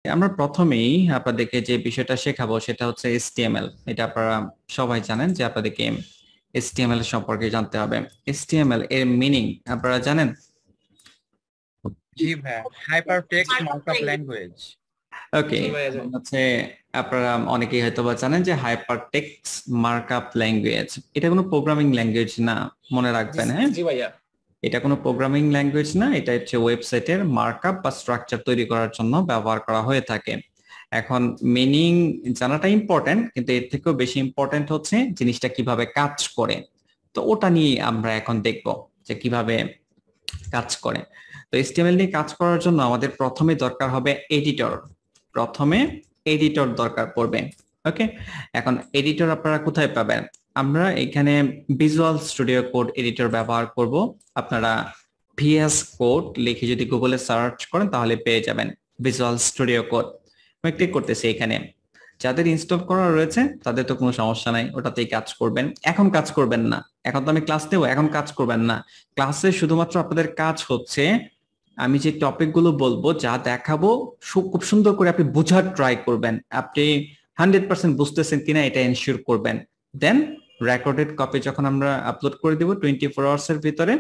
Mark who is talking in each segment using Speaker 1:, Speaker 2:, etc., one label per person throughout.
Speaker 1: আমরা প্রথমেই আপনাদেরকে যে বিষয়টা শেখাবো সেটা হচ্ছে HTML। এটা আপনারা সবাই জানেন যে আপনাদেরকে HTML সম্পর্কে জানতে হবে। HTML এর মিনিং আপনারা জানেন?
Speaker 2: জি ভাইয়া, হাইপার টেক্সট মার্কআপ ল্যাঙ্গুয়েজ।
Speaker 1: ওকে,
Speaker 3: জি ভাইয়া জানি।
Speaker 1: হচ্ছে আপনারা অনেকেই হয়তোবা জানেন যে হাইপার টেক্সট মার্কআপ ল্যাঙ্গুয়েজ এটা কোনো প্রোগ্রামিং ল্যাঙ্গুয়েজ না, মনে রাখবেন। হ্যাঁ,
Speaker 3: জি ভাইয়া।
Speaker 1: এটা কোনো প্রোগ্রামিং ল্যাঙ্গুয়েজ না, এটা হচ্ছে ওয়েবসাইটের মার্কআপ বা স্ট্রাকচার তৈরি করার জন্য ব্যবহার করা হয়ে থাকে। এখন মিনিং জানাটা ইম্পর্টেন্ট, কিন্তু এর থেকেও বেশি ইম্পর্টেন্ট হচ্ছে জিনিসটা কিভাবে কাজ করে। তো ওটা নিয়ে আমরা এখন দেখব যে কিভাবে কাজ করে। তো HTML নিয়ে কাজ করার জন্য আমাদের প্রথমে দরকার হবে এডিটর। প্রথমে এডিটর দরকার পড়বে। ওকে, এখন এডিটর আপনারা কোথায় পাবেন? আমরা এখানে ভিজুয়াল স্টুডিও কোড এডিটর ব্যবহার করব। আপনারা ভিএস কোড লিখে যদি গুগলে সার্চ করেন তাহলে পেয়ে যাবেন ভিজুয়াল স্টুডিও কোড। আমি ক্লিক করতেছি এখানে। যাদের ইনস্টল করা রয়েছে তাদের তো কোনো সমস্যা নাই, ওটাতেই কাজ করবেন। এখন কাজ করবেন না, এখন তো আমি ক্লাস নেব, এখন কাজ করবেন না। ক্লাসে শুধুমাত্র আপনাদের কাজ হচ্ছে আমি যে টপিক গুলো বলবো, যা দেখাবো, খুব সুন্দর করে আপনি বোঝার ট্রাই করবেন। আপনি 100% বুঝতেছেন কিনা এটা এনশিওর করবেন। দেন রেকর্ডেড কপি যখন আমরা আপলোড করে দিব 24 আওয়ার্স এর ভিতরে,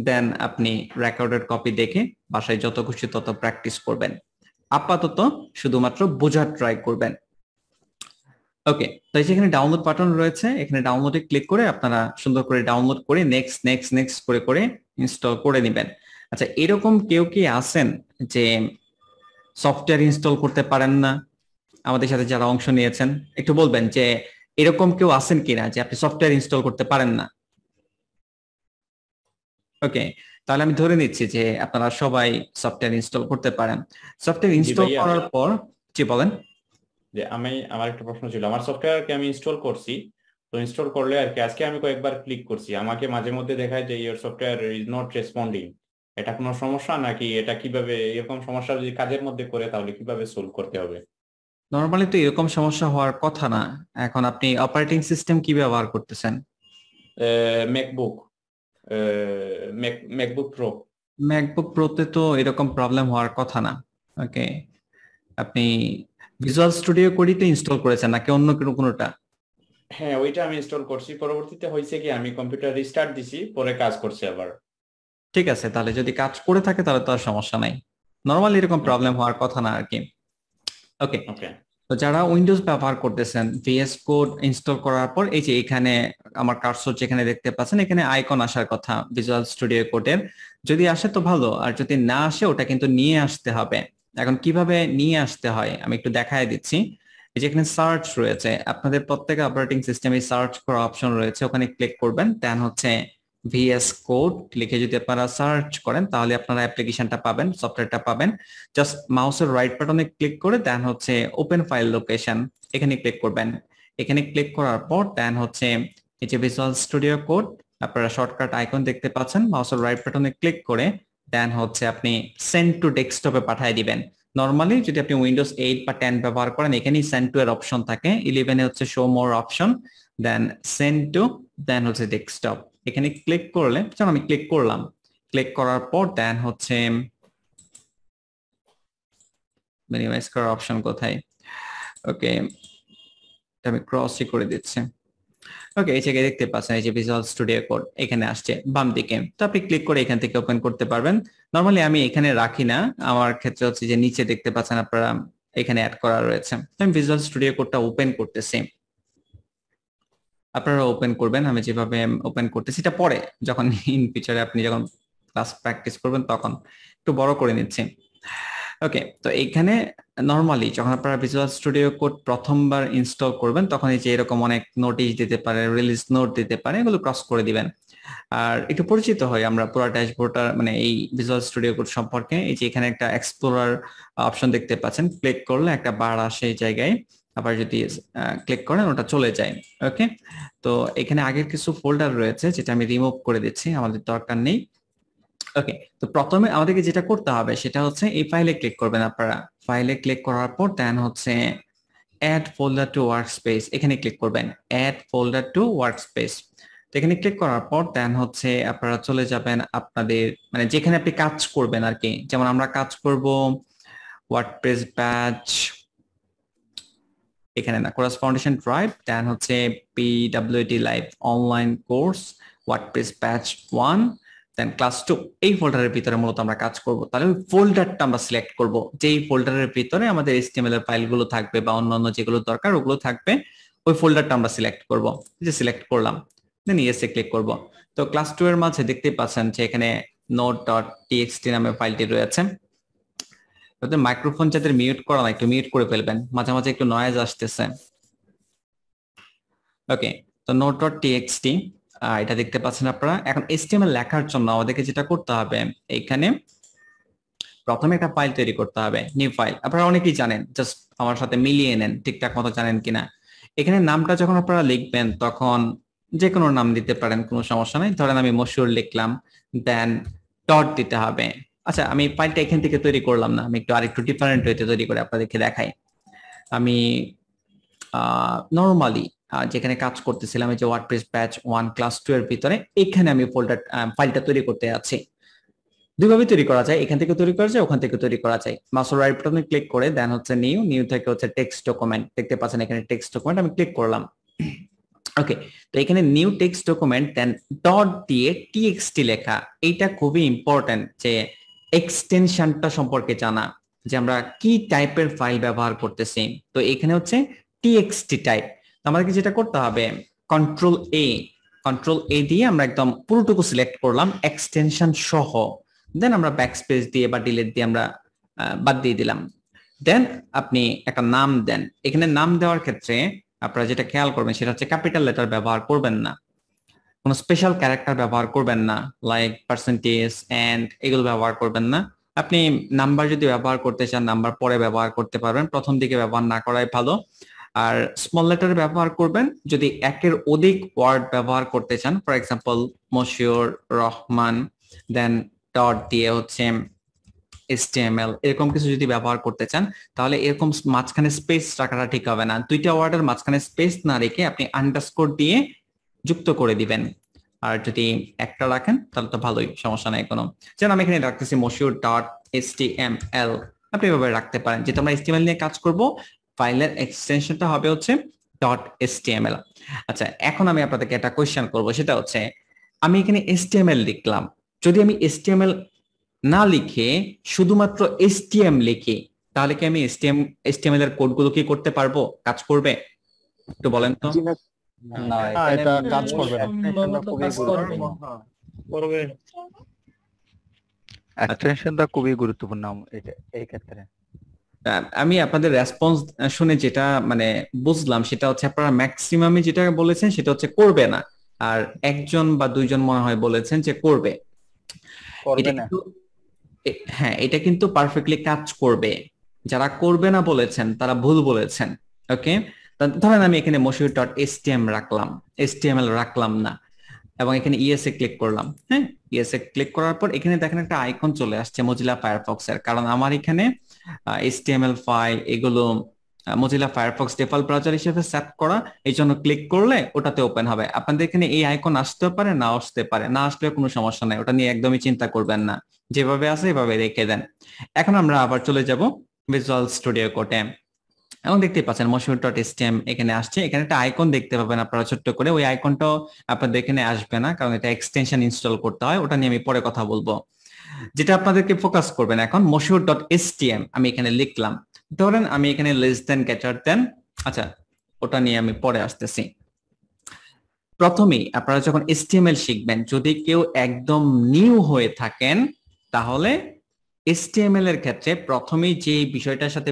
Speaker 1: দেন আপনি রেকর্ডেড কপি দেখে বাসায় যত খুশি তত প্র্যাকটিস করবেন। আপাতত শুধুমাত্র বোঝার ট্রাই করবেন। ওকে, তো এই যে এখানে ডাউনলোড বাটন রয়েছে, এখানে ডাউনলোডে ক্লিক করে আপনারা সুন্দর করে ডাউনলোড করে নেক্সট নেক্সট নেক্সট করে করে ইনস্টল করে নেবেন। আচ্ছা, এরকম কেউ কি আছেন যে সফটওয়্যার ইনস্টল করতে পারেন না? আমাদের সাথে যারা অংশ নিয়েছেন একটু বলবেন যে এরকম কেউ আছেন কিনা যে আপনি সফটওয়্যার ইনস্টল করতে পারেন না। ওকে, তাহলে আমি ধরে নিচ্ছি যে আপনারা সবাই সফটওয়্যার ইনস্টল করতে পারেন। সফটওয়্যার
Speaker 4: জি
Speaker 1: ইনস্টল
Speaker 4: ভাইয়া,
Speaker 1: করার পর জি বলেন।
Speaker 4: যে আমার একটা প্রশ্ন ছিল। আমার সফটওয়্যারকে আমি ইনস্টল করছি, তো ইনস্টল করলে আর কি আজকে আমি কয়েকবার ক্লিক করছি, আমাকে মাঝে মধ্যে দেখায় যে your software is not responding. এটা কোনো সমস্যা নাকি? এটা কিভাবে, এরকম সমস্যা যদি কাজের মধ্যে করে তাহলে কিভাবে সলভ করতে হবে?
Speaker 1: নরমালি তো এরকম সমস্যা হওয়ার কথা না। এখন আপনি অপারেটিং সিস্টেম কি ব্যবহার করতেছেন?
Speaker 4: MacBook, MacBook pro.
Speaker 1: ম্যাকবুক প্রোতে তো এরকম প্রবলেম হওয়ার কথা না। ওকে, আপনি ভিজুয়াল স্টুডিও কোডই তো ইনস্টল করেছেন নাকি অন্য কোনোটা?
Speaker 4: হ্যাঁ, ওইটা আমি ইনস্টল করছি। পরবর্তীতে হয়েছে কি, আমি কম্পিউটার রিস্টার্ট দিছি, পরে কাজ করছে আবার।
Speaker 1: ঠিক আছে, তাহলে যদি কাজ করে থাকে তাহলে তো আর সমস্যা নাই। নরমালি এরকম
Speaker 4: ওকে।
Speaker 1: প্রবলেম হওয়ার কথা না আর কি। ওকে,
Speaker 4: ওকে।
Speaker 1: তো যারা উইন্ডোজ ব্যবহার করতেছেন, ভিএস কোড ইনস্টল করার পর এই যে এখানে আমার কার্সর যেখানে দেখতে পাচ্ছেন এখানে আইকন আসার কথা ভিজুয়াল স্টুডিও কোডের। যদি আসে তো ভালো, আর যদি না আসে ওটা কিন্তু নিয়ে আসতে হবে। এখন কিভাবে নিয়ে আসতে হয় আমি একটু দেখায় দিচ্ছি। এই যে এখানে সার্চ রয়েছে, আপনাদের প্রত্যেক অপারেটিং সিস্টেমে সার্চ করা অপশন রয়েছে, ওখানে ক্লিক করবেন। দেন হচ্ছে ভিএস কোড লিখে যদি আপনারা সার্চ করেন তাহলে আপনারা অ্যাপ্লিকেশনটা পাবেন, সফটওয়্যারটা পাবেন। জাস্ট মাউসের রাইট বাটনে ক্লিক করে দেন হচ্ছে ওপেন ফাইল লোকেশন, এখানে ক্লিক করবেন। এখানে ক্লিক করার পর দেন হচ্ছে এই যে ভিজুয়াল স্টুডিও কোড, আপনারা শর্টকাট আইকন দেখতে পাচ্ছেন, মাউসের রাইট বাটনে ক্লিক করে দেন হচ্ছে আপনি সেন্ড টু ডেস্কটপে পাঠিয়ে দিবেন। নরমালি যদি আপনি উইন্ডোজ 8 বা 10 ব্যবহার করেন এখানেই সেন্ড টু এর অপশন থাকে, 11 এ হচ্ছে show more option, then send to, then হচ্ছে ডেস্কটপ। এখানে ক্লিক করলে, চলো আমি ক্লিক করলাম। ক্লিক করার পর দেন হচ্ছে মিনিমাইজ করার অপশন কোথায়? ওকে, আমি ক্রসই করে দিচ্ছি। ওকে, এই জায়গায় দেখতে পাচ্ছেন এই যে ভিজুয়াল স্টুডিও কোড এখানে আসছে বাম দিকে, তো আপনি ক্লিক করে এখান থেকে ওপেন করতে পারবেন। নরমালি আমি এখানে রাখি না, আমার ক্ষেত্রে হচ্ছে যে নিচে দেখতে পাচ্ছেন আপনারা এখানে অ্যাড করা রয়েছে। আমি ভিজুয়াল স্টুডিও কোডটা ওপেন করতেছি, আপনারা ওপেন করবেন আমি যেভাবে ওপেন করতেছি। এটা পরে যখন ইন ফিউচারে আপনি যখন ক্লাস প্র্যাকটিস করবেন তখন একটু বড় করে নিচ্ছি। ওকে, তো এইখানে নরমালি যখন আপনারা ভিজুয়াল স্টুডিও কোড প্রথমবার ইনস্টল করবেন তখন এই যে এরকম অনেক নোটিশ দিতে পারে, রিলিজ নোট দিতে পারে, এগুলো ক্রস করে দিবেন। আর একটু পরিচিত হয় আমরা পুরো ড্যাশবোর্ডটা মানে এই ভিজুয়াল স্টুডিও কোড সম্পর্কে। এই যে এখানে একটা এক্সপ্লোরার অপশন দেখতে পাচ্ছেন, ক্লিক করলে একটা বার আসে এই জায়গায়, আবার যদি ক্লিক করেন ওটা চলে যায়। ওকে, তো এখানে আগের কিছু ফোল্ডার রয়েছে যেটা আমি রিমুভ করে দিচ্ছি, আমাদের দরকার নেই। ওকে, তো প্রথমে আমাদেরকে যেটা করতে হবে সেটা হচ্ছে এই ফাইলে ক্লিক করবেন আপনারা। ফাইলে ক্লিক করার পর দেন হচ্ছে অ্যাড ফোল্ডার টু ওয়ার্কস্পেস, এখানে ক্লিক করবেন অ্যাড ফোল্ডার টু ওয়ার্কস্পেস। তো এখানে ক্লিক করার পর দেন হচ্ছে আপনারা চলে যাবেন আপনাদের মানে যেখানে আপনি কাজ করবেন আর কি। যেমন আমরা কাজ করব ওয়ার্ডপ্রেস ব্যাচ এখানে না, কোরাস ফাউন্ডেশন ড্রাইভ, দেন হচ্ছে PWT live online course, WordPress batch 1, দেন ক্লাস 2। এই ফোল্ডারের ভিতরে মূলত আমরা কাজ করব। তাহলে ওই ফোল্ডারটা আমরা সিলেক্ট করব, যেই ফোল্ডারের ভিতরে আমাদের HTML এর ফাইলগুলো থাকবে বা অন্যান্য যেগুলো দরকার ওগুলো থাকবে, ওই ফোল্ডারটা আমরা সিলেক্ট করব। যে সিলেক্ট করলাম, দেন ইয়েসে ক্লিক করব। তো ক্লাস 2 এর মাঝে দেখতেই পাচ্ছেন যে এখানে node.txt নামে ফাইলটি রয়েছে। ওদের মাইক্রোফোন যাদের মিউট করা না একটু মিউট করে ফেলবেন, মাঝে মাঝে একটু নয়েজ আসতেছে। ওকে, তো node.txt এটা দেখতে পাচ্ছেন আপনারা। এখন HTML লেখার জন্য আমাদেরকে যেটা করতে হবে, এখানে প্রথমে একটা ফাইল তৈরি করতে হবে, নিউ ফাইল। আপনারা অনেকেই জানেন, জাস্ট আমার সাথে মিলিয়ে নেন ঠিকঠাক মতো জানেন কিনা। এখানে নামটা যখন আপনারা লিখবেন তখন যে কোনো নাম দিতে পারেন, কোনো সমস্যা নেই। ধরেন আমি মশিউর লিখলাম, দেন ডট দিতে হবে। আচ্ছা, আমি ফাইলটা এখান থেকে তৈরি করলাম না, আমি একটু আরেকটু ডিফারেন্ট ওয়েতে তৈরি করে আপনাদেরকে দেখাই। আমি নরমালি যেখানে কাজ করতেছিলাম, এই যে ওয়ার্ডপ্রেস ব্যাচ 1 ক্লাস 2 এর ভিতরে, এখানে আমি ফাইলটা তৈরি করতে যাচ্ছি। দুইভাবে তৈরি করা যায়, এখান থেকে তৈরি করা যায়, ওখান থেকে তৈরি করা যায়। মাউসের রাইট বাটনে ক্লিক করে দেন হচ্ছে নিউ থেকে হচ্ছে টেক্সট ডকুমেন্ট, দেখতে পাচ্ছেন এখানে টেক্সট ডকুমেন্ট, আমি ক্লিক করলাম। ওকে, তো এখানে নিউ টেক্সট ডকুমেন্ট, দেন ডট দিয়ে টিএক্সটি লেখা। এইটা খুবই ইম্পর্টেন্ট যে এক্সটেনশনটা সম্পর্কে জানা, যে আমরা কি টাইপের ফাইল ব্যবহার করতেছি। তো এখানে হচ্ছে টিএক্সটি টাইপ। আমাদেরকে যেটা করতে হবে, কন্ট্রোল এ দিয়ে আমরা একদম পুরোটুকু সিলেক্ট করলাম এক্সটেনশন সহ, দেন আমরা ব্যাকস্পেস দিয়ে বা ডিলিট দিয়ে আমরা বাদ দিয়ে দিলাম। দেন আপনি একটা নাম দেন। এখানে নাম দেওয়ার ক্ষেত্রে আপনারা যেটা খেয়াল করবেন সেটা হচ্ছে ক্যাপিটাল লেটার ব্যবহার করবেন না, কোনো স্পেশাল ক্যারেক্টার ব্যবহার করবেন না, লাইক পার্সেন্টেজ এন্ড এগুলো ব্যবহার করবেন না। আপনি নাম্বার যদি ব্যবহার করতে চান নাম্বার পরে ব্যবহার করতে পারবেন, প্রথম দিকে ব্যবহার না করাই ভালো। আর স্মল লেটার ব্যবহার করবেন যদি একের অধিক ওয়ার্ড ব্যবহার করতে চান, for example Moshiur Rahman, then dot দিয়ে হচ্ছে HTML, এরকম কিছু যদি ব্যবহার করতে চান, তাহলে এরকম মাঝখানে স্পেস রাখাটা ঠিক হবে না। দুইটা ওয়ার্ডের মাঝখানে স্পেস না রেখে আপনি আন্ডারস্কোর দিয়ে যুক্ত করে দিবেন। আর যদি একটা রাখেন তাহলে তো ভালোই, সমস্যা নাই কোনো। যেন আমি এখানে রাখতেছি moshiur.html, আপনি এভাবে রাখতে পারেন। যেটা আমরা HTML নিয়ে কাজ করব, ফাইলের এক্সটেনশনটা হবে হচ্ছে .html। আচ্ছা, এখন আমি আপনাদেরকে একটা কোয়েশ্চেন করব, সেটা হচ্ছে আমি এখানে HTML লিখলাম, যদি আমি HTML না লিখে শুধুমাত্র HTML লিখি, তাহলে কি আমি HTML এর কোডগুলো কি করতে পারবো, কাজ করবে? একটু বলেন তো।
Speaker 3: না, এটা কাজ করবে না। এক্সটেনশনটা খুবই গুরুত্বপূর্ণ এটা এই ক্ষেত্রে।
Speaker 1: আমি আপনাদের রেসপন্স শুনে যেটা মানে বুঝলাম সেটা হচ্ছে আপনারা ম্যাক্সিমামই যেটা বলেছেন সেটা হচ্ছে করবে না, আর একজন বা দুইজন মনে হয় বলেছেন যে করবে। হ্যাঁ, এটা কিন্তু পারফেক্টলি কাজ করবে। যারা করবে না বলেছেন তারা ভুল বলেছেন। ওকে, ধরেন আমি এখানে HTML রাখলাম না, এবং এখানে ইএসএ ক্লিক করলাম। হ্যাঁ, ইএসএ ক্লিক করার পর এখানে দেখেন একটা আইকন চলে আসছে মোজিলা ফায়ারফক্স এর, কারণ আমার এখানে HTML ফাইল এগুলো মোজিলা ফায়ারফক্স ডিফল্ট ব্রাউজার হিসেবে সেট করা, এই জন্য ক্লিক করলে ওটাতে ওপেন হবে। আপনাদের এখানে এই আইকন আসতেও পারে, না আসতে পারে, না আসলে কোনো সমস্যা নাই, ওটা নিয়ে একদমই চিন্তা করবেন না, যেভাবে আছে এভাবে রেখে দেন। এখন আমরা আবার চলে যাব ভিজুয়াল স্টুডিও কোডে, এবং দেখতে পাচ্ছেন moshiur.html এখানে আসছে। এখানে একটা আইকন দেখতে পাবেন আপনারা ছোট্ট করে, ওই আইকনটাও আপনাদের এখানে আসবে না, কারণ এটা এক্সটেনশন ইনস্টল করতে হয়, ওটা নিয়ে আমি পরে কথা বলবো। যেটা আপনাদেরকে ফোকাস করবেন এখন, moshiur.html আমি এখানে লিখলাম, ধরেন আমি এখানে লেস দেন গ্রেটার দেন, আচ্ছা ওটা নিয়ে আমি পরে আসতেছি। প্রথমেই আপনারা যখন HTML শিখবেন, যদি কেউ একদম নিউ হয়ে থাকেন, তাহলে HTML এর ক্ষেত্রে প্রথমেই যে বিষয়টার সাথে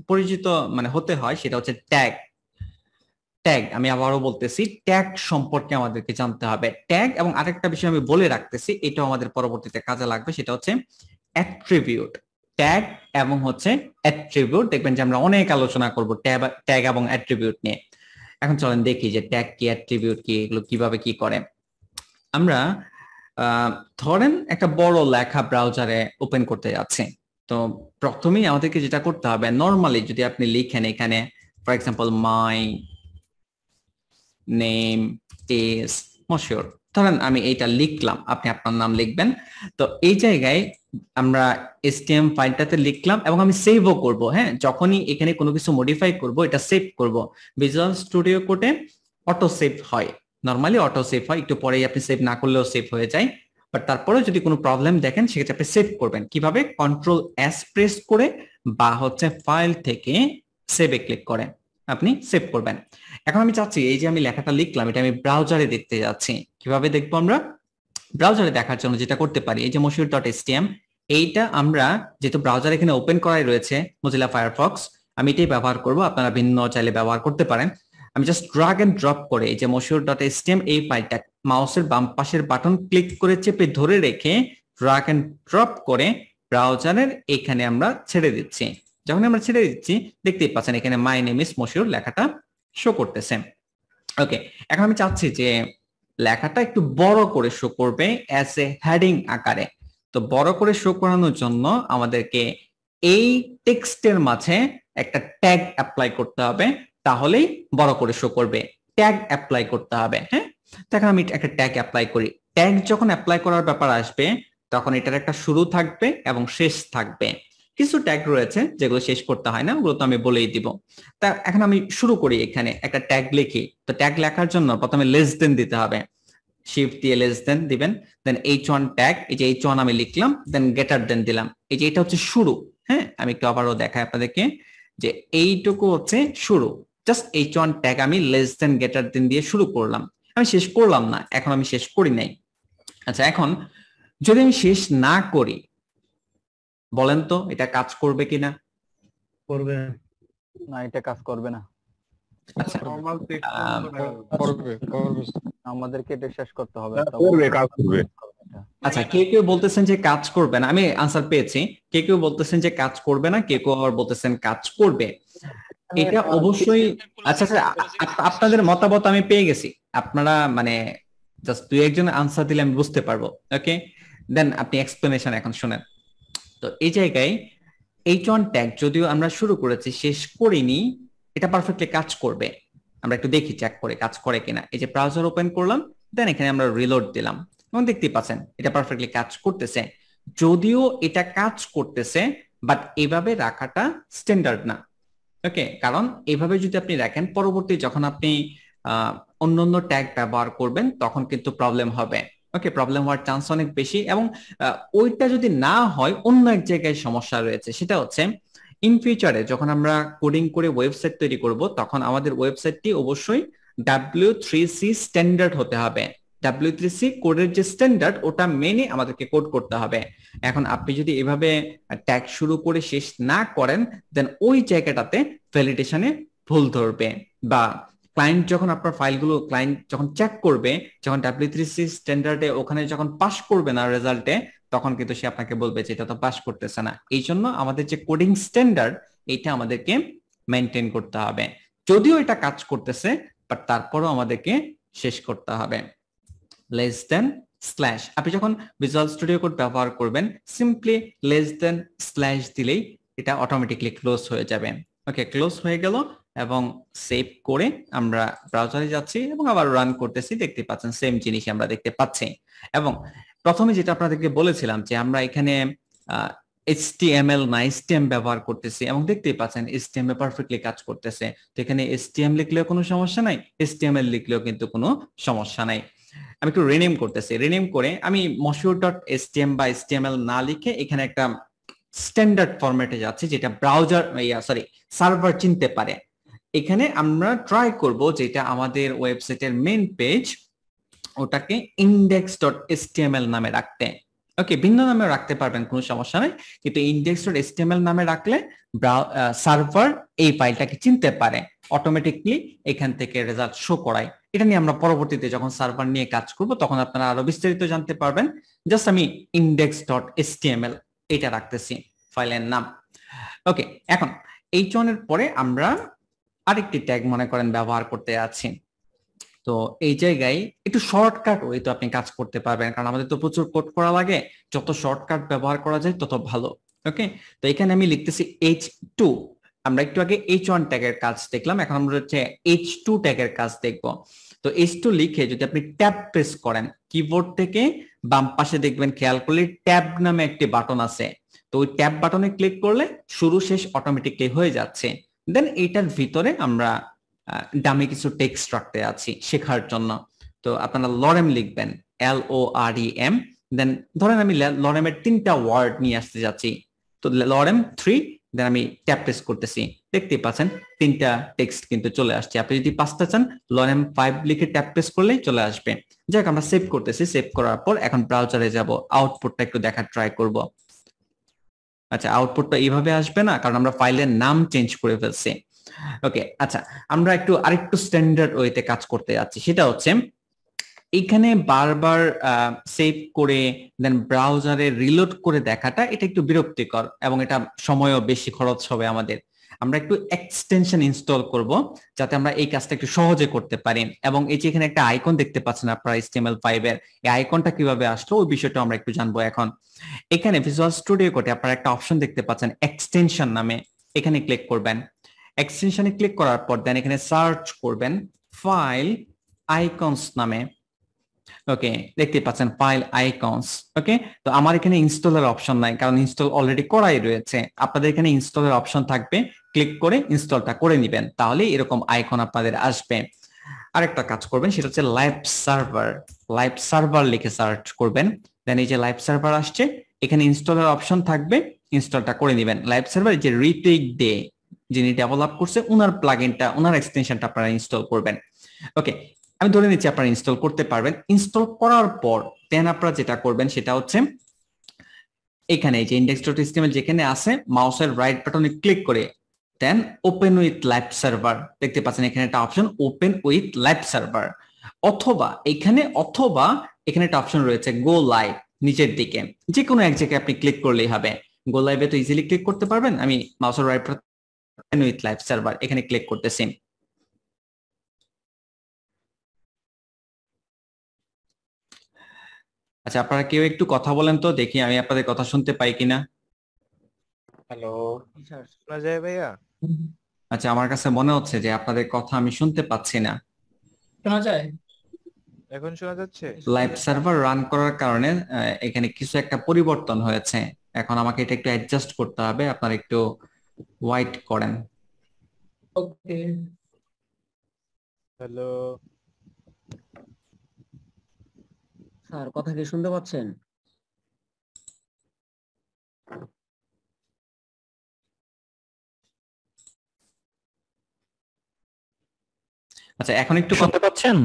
Speaker 1: পরিচিত মানে হতে হয় সেটা হচ্ছে ট্যাগ। আমি আবারও বলতেছি, ট্যাগ সম্পর্কে আমাদেরকে জানতে হবে। ট্যাগ এবং আরেকটা বিষয় আমি বলে রাখতেছি, এটাও আমাদের পরবর্তীতে কাজে লাগবে, সেটা হচ্ছে অ্যাট্রিবিউট। ট্যাগ এবং হচ্ছে অ্যাট্রিবিউট, দেখবেন যে আমরা অনেক আলোচনা করব ট্যাগ এবং অ্যাট্রিবিউট নিয়ে। এখন চলেন দেখি যে ট্যাগ কি, অ্যাট্রিবিউট কি, এগুলো কিভাবে কি করে। আমরা ধরেন একটা বড় লেখা ব্রাউজারে ওপেন করতে যাচ্ছি, তো প্রথমেই আমাদেরকে যেটা করতে হবে, নরমালি যদি আপনি লিখেন এখানে for example my name is Moshiur, ধরেন আমি এইটা লিখলাম, আপনি আপনার নাম লিখবেন। তো এই জায়গায় আমরা এসটিএম ফাইলটাতে লিখলাম এবং আমি সেভও করব। হ্যাঁ, যখনই এখানে কোনো কিছু মডিফাই করব এটা সেভ করব। ভিজুয়াল স্টুডিও কোডে অটো সেভ হয়, নরমালি অটো সেভ হয়, একটু পরেই আপনি সেভ না করলেও সেভ হয়ে যায়। বাট তারপরে যদি কোনো প্রবলেম দেখেন সেক্ষেত্রে আপনি সেভ করবেন কিভাবে, কন্ট্রোল এস প্রেস করে বা হচ্ছে ফাইল থেকে সেভে ক্লিক করে আপনি সেভ করবেন। এখন আমি চাচ্ছি এই যে আমি লেখাটা লিখলাম এটা আমি ব্রাউজারে দেখতে যাচ্ছি, কিভাবে দেখবো আমরা? ব্রাউজারে দেখার জন্য যেটা করতে পারি, এই যে moshood.htm, এইটা আমরা যেহেতু ব্রাউজার এখানে ওপেন করাই রয়েছে মোজিলা ফায়ারফক্স, আমি এটাই ব্যবহার করব, আপনারা ভিন্ন চাইলে ব্যবহার করতে পারেন। আমি জাস্ট ড্রাগ এন্ড ড্রপ করে এই যে moshood.htm এই ফাইলটা মাউসের বাম পাশের বাটন ক্লিক করে চেপে ধরে রেখে ড্রাগ এন্ড ড্রপ করে ব্রাউজারের এখানে আমরা ছেড়ে দিচ্ছি। যখন আমরা ছেড়ে দিচ্ছি দেখতেই পাচ্ছেন এখানে মাই নেম ইজ মশিউর লেখাটা শো করতেছে। ওকে, এখন আমি চাচ্ছি যে লেখাটা একটু বড় করে শো করবে অ্যাজ এ হেডিং আকারে। তো বড় করে শো করানোর জন্য আমাদেরকে এই টেক্সটের মাঝে একটা ট্যাগ অ্যাপ্লাই করতে হবে, তাহলেই বড় করে শো করবে। ট্যাগ অ্যাপ্লাই করতে হবে। হ্যাঁ, তখন আমি একটা ট্যাগ অ্যাপ্লাই করি। ট্যাগ যখন অ্যাপ্লাই করার ব্যাপার আসবে তখন এটার একটা শুরু থাকবে এবং শেষ থাকবে। কিছু ট্যাগ রয়েছে যেগুলো শেষ করতে হয় না, ওগুলো তো আমি বলেই দিব। তা এখন আমি শুরু করি, এখানে একটা ট্যাগ লিখি। তো ট্যাগ লেখার জন্য প্রথমে লেস দেন দিতে হবে, শিফট দিয়ে লেস দেন দিবেন, দেন h1 ট্যাগ, এই যে h1 আমি লিখলাম, দেন গ্রেটার দেন দিলাম। এই যে এটা হচ্ছে শুরু। হ্যাঁ, আমি একটু আবারও দেখাই আপনাদেরকে যে এইটুকু হচ্ছে শুরু। জাস্ট h1 ট্যাগ আমি লেস দেন গ্রেটার দেন দিয়ে শুরু করলাম, আমি শেষ করলাম না, এখন আমি শেষ করি নাই। আচ্ছা, এখন যদি আমি শেষ না করি বলেন তো এটা কাজ করবে কিনা?
Speaker 2: করবে
Speaker 3: না, এটা কাজ করবে না।
Speaker 1: আচ্ছা,
Speaker 3: আমাদেরকে এটা শেষ করতে হবে।
Speaker 1: আচ্ছা, কেউ বলতেছেন যে কাজ করবে না, আমি আনসার পেয়েছি। কেউ বলতেছেন যে কাজ করবে না, কেউ আবার বলতেছেন কাজ করবে। এটা অবশ্যই আচ্ছা আপনাদের মতামত আমি পেয়ে গেছি। আপনারা মানে জাস্ট দুই একজন আনসার দিলে আমি বুঝতে পারবো। ওকে, দেন আপনি এক্সপ্লেনেশন এখন শুনেন। তো এই জায়গায় h1 ট্যাগ যদিও আমরা শুরু করেছি শেষ করিনি, এটা পারফেক্টলি কাজ করবে। আমরা একটু দেখি চেক করে কাজ করে কিনা। এই যে ব্রাউজার ওপেন করলাম, দেন এখানে আমরা রিলোড দিলাম এবং দেখতেই পাচ্ছেন এটা পারফেক্টলি কাজ করতেছে। যদিও এটা কাজ করতেছে বাট এভাবে রাখাটা স্ট্যান্ডার্ড না। ওকে, কারণ এভাবে যদি আপনি রাখেন পরবর্তী যখন আপনি অন্যান্য ট্যাগ ব্যবহার করবেন তখন কিন্তু প্রবলেম হবে। ওকে, প্রবলেম হওয়ার চান্স অনেক বেশি। এবং ওইটা যদি না হয় অন্য এক জায়গায় সমস্যা রয়েছে, সেটা হচ্ছে ইন ফিউচারে যখন আমরা কোডিং করে ওয়েবসাইট তৈরি করব তখন আমাদের ওয়েবসাইটটি অবশ্যই W3C স্ট্যান্ডার্ড হতে হবে। W3C কোডের যে স্ট্যান্ডার্ড ওটা মেনে আমাদেরকে কোড করতে হবে। এখন আপনি যদি এভাবে ট্যাগ শুরু করে শেষ না করেন দেন ওই জায়গাটাতে ভ্যালিডেশনে ভুল ধরবে, বা ক্লায়েন্ট যখন আপনার ফাইলগুলো ক্লায়েন্ট যখন চেক করবে, যখন W3C স্ট্যান্ডার্ডে ওখানে যখন পাস করবে না রেজাল্টে, তখন কিন্তু সে আপনাকে বলবে যে এটা তো পাস করতেছে না। এই জন্য আমাদের যে কোডিং স্ট্যান্ডার্ড এটা আমাদেরকে মেনটেন করতে হবে। যদিও এটা কাজ করতেছে বাট তারপরও আমাদেরকে শেষ করতে হবে। লেস দেন স্ল্যাশ, আপনি যখন ভিজুয়াল স্টুডিও কোড ব্যবহার করবেন সিম্পলি লেস দেন স্ল্যাশ দিলেই এটা অটোমেটিকলি ক্লোজ হয়ে যাবে। ওকে, ক্লোজ হয়ে গেল এবং সেভ করে আমরা ব্রাউজারে যাচ্ছি এবং আবার রান করতেছি। দেখতে পাচ্ছেন সেম জিনিসই আমরা দেখতে পাচ্ছি। এবং প্রথমে যেটা আপনাদেরকে বলেছিলাম যে আমরা এখানে HTML না STM ব্যবহার করতেছি এবং দেখতেই পাচ্ছেন HTML পারফেক্টলি কাজ করতেছে। তো এখানে HTML লিখলেও কোনো সমস্যা নাই, HTML লিখলেও কিন্তু কোনো সমস্যা নাই। আমি একটু রিনেম করতেছি, রিনেম করে আমি moshood.htm বা HTML না লিখে এখানে একটা স্ট্যান্ডার্ড ফরম্যাটে যাচ্ছি যেটা ব্রাউজার সার্ভার চিনতে পারে। এখানে আমরা ট্রাই করব যেটা আমাদের ওয়েবসাইটের মেইন পেজ ওটাকে index.html নামে রাখতে। ওকে, ভিন্ন নামে রাখতে পারবেন, কোনো সমস্যা নাই, কিন্তু index.html নামে রাখলে সার্ভার এই ফাইলটাকে চিনতে পারে, অটোমেটিকলি এখান থেকে রেজাল্ট শো করায়। এটা নিয়ে আমরা পরবর্তীতে যখন সার্ভার নিয়ে কাজ করব তখন আপনারা আরো বিস্তারিত জানতে পারবেন। জাস্ট আমি index.html এটা রাখতেছি ফাইলের নাম। ওকে, এখন h1 এর পরে আমরা আরেকটি ট্যাগ মনে করেন ব্যবহার করতে যাচ্ছি। তো এই জায়গায় একটু শর্টকাট ওই তো আপনি কাজ করতে পারবেন, কারণ আমাদের তো প্রচুর কোড করা লাগে, যত শর্টকাট ব্যবহার করা যায় তত ভালো। ওকে, তো এখানে আমি লিখতেছি H2, আমরা একটু আগে H1 ট্যাগের কাজ দেখলাম, এখন আমরা হচ্ছে H2 ট্যাগের কাজ দেখব। তো H2 লিখে যদি আপনি ট্যাব প্রেস করেন, কিবোর্ড থেকে বাম পাশে দেখবেন, খেয়াল করলে ট্যাব নামে একটি বাটন আছে। তো ওই ট্যাব বাটনে ক্লিক করলে শুরু শেষ অটোমেটিকলি হয়ে যাচ্ছে। দেন এইটার ভিতরে আমরা ডামি কিছু টেক্সট রাখতে আছি শেখার জন্য। তো আপনারা লরেম লিখবেন, LOREM। দেন ধরেন আমি লরেমের 3টা ওয়ার্ড নিয়ে আসতে যাচ্ছি, তো লরেম 3, দেন আমি ট্যাব প্রেস করতেছি, দেখতেই পাচ্ছেন 3টা টেক্সট কিন্তু চলে আসছে। আপনি যদি 5টা চান, লরেম 5 লিখে ট্যাব প্রেস করলেই চলে আসবে। যাক, আমরা সেভ করতেছি। সেভ করার পর এখন ব্রাউজারে যাব, আউটপুটটা একটু দেখার ট্রাই করব। আচ্ছা, আউটপুটটা এইভাবে আসবে না, কারণ আমরা ফাইলের নাম চেঞ্জ করে ফেলছি। ওকে, আচ্ছা, আমরা আরেকটু স্ট্যান্ডার্ড ওয়েতে কাজ করতে যাচ্ছি। সেটা হচ্ছে এখানে বারবার সেভ করে দেন ব্রাউজারে রিলোড করে দেখাটা, এটা একটু বিরক্তিকর এবং এটা সময়ও বেশি খরচ হবে আমাদের। আমরা একটু এক্সটেনশন ইনস্টল করব যাতে আমরা এই কাজটা একটু সহজে করতে পারি। এবং এই যে এখানে একটা আইকন দেখতে পাচ্ছেন আপনারা HTML5 এর, এই আইকনটা কিভাবে আসলো ওই বিষয়টা আমরা একটু জানবো এখন। এখানে ভিজুয়াল স্টুডিও কোডে আপনারা একটা অপশন দেখতে পাচ্ছেন এক্সটেনশন নামে, এখানে ক্লিক করবেন। এক্সটেনশনে ক্লিক করার পর দেন এখানে সার্চ করবেন ফাইল আইকনস নামে। ওকে, দেখতে পাচ্ছেন ফাইল আইকনস। ওকে, তো আমার এখানে ইনস্টলের অপশন নাই, কারণ ইনস্টল অলরেডি করাই রয়েছে। আপনাদের এখানে ইনস্টলের অপশন থাকবে, ক্লিক করে ইনস্টলটা করে নেবেন, তাহলে এরকম আইকন আপনাদের আসবে। আরেকটা কাজ করবেন, সেটা হচ্ছে লাইভ সার্ভার লিখে সার্চ করবেন। দেন এই যে লাইভ সার্ভার আসছে, এখানে ইনস্টলের অপশন থাকবে, ইনস্টলটা করে নেবেন। লাইভ সার্ভার যে রিটেক ডে যিনি ডেভেলপ করছে, ওনার প্লাগইনটা, ওনার এক্সটেনশনটা আপনারা ইনস্টল করবেন। ওকে, আমি ধরে নিচ্ছি আপনারা ইনস্টল করতে পারবেন। ইনস্টল করার পর দেন আপনারা যেটা করবেন সেটা হচ্ছে এখানে যে index.html যেখানে আছে, মাউসের রাইট বাটনে ক্লিক করে then open with live server, দেখতে পাচ্ছেন এখানে একটা option open with live server, অথবা এখানে একটা অপশন রয়েছে গো লাইভ, নিচের দিকে যে কোনো এক জায়গায় আপনি ক্লিক করলেই হবে। গো লাইভে তো ইজিলি ক্লিক করতে পারবেন। আমি মাউসের right button open with live server এখানে ক্লিক করতেছি। আচ্ছা, আপনারা কেউ একটু কথা বলেন তো, দেখি আমি আপনাদের কথা শুনতে পাই কিনা।
Speaker 2: হ্যালো,
Speaker 3: শোনা যায় ভাইয়া?
Speaker 1: আচ্ছা, আমার কাছে মনে হচ্ছে যে আপনাদের কথা আমি শুনতে পাচ্ছি না।
Speaker 5: শোনা যায়?
Speaker 3: এখন শোনা যাচ্ছে?
Speaker 1: লাইভ সার্ভার রান করার কারণে এখানে কিছু একটা পরিবর্তন হয়েছে। এখন আমাকে এটা একটু অ্যাডজাস্ট করতে হবে, আপনারা একটু ওয়েট করেন।
Speaker 5: ওকে,
Speaker 3: হ্যালো,
Speaker 6: স্যার কথা কি শুনতে পাচ্ছেন?
Speaker 1: আচ্ছা, এখন একটু
Speaker 7: শুনতে পাচ্ছেন?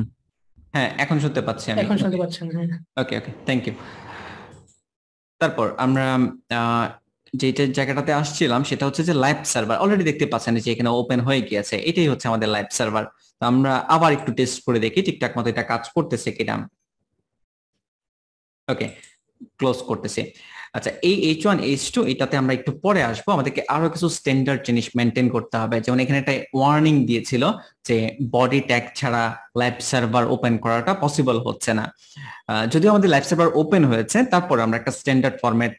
Speaker 1: হ্যাঁ, এখন শুনতে পাচ্ছি আমি।
Speaker 5: এখন শুনতে পাচ্ছেন? হ্যাঁ,
Speaker 1: ওকে, থ্যাংক ইউ। তারপর আমরা যেটা জায়গাটাতে আসছিলাম সেটা হচ্ছে যে লাইভ সার্ভার অলরেডি দেখতে পাচ্ছেন যে এখানে ওপেন হয়ে গিয়েছে, এটাই হচ্ছে আমাদের লাইভ সার্ভার। তো আমরা আবার একটু টেস্ট করে দেখি ঠিকঠাক মতো এটা কাজ করতেছে কিনা। ওকে, ক্লোজ করতেছি। আচ্ছা, এই H1 H2 এটাতে আমরা একটু পরে আসবো। আমাদেরকে আরো কিছু স্ট্যান্ডার্ড জিনিস মেনটেন করতে হবে, যেমন এখানে একটা ওয়ার্নিং দিয়েছিল যে বডি ট্যাগ ছাড়া লাইভ সার্ভার ওপেন করাটা পসিবল হচ্ছে না। যদিও আমাদের লাইভ সার্ভার ওপেন হয়েছে, তারপর আমরা একটা স্ট্যান্ডার্ড ফরম্যাট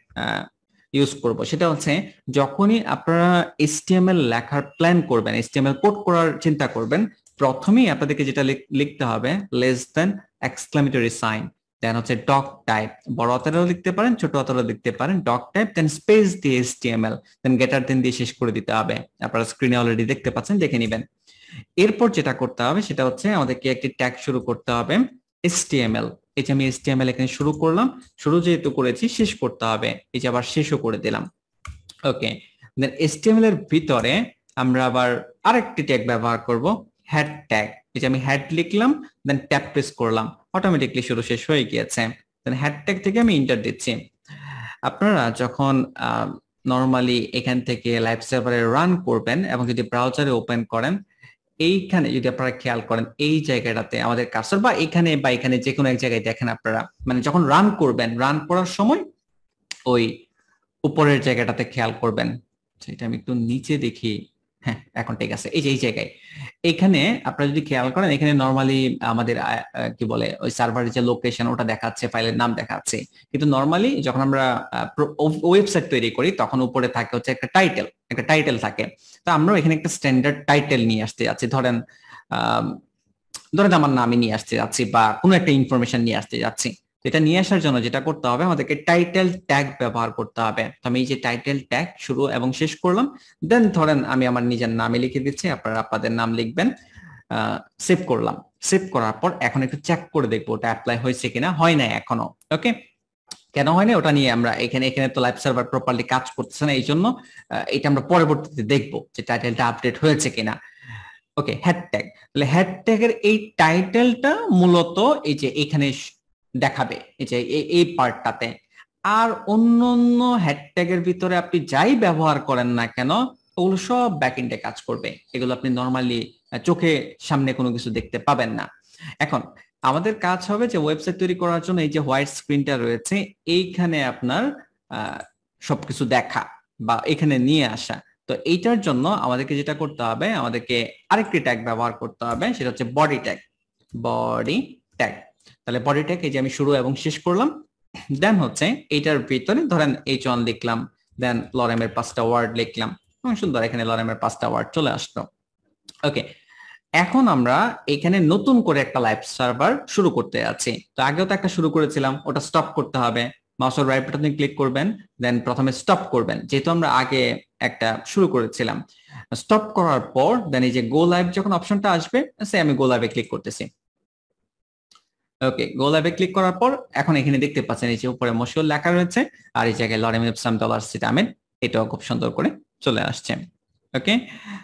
Speaker 1: ইউজ করব। সেটা হচ্ছে যখনই আপনারা HTML লেখার প্ল্যান করবেন, HTML কোড করার চিন্তা করবেন, প্রথমেই আপনাদেরকে যেটা লিখতে হবে লেস দেন এক্সক্লেমেটরি সাইন, দেন হচ্ছে ডক টাইপ, বড় হাতেরও লিখতে পারেন ছোট হাতেরও লিখতে পারেন, ডক টাইপ, দেন স্পেস দিয়ে HTML, দেন গেটার দেন দিয়ে শেষ করে দিতে হবে। আপনারা স্ক্রিনে অলরেডি দেখতে পাচ্ছেন, দেখে নেবেন। এরপর যেটা করতে হবে সেটা হচ্ছে আমাদেরকে একটি ট্যাগ শুরু করতে হবে HTML। এই যে আমি HTML এখানে শুরু করলাম, শুরু যেহেতু করেছি শেষ করতে হবে, এই যে আবার শেষও করে দিলাম। ওকে, দেন HTML এর ভিতরে আমরা আবার আরেকটি ট্যাগ ব্যবহার করব, হেড ট্যাগ। এই যে আমি হেড লিখলাম, দেন ট্যাব প্রেস করলাম, অটোমেটিকলি শুরু শেষ হয়ে গিয়েছে। দেন হেড ট্যাগ থেকে আমি এন্টার দিচ্ছি। আপনারা যখন নরমালি এখান থেকে লাইভ সার্ভারে রান করবেন এবং যদি ব্রাউজারে ওপেন করেন, এইখানে যদি আপনারা খেয়াল করেন এই জায়গাটাতে আমাদের কার্সর বা এখানে যে কোনো এক জায়গায় দেখেন আপনারা, মানে যখন রান করবেন, রান করার সময় ওই উপরের জায়গাটাতে খেয়াল করবেন। এটা আমি একটু নিচে দেখি, হ্যাঁ এখন ঠিক আছে। এই যে এই জায়গায় এখানে আপনারা যদি খেয়াল করেন, এখানে নরমালি আমাদের কি বলে ওই সার্ভারের যে লোকেশন ওটা দেখাচ্ছে, ফাইলের নাম দেখাচ্ছে, কিন্তু নরমালি যখন আমরা ওয়েবসাইট তৈরি করি তখন উপরে থাকে হচ্ছে একটা টাইটেল থাকে। তো আমরা এখানে একটা স্ট্যান্ডার্ড টাইটেল নিয়ে আসতে যাচ্ছি। ধরেন আমার নামে নিয়ে আসতে যাচ্ছি বা কোনো একটা ইনফরমেশন নিয়ে আসতে যাচ্ছি। এটা নিয়ে আসার জন্য যেটা করতে হবে, আমাদেরকে টাইটেল ট্যাগ ব্যবহার করতে হবে। তো আমি এই যে টাইটেল ট্যাগ শুরু এবং শেষ করলাম, দেন ধরেন আমি আমার নিজের নামে লিখে দিচ্ছি, আপনারা আপনাদের নাম লিখবেন, সেভ করলাম। সেভ করার পর এখন একটু চেক করে দেখবো ওটা অ্যাপ্লাই হয়েছে কিনা। হয় না এখনো। ওকে, কেন হয় না ওটা নিয়ে আমরা এখানে তো লাইভ সার্ভার প্রপারলি কাজ করতেছে না, এই জন্য এটা আমরা পরবর্তীতে দেখবো যে টাইটেলটা আপডেট হয়েছে কিনা। ওকে, হেড ট্যাগ। তাহলে হেড ট্যাগের এই টাইটেলটা মূলত এই যে এখানে দেখাবে, এই যে এই পার্টটাতে। আর অন্য হেড ট্যাগের ভিতরে আপনি যাই ব্যবহার করেন না কেন, ওগুলো সব ব্যাকএন্ডে কাজ করবে। এগুলো আপনি নরমালি চোখে সামনে কোনো কিছু দেখতে পাবেন না। এখন আমাদের কাজ হবে যে ওয়েবসাইট তৈরি করার জন্য এই যে হোয়াইট স্ক্রিনটা রয়েছে, এইখানে আপনার সবকিছু দেখা বা এখানে নিয়ে আসা। তো এইটার জন্য আমাদেরকে যেটা করতে হবে, আমাদেরকে আরেকটি ট্যাগ ব্যবহার করতে হবে, সেটা হচ্ছে বডি ট্যাগ। তাহলে বডি ট্যাগ এই যে আমি শুরু এবং শেষ করলাম, দেন হচ্ছে এইটার ভিতরে ধরেন H1 লিখলাম, দেন লরেমের 5টা ওয়ার্ড লিখলাম, সুন্দর, এখানে লরেমের 5টা ওয়ার্ড চলে আসলো। ওকে, এখন আমরা এখানে নতুন করে একটা লাইভ সার্ভার শুরু করতে যাচ্ছি। তো আগেও তো একটা শুরু করেছিলাম, ওটা স্টপ করতে হবে। মাউসের রাইট বাটনে ক্লিক করবেন, দেন প্রথমে স্টপ করবেন, যেহেতু আমরা আগে একটা শুরু করেছিলাম। স্টপ করার পর দেন এই যে গো লাইভ যখন অপশনটা আসবে, সে আমি গো লাইভে ক্লিক করতেছি। ওকে, গো লাইভে ক্লিক করার পর এখন এখানে দেখতে পাচ্ছেন এই যে উপরে মশিউল লেখা রয়েছে, আর এই জায়গায় lorem ipsum dolor sit amen, এটাও খুব সুন্দর করে চলে আসছে। ওকে,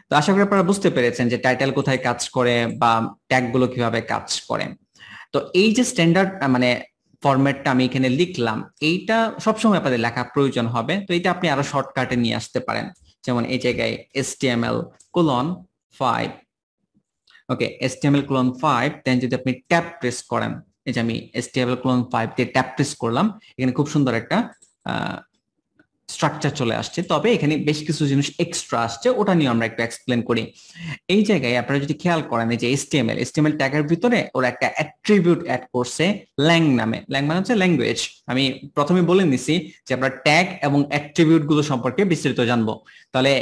Speaker 1: তো আশা করি আপনারা বুঝতে পেরেছেন যে টাইটেল কোথায় কাজ করে বা ট্যাগ গুলো কিভাবে কাজ করে। তো এই যে স্ট্যান্ডার্ড মানে ফরম্যাটটা আমি এখানে লিখলাম, এইটা সবসময় আপনাদের লেখা প্রয়োজন হবে। তো এটা আপনি আরো শর্টকাটে নিয়ে আসতে পারেন, যেমন এই জায়গায় HTML:5। ওকে, HTML:5, দেন যদি আপনি ট্যাব প্রেস করেন, এই যে আমি HTML:5 দিয়ে ট্যাব প্রেস করলাম, এখানে খুব সুন্দর একটা স্ট্রাকচার চলে আসছে। তবে এখানে বেশ কিছু জিনিস এক্সট্রা আসছে, ওটা নিয়ে আমরা একটু এক্সপ্লেন করি। এই জায়গায় আপনারা যদি খেয়াল করেন, এই যে HTML ট্যাগের ভিতরে ওরা একটা অ্যাট্রিবিউট অ্যাড করছে ল্যাং নামে। ল্যাং মানে হচ্ছে ল্যাঙ্গুয়েজ। আমি প্রথমে বলে নিছি যে আমরা ট্যাগ এবং অ্যাট্রিবিউট গুলো সম্পর্কে বিস্তারিত জানবো। তাহলে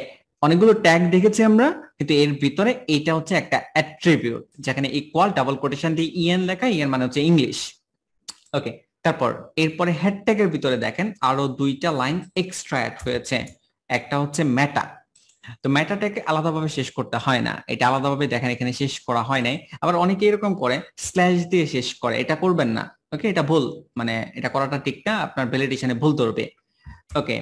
Speaker 1: অনেকগুলো ট্যাগ দেখেছি আমরা, কিন্তু এর ভিতরে এইটা হচ্ছে একটা অ্যাট্রিবিউট, যেখানে ইকুয়াল ডাবল কোটেশন দিয়ে ইএন লেখা, ইএন মানে হচ্ছে ইংলিশ। ওকে, তারপর এরপরে হেড ট্যাগের ভিতরে দেখেন আরো 2টা লাইন এক্সট্রা অ্যাড হয়েছে। একটা হচ্ছে মেটা। তো মেটাটাকে আলাদাভাবে শেষ করতে হয় না, এটা আলাদাভাবে দেখেন এখানে শেষ করা হয় নাই। আবার অনেকে এরকম করে স্ল্যাশ দিয়ে শেষ করে, এটা করবেন না। ওকে, এটা ভুল, মানে এটা করাটা ঠিক না, আপনার ভ্যালিডেশনে ভুল ধরবে। ওকে,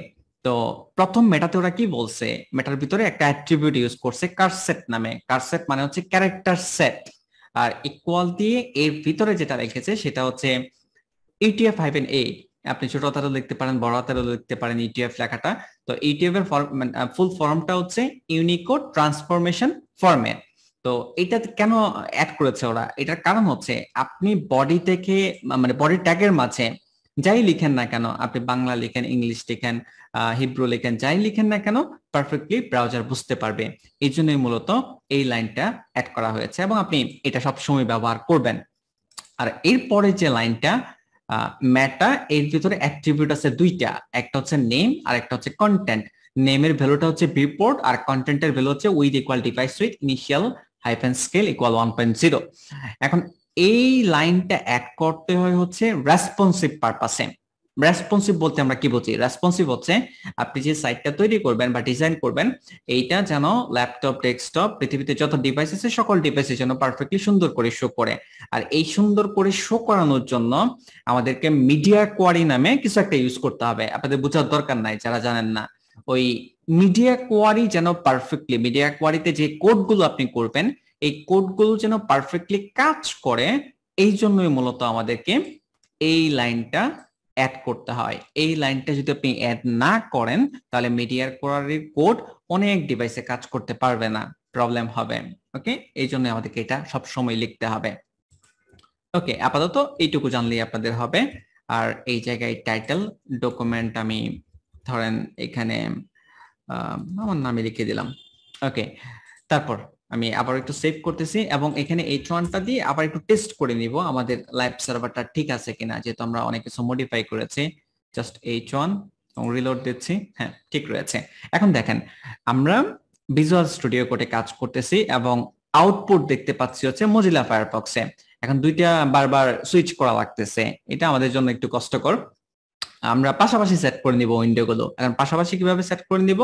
Speaker 1: তো প্রথম মেটাতে ওরা কি বলছে, মেটার ভিতরে একটা অ্যাট্রিবিউট ইউজ করছে কারসেট নামে। কারসেট মানে হচ্ছে ক্যারেক্টার সেট, আর ইকুয়াল দিয়ে এর ভিতরে যেটা রেখেছে সেটা হচ্ছে ETF-A। আপনি ছোট হাতেরও লিখতে পারেন, বড় হাতেরও লিখতে পারেন ETF লেখাটা। তো ETF এর ফুল ফর্মটা হচ্ছে ইউনিকোড ট্রান্সফরমেশন ফরম্যাট। তো এটা কেন অ্যাড করেছে ওরা, এটার কারণ হচ্ছে আপনি বডি থেকে মানে বডি ট্যাগের মাঝে যাই লিখেন না কেন, আপনি বাংলা লিখেন, ইংলিশ লিখেন, হিব্রু লিখেন, যাই লিখেন না কেন, পারফেক্টলি ব্রাউজার বুঝতে পারবে। এই জন্যই মূলত এই লাইনটা অ্যাড করা হয়েছে এবং আপনি এটা সবসময় ব্যবহার করবেন। আর এরপরে যে লাইনটা মেটা, এর ভিতরে অ্যাট্রিবিউট আছে 2টা, একটা হচ্ছে নেম আর একটা হচ্ছে কন্টেন্ট। নেমের ভ্যালুটা হচ্ছে ভিউপোর্ট আর কন্টেন্টের ভ্যালু হচ্ছে with equal device with initial hyphen scale equal 1.0। এখন এই লাইনটা অ্যাড করতে হয় হচ্ছে রেসপন্সিভ পারপাসে। রেসপন্সিভ বলতে আমরা কি বুঝি? রেসপন্সিভ হচ্ছে আপনি যে সাইটটা তৈরি করবেন বা ডিজাইন করবেন, এইটা যেন ল্যাপটপ, ডেস্কটপ, পৃথিবীতে যত ডিভাইস আছে সকল ডিভাইসের জন্য পারফেক্টলি সুন্দর করে শো করে। আর এই সুন্দর করে শো করানোর জন্য আমাদেরকে মিডিয়া কোয়ারি নামে কিছু একটা ইউজ করতে হবে। আপনাদের বোঝার দরকার নাই যারা জানেন না। ওই মিডিয়া কোয়ারি যেন পারফেক্টলি, মিডিয়া কোয়ারিতে যে কোডগুলো আপনি করবেন, এই কোডগুলো যেন পারফেক্টলি কাজ করে, এই জন্যই মূলত আমাদেরকে এই লাইনটা অ্যাড করতে হয়। এই লাইনটা যদি আপনি অ্যাড না করেন, তাহলে মিডিয়া কোয়ারির কোড অনেক ডিভাইসে কাজ করতে পারবে না, প্রবলেম হবে। ওকে, এই জন্য আমাদেরকে এটা সব সময় লিখতে হবে। ওকে, আপাতত এইটুকু জানলেই আপনাদের হবে। আর এই জায়গায় টাইটেল ডকুমেন্ট আমি ধরেন এখানে আমার নামে লিখে দিলাম। ওকে, তারপর আমি আবার একটু সেভ করতেছি এবং এখানে H1টা দিয়ে আবার একটু টেস্ট করে নিব আমাদের লাইভ সার্ভারটা ঠিক আছে কিনা, যেহেতু আমরা অনেক কিছু মডিফাই করেছি। জাস্ট H1 এবং রিলোড দিচ্ছি, হ্যাঁ ঠিক রয়েছে। এখন দেখেন আমরা ভিজুয়াল স্টুডিও কোডে কাজ করতেছি এবং আউটপুট দেখতে পাচ্ছি হচ্ছে মজিলা ফায়ারফক্সে। এখন দুইটা বারবার সুইচ করা লাগতেছে, এটা আমাদের জন্য একটু কষ্টকর। আমরা পাশাপাশি সেট করে নিব উইন্ডোগুলো। এখন পাশাপাশি কিভাবে সেট করে নিব?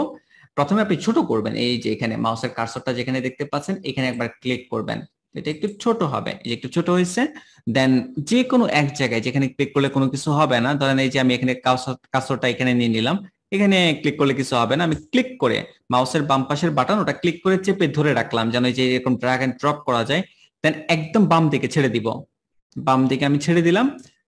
Speaker 1: প্রথমে আপনি ছোট করবেন, এই যে এখানে মাউসের কার্সরটা যেখানে দেখতে পাচ্ছেন এখানে একবার ক্লিক করবেন, এটা একটু ছোট হবে, এই যে একটু ছোট হয়েছে। দেন যে কোনো এক জায়গায় যেখানে ক্লিক করলে কোনো কিছু হবে না, ধরেন এই যে আমি এখানে কার্সরটা এখানে নিয়ে নিলাম, এখানে ক্লিক করলে কিছু হবে না। আমি ক্লিক করে মাউসের বাম পাশের বাটন ওটা ক্লিক করে চেপে ধরে রাখলাম, যেন এই যে এরকম ড্র্যাগ এন্ড ড্রপ করা যায়। দেন একদম বাম দিকে ছেড়ে দিব, বাম দিকে আমি ছেড়ে দিলাম।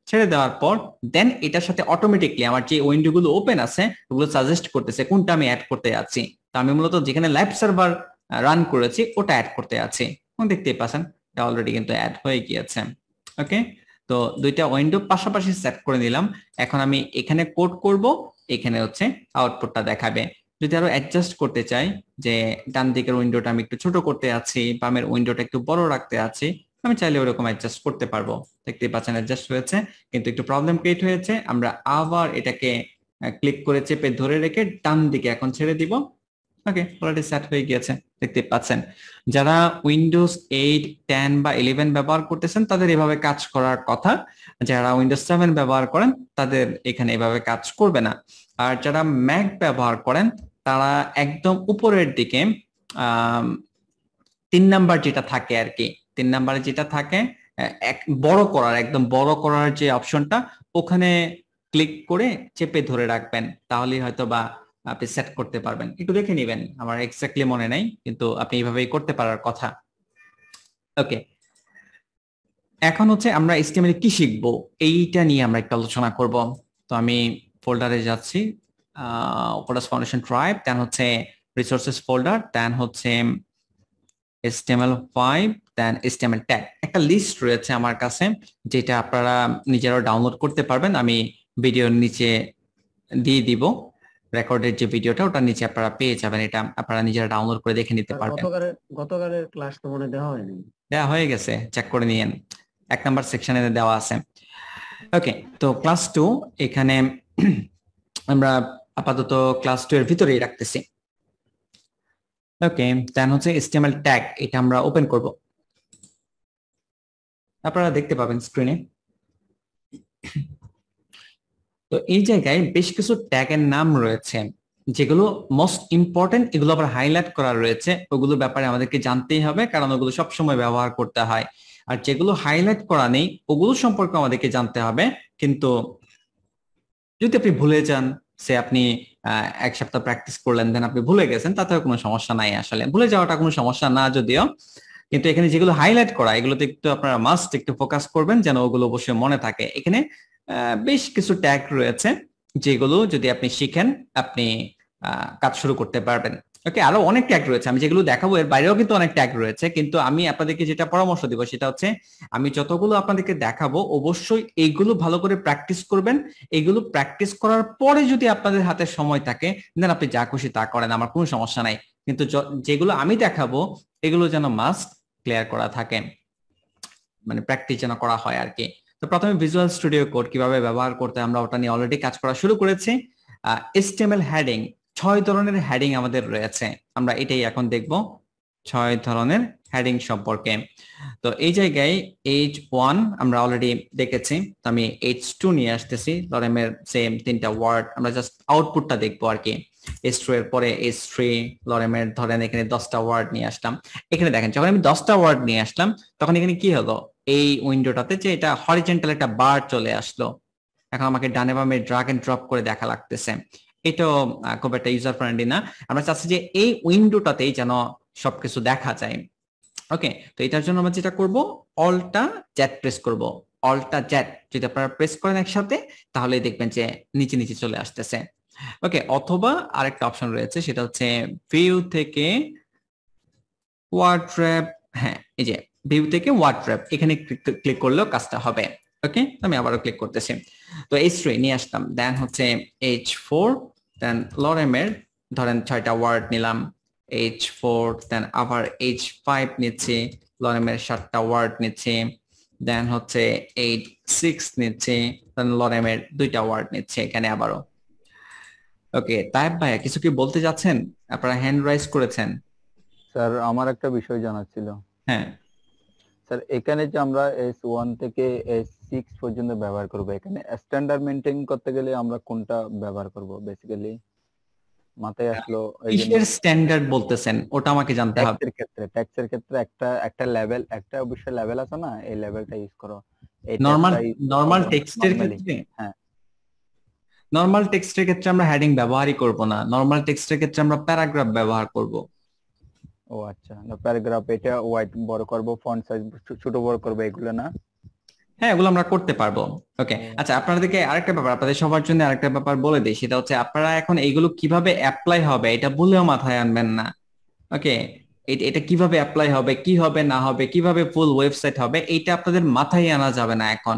Speaker 1: ছেড়ে দেওয়ার পর দেন এটার সাথে অটোমেটিকলি আমার যে উইন্ডোগুলো ওপেন আছে ওগুলো সাজেস্ট করতেছে কোনটা আমি অ্যাড করতে যাচ্ছি। তো আমি মূলত যেখানে লাইভ সার্ভার রান করেছি ওটা অ্যাড করতে যাচ্ছি। দেখতেই পাচ্ছেন এটা অলরেডি কিন্তু অ্যাড হয়ে গিয়েছে। ওকে, তো দুইটা উইন্ডো পাশাপাশি সেট করে নিলাম। এখন আমি এখানে কোড করব, এখানে হচ্ছে আউটপুটটা দেখাবে। যদি আরো অ্যাডজাস্ট করতে চাই, যে ডান দিকের উইন্ডোটা আমি একটু ছোট করতে যাচ্ছি, বামের উইন্ডোটা একটু বড় রাখতে যাচ্ছি, আমি চাইলে ওরকম অ্যাডজাস্ট করতে পারবো। দেখতেই পাচ্ছেন অ্যাডজাস্ট হয়েছে, কিন্তু একটু প্রবলেম ক্রিয়েট হয়েছে। আমরা আবার এটাকে ক্লিক করে চেপে ধরে রেখে ডান দিকে এখন ছেড়ে দিব। ওকে, অলরেডি সেট হয়ে গিয়েছে, দেখতে পাচ্ছেন। যারা উইন্ডোজ 8, 10 বা 11 ব্যবহার করতেছেন তাদের এভাবে কাজ করার কথা। যারা উইন্ডোজ 7 ব্যবহার করেন তাদের এখানে এভাবে কাজ করবে না। আর যারা ম্যাক ব্যবহার করেন তারা একদম উপরের দিকে 3 নাম্বার যেটা থাকে আর কি, 3 নাম্বারে যেটা থাকে এক বড় করার, একদম বড় করার যে অপশনটা, ওখানে ক্লিক করে চেপে ধরে রাখবেন, তাহলেই হয়তো বা আপনি সেট করতে পারবেন। একটু দেখে নেবেন, আমার এক্স্যাক্টলি মনে নাই, কিন্তু আপনি এইভাবেই করতে পারার কথা। ওকে, এখন হচ্ছে আমরা HTML কি শিখবো এইটা নিয়ে আমরা একটু আলোচনা করব। তো আমি ফোল্ডারে যাচ্ছি, ওপরাস ফাউন্ডেশন ট্রাইব, দেন হচ্ছে রিসোর্সেস ফোল্ডার, দেন হচ্ছে HTML5, দেন HTML ট্যাগ। একটা লিস্ট রয়েছে আমার কাছে যেটা আপনারা নিজেরাও ডাউনলোড করতে পারবেন। আমি ভিডিওর নিচে দিয়ে দিব, রেকর্ডের যে ভিডিওটা ওটা নিচে আপনারা পেয়ে যাবেন, এটা আপনারা নিজেরা ডাউনলোড করে দেখে নিতে পারবেন।
Speaker 6: গতকালের ক্লাস তো মনে দেওয়া হয়নি।
Speaker 1: দেওয়া হয়ে গেছে, চেক করে নিয়েন, 1 নাম্বার সেকশনে দেওয়া আছে। ওকে, তো ক্লাস 2 এখানে আমরা আপাতত ক্লাস 2 এর ভিতরেই রাখতেছি। ওকে, দেন হচ্ছে HTML ট্যাগ, এটা আমরা ওপেন করব। আপনারা দেখতে পাবেন স্ক্রিনে। তো এই জায়গায় বেশ কিছু ট্যাগের নাম রয়েছে যেগুলো মোস্ট ইম্পর্টেন্ট, এগুলো আবার হাইলাইট করা রয়েছে, ওগুলোর ব্যাপারে আমাদেরকে জানতেই হবে কারণ ওগুলো সবসময় ব্যবহার করতে হয়। আর যেগুলো হাইলাইট করা নেই ওগুলো সম্পর্কে আমাদেরকে জানতে হবে, কিন্তু যদি আপনি ভুলে যান, সে আপনি 1 সপ্তাহ প্র্যাকটিস করলেন দেন আপনি ভুলে গেছেন, তাতেও কোনো সমস্যা নাই। আসলে ভুলে যাওয়াটা কোনো সমস্যা না যদিও, কিন্তু এখানে যেগুলো হাইলাইট করা এগুলোতে একটু আপনারা মাস্ট একটু ফোকাস করবেন যেন ওগুলো অবশ্যই মনে থাকে। এখানে বেশ কিছু ট্যাগ রয়েছে যেগুলো যদি আপনি শিখেন আপনি কাজ শুরু করতে পারবেন। ওকে, আরো অনেক ট্যাগ রয়েছে, আমি যেগুলো দেখাবো এর বাইরেও কিন্তু অনেক ট্যাগ রয়েছে, কিন্তু আমি আপনাদেরকে যেটা পরামর্শ দিব সেটা হচ্ছে আমি যতগুলো আপনাদেরকে দেখাবো অবশ্যই এইগুলো ভালো করে প্র্যাকটিস করবেন। এইগুলো প্র্যাকটিস করার পরে যদি আপনাদের হাতে সময় থাকে দেন আপনি যা খুশি তা করেন, আমার কোনো সমস্যা নাই, কিন্তু যেগুলো আমি দেখাবো এগুলো যেন মাস্ট ক্লিয়ার করা থাকে, মানে প্র্যাকটিস যেন করা হয় আর কি। তো প্রথমে ভিজুয়াল স্টুডিও কোড কিভাবে ব্যবহার করতে আমরা ওটা নিয়ে অলরেডি কাজ করা শুরু করেছি। HTML হেডিং, 6 ধরনের হেডিং আমাদের রয়েছে, আমরা এটাই এখন দেখব 6 ধরনের হেডিং সম্পর্কে। তো এই জায়গায় H1 আমরা অলরেডি দেখেছি, তো আমি H2 নিয়ে আসতেছি, লরেমের সেম 3টা ওয়ার্ড, আমরা জাস্ট আউটপুটটা দেখবো আর কি। H2 এর পরে H3, লরেমের ধরেন এখানে 10টা ওয়ার্ড নিয়ে আসলাম। এখানে দেখেন যখন আমি 10টা ওয়ার্ড নিয়ে আসলাম তখন এখানে কি হলো, এই উইন্ডোটাতে যে এটা হরিজন্টাল একটা বার চলে আসলো, এখন আমাকে ডানে বামে ড্রাগ এন্ড ড্রপ করে দেখা লাগতেছে, এটা খুব একটা ইউজার ফ্রেন্ডলি না। আমরা চাচ্ছি যে এই উইন্ডোটাতেই যেন সবকিছু দেখা যায়। ওকে, তো এটার জন্য আমরা যেটা করব, অল্টা জ্যাট প্রেস করব। অল্টা জ্যাট যদি আপনারা প্রেস করেন একসাথে তাহলে দেখবেন যে নিচে নিচে চলে আসতেছে। ওকে, অথবা আরেকটা অপশন রয়েছে সেটা হচ্ছে ভিউ থেকে ওয়ার্ড্রপ, হ্যাঁ এই যে ভিউ থেকে ওয়ার্ড্রপ, এখানে ক্লিক করলেও কাজটা হবে। ওকে, আমি আবারও ক্লিক করতেছি। তো H3 নিয়ে আসলাম, দেন হচ্ছে H4, দেন লরেমের ধরেন 6টা ওয়ার্ড নিলাম, H4 দেন আবার H5 নিচ্ছে, লরেমের 7টা ওয়ার্ড নিচ্ছে, দেন হচ্ছে H6 নিচ্ছে, দেন লরেমের 2টা ওয়ার্ড নিচ্ছে এখানে আবারও। ওকে, তাইব ভাইয়া কিছু কি বলতে যাচ্ছেন? আপনারা হ্যান্ড রাইজ করেছেন।
Speaker 3: স্যার আমার একটা বিষয় জানার ছিল।
Speaker 1: হ্যাঁ,
Speaker 3: স্যার এখানে যে আমরা S1 থেকে S6 পর্যন্ত ব্যবহার করব, এখানে স্ট্যান্ডার্ড মেইনটেইন করতে গেলে আমরা কোনটা ব্যবহার করব? বেসিক্যালি মাথায় আসলো এই জন্য।
Speaker 1: কিসের স্ট্যান্ডার্ড বলতেছেন ওটা আমাকে জানতে হবে।
Speaker 3: ট্যাক্সের ক্ষেত্রে একটা লেভেল, একটা অবশ্যই লেভেল আছে না, এই লেভেলটা ইউজ করো। এই
Speaker 1: নরমাল টেক্সটের ক্ষেত্রে,
Speaker 3: হ্যাঁ,
Speaker 1: নরমাল টেক্সটের ক্ষেত্রে আমরা হেডিং ব্যবহারই করব না, নরমাল টেক্সটের ক্ষেত্রে আমরা প্যারাগ্রাফ ব্যবহার করব।
Speaker 3: ও আচ্ছা, প্যারাগ্রাফ এটা হোয়াইট বড় করব, ফন্ট সাইজ ছোট বড় করব, এগুলো না?
Speaker 1: হ্যাঁ, এগুলো আমরা করতে পারবো। ওকে, আচ্ছা আপনাদেরকে আরেকটা ব্যাপার, আপনাদের সবার জন্য আরেকটা ব্যাপার বলে দিই, সেটা হচ্ছে আপনারা এখন এইগুলো কিভাবে অ্যাপ্লাই হবে এটা বলেও মাথায় আনবেন না। ওকে, এটা কিভাবে অ্যাপ্লাই হবে, কি হবে না হবে, কিভাবে ফুল ওয়েবসাইট হবে, এইটা আপনাদের মাথায় আনা যাবে না এখন।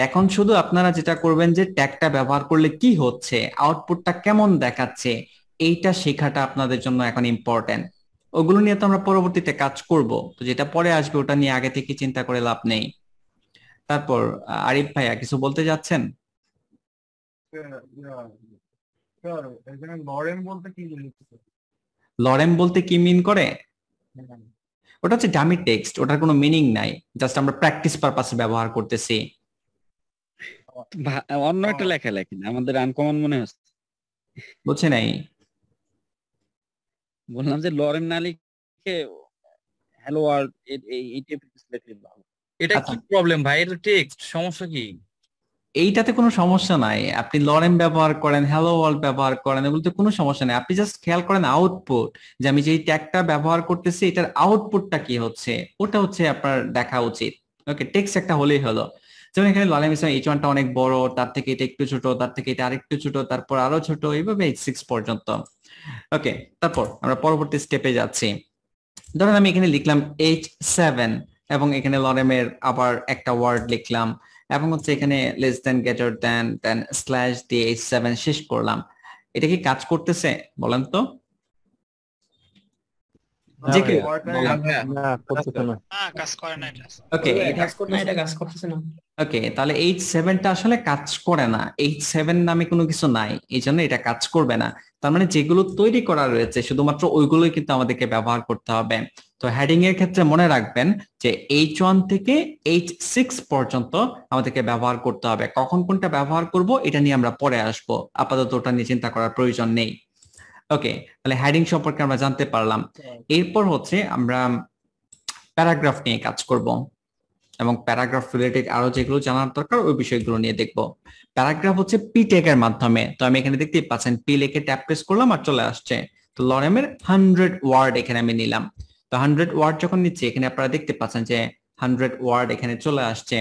Speaker 1: এখন শুধু আপনারা যেটা করবেন যে ট্যাগটা ব্যবহার করলে কি হচ্ছে, আউটপুটটা কেমন দেখাচ্ছে, এইটা শেখাটা আপনাদের জন্য এখন ইম্পর্টেন্ট। ওগুলো নিয়ে তো আমরা পরবর্তীতে কাজ করব, তো যেটা পরে আসবে ওটা নিয়ে আগে থেকে চিন্তা করে লাভ নেই। তারপর আরিফ ভাইয়া কিছু বলতে যাচ্ছেন?
Speaker 2: এখানে লরেন বলতে কি জিনিস?
Speaker 1: লরেম বলতে কি মিন করে? ওটা হচ্ছে ডামি টেক্সট, ওটার কোনো মিনিং নাই, জাস্ট আমরা প্র্যাকটিস পারপাসে ব্যবহার করতেছি।
Speaker 7: অন্য একটা লেখা লেখেন, আমাদের আনকমন মনে হচ্ছে।
Speaker 1: বুঝছে নাই?
Speaker 7: বললাম যে লরেন না লিখে হ্যালো ওয়ার্ল্ড এই টাইপের কিছু লিখলে ভালো।
Speaker 2: এটা কি প্রবলেম ভাই? এটা টেক্সট, সমস্যা কি?
Speaker 1: এইটাতে কোনো সমস্যা নাই, আপনি লরেম ব্যবহার করেন, হ্যালো ওয়ার্ল্ড ব্যবহার করেন, এগুলোতে কোনো সমস্যা নাই। আপনি জাস্ট খেয়াল করেন আউটপুট, যে আমি যেই ট্যাগটা ব্যবহার করতেছি এটার আউটপুটটা কি হচ্ছে, ওটা হচ্ছে আপনার দেখা উচিত। ওকে, টেক্সট একটা হলেই হলো। যেমন এখানে লরেম ইসলাম H1টা অনেক বড়, তার থেকে এটা একটু ছোট, তার থেকে এটা আরেকটু ছোট, তারপর আরো ছোট, এইভাবে H6 পর্যন্ত। ওকে, তারপর আমরা পরবর্তী স্টেপে যাচ্ছি। ধরেন আমি এখানে লিখলাম H7 এবং এখানে লরেমের আবার একটা ওয়ার্ড লিখলাম এবং হচ্ছে এখানে লেস দেন, গ্রেটার দেন, দেন স্ল্যাশ দিয়ে H7 শেষ করলাম। এটা কি কাজ করতেছে বলেন তো? যে কেউ বলেন।
Speaker 2: কাজ করে না এটা।
Speaker 1: ওকে,
Speaker 5: এটা কাজ করতেছে না।
Speaker 1: ওকে, তাহলে H7টা আসলে কাজ করে না, H7 নামে কোনো কিছু নাই, এই জন্য এটা কাজ করবে না। তার মানে যেগুলো তৈরি করা রয়েছে শুধুমাত্র ওইগুলোই কিন্তু আমাদেরকে ব্যবহার করতে হবে। তো হেডিং এর ক্ষেত্রে মনে রাখবেন যে H1 থেকে H6 পর্যন্ত আমাদেরকে ব্যবহার করতে হবে। কখন কোনটা ব্যবহার করব এটা নিয়ে আমরা পরে আসবো, আপাতত ওটা নিয়ে চিন্তা করার প্রয়োজন নেই। ওকে, তাহলে হেডিং সম্পর্কে আমরা জানতে পারলাম। এরপর হচ্ছে আমরা প্যারাগ্রাফ নিয়ে কাজ করব এবং প্যারাগ্রাফ রিলেটেড আরো যেগুলো জানার দরকার ওই বিষয়গুলো নিয়ে দেখবো। প্যারাগ্রাফ হচ্ছে পি ট্যাগের মাধ্যমে, তো আমি এখানে দেখতেই পাচ্ছেন পি লিখে ট্যাপ প্রেস করলাম আর চলে আসছে। তো লরেমের 100 ওয়ার্ড এখানে আমি নিলাম। তো 100 ওয়ার্ড যখন নিচ্ছি এখানে আপনারা দেখতে পাচ্ছেন যে 100 ওয়ার্ড এখানে চলে আসছে।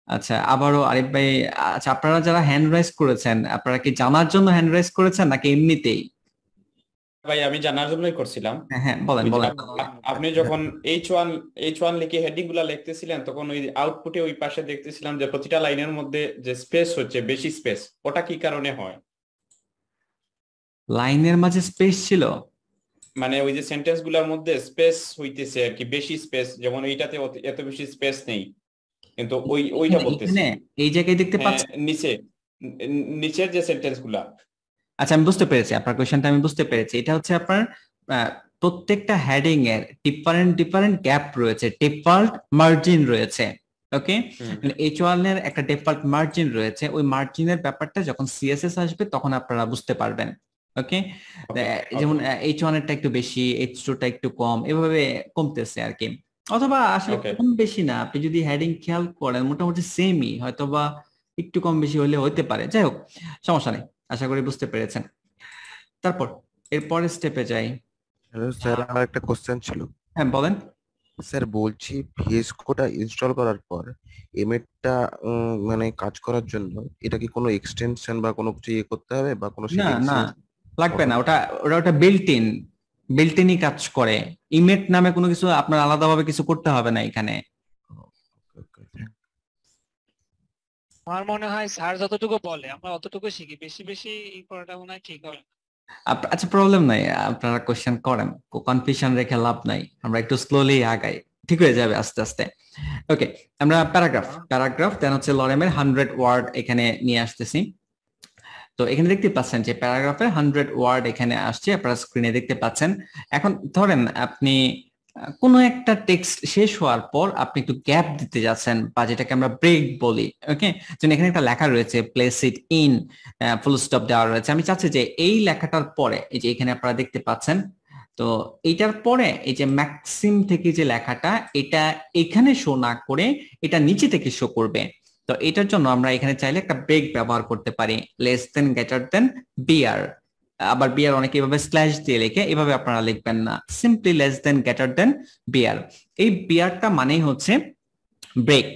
Speaker 1: আচ্ছা, আবারও আরিফ ভাই, আচ্ছা আপনারা যারা হ্যান্ড রাইজ করেছেন আপনারা কি জানার জন্য হ্যান্ড রাইজ করেছেন নাকি এমনিতেই?
Speaker 4: ভাই আমি জানার জন্যই করছিলাম।
Speaker 1: হ্যাঁ হ্যাঁ, বলেন
Speaker 4: ওই যে
Speaker 1: বলেন।
Speaker 4: আপনি যখন H1 লিখে হেডিং গুলা লিখতেছিলেন তখন ওই আউটপুটে ওই পাশে দেখতেছিলাম যে প্রতিটা লাইনের মধ্যে যে স্পেস হচ্ছে বেশি স্পেস, ওটা কি কারণে হয়?
Speaker 1: লাইনের মাঝে স্পেস ছিল?
Speaker 4: মানে ওই যে সেন্টেন্স গুলার মধ্যে স্পেস হইতেছে আর কি, বেশি স্পেস, যেমন এইটাতে এত বেশি স্পেস নেই, কিন্তু ওইটা বলতেছি।
Speaker 1: এখানে এই জায়গায় দেখতে
Speaker 4: হ্যাঁ,
Speaker 1: পাচ্ছেন
Speaker 4: নিচের যে সেন্টেন্স গুলা।
Speaker 1: আচ্ছা, আমি বুঝতে পেরেছি আপনার কোশ্চেনটা, আমি বুঝতে পেরেছি। এটা হচ্ছে আপনার প্রত্যেকটা হেডিং এর ডিফারেন্ট গ্যাপ রয়েছে, ডিফল্ট মার্জিন রয়েছে। ওকে, H1 এর একটা ডিফল্ট মার্জিন রয়েছে, ওই মার্জিনের ব্যাপারটা যখন সিএসএস আসবে তখন আপনারা বুঝতে পারবেন। ওকে, যেমন H1 এরটা একটু বেশি, H2 টা একটু কম, এভাবে কমতেছে আর কি। অথবা আসলে কম বেশি না, আপনি যদি হেডিং খেয়াল করেন মোটামুটি সেমই, হয়তোবা একটু কম বেশি হলে হতে পারে। যাই হোক, সমস্যা নেই, আশা করি বুঝতে পেরেছেন। তারপর এরপরের স্টেপে যাই।
Speaker 8: হ্যালো স্যার, আমার একটা কোশ্চেন ছিল।
Speaker 1: হ্যাঁ বলেন।
Speaker 8: স্যার বলছি, ভিএস কোডটা ইনস্টল করার পর এমএডটা মানে কাজ করার জন্য এটা কি কোনো এক্সটেনশন বা কোনো কিছু ইয়ে করতে হবে বা কোনো
Speaker 1: না
Speaker 8: সেটিংস
Speaker 1: না, লাগবে না, ওটা বিল্ট ইনই কাজ করে। ইমেট নামে কোনো কিছু আপনার আলাদাভাবে কিছু করতে হবে না এখানে।
Speaker 9: আমার মনে হয় স্যার যতটুকু বলে আমরা অতটুকু শিখি, বেশি বেশি ই করাটা মনে হয় ঠিক হবে।
Speaker 1: আচ্ছা প্রবলেম নাই, আপনারা কোশ্চেন করেন, কনফিউশন রেখে লাভ নাই, আমরা একটু স্লোলি আগাই, ঠিক হয়ে যাবে আস্তে আস্তে। ওকে, আমরা প্যারাগ্রাফ দেন হচ্ছে লরেমের 100 ওয়ার্ড এখানে নিয়ে আসতেছি। তো এখানে দেখতে পাচ্ছেন যে প্যারাগ্রাফের 100 ওয়ার্ড এখানে আসছে, আপনারা স্ক্রিনে দেখতে পাচ্ছেন। এখন ধরেন আপনি কোনো একটা টেক্সট শেষ হওয়ার পর আপনি একটু গ্যাপ দিতে যাচ্ছেন, বা যেটাকে আমরা ব্রেক বলি। ওকে, যেন এখানে একটা লেখা রয়েছে place it in, full stop দেওয়া রয়েছে। আমি চাচ্ছি যে এই লেখাটার পরে, এই যে এখানে আপনারা দেখতে পাচ্ছেন, তো এইটার পরে এই যে ম্যাক্সিম থেকে যে লেখাটা, এটা এখানে শো না করে এটা নিচে থেকে শো করবে। তো এটার জন্য আমরা এখানে চাইলে একটা ব্রেক ব্যবহার করতে পারি, less than greater than BR. আবার বিআর অনেকে এভাবে স্ল্যাশ দিয়ে লেখে, এভাবে আপনারা লিখবেন না, simply less than greater than BR. এই বিআরটা মানেই হচ্ছে ব্রেক।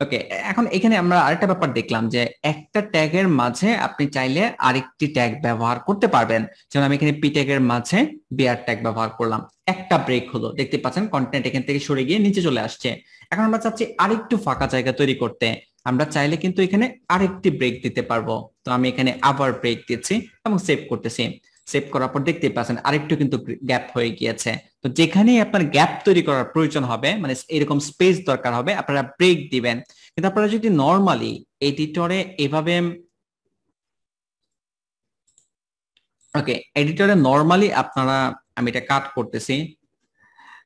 Speaker 1: ওকে, এখন এখানে আমরা আরেকটা ব্যাপার দেখলাম যে একটা ট্যাগের মাঝে আপনি চাইলে আরেকটি ট্যাগ ব্যবহার করতে পারবেন। যেমন আমি এখানে পি ট্যাগের মাঝে বিআর ট্যাগ ব্যবহার করলাম, একটা ব্রেক হলো, দেখতে পাচ্ছেন কন্টেন্ট এখান থেকে সরে গিয়ে নিচে চলে আসছে। এখন আমরা চাচ্ছি আরেকটু ফাঁকা জায়গা তৈরি করতে, আমরা চাইলে কিন্তু এখানে আরেকটি ব্রেক দিতে পারবো। তো আমি এখানে আবার ব্রেক দিচ্ছি এবং সেভ করতেছি। সেভ করার পর দেখতে পাচ্ছেন আরেকটু কিন্তু গ্যাপ হয়ে গিয়েছে। তো যেখানেই আপনার গ্যাপ তৈরি করার প্রয়োজন হবে, মানে এরকম স্পেস দরকার হবে, আপনারা ব্রেক দিবেন। কিন্তু আপনারা যদি নর্মালি এডিটরে এভাবে, ওকে, এডিটরে নর্মালি আপনারা, আমি এটা কাট করতেছি।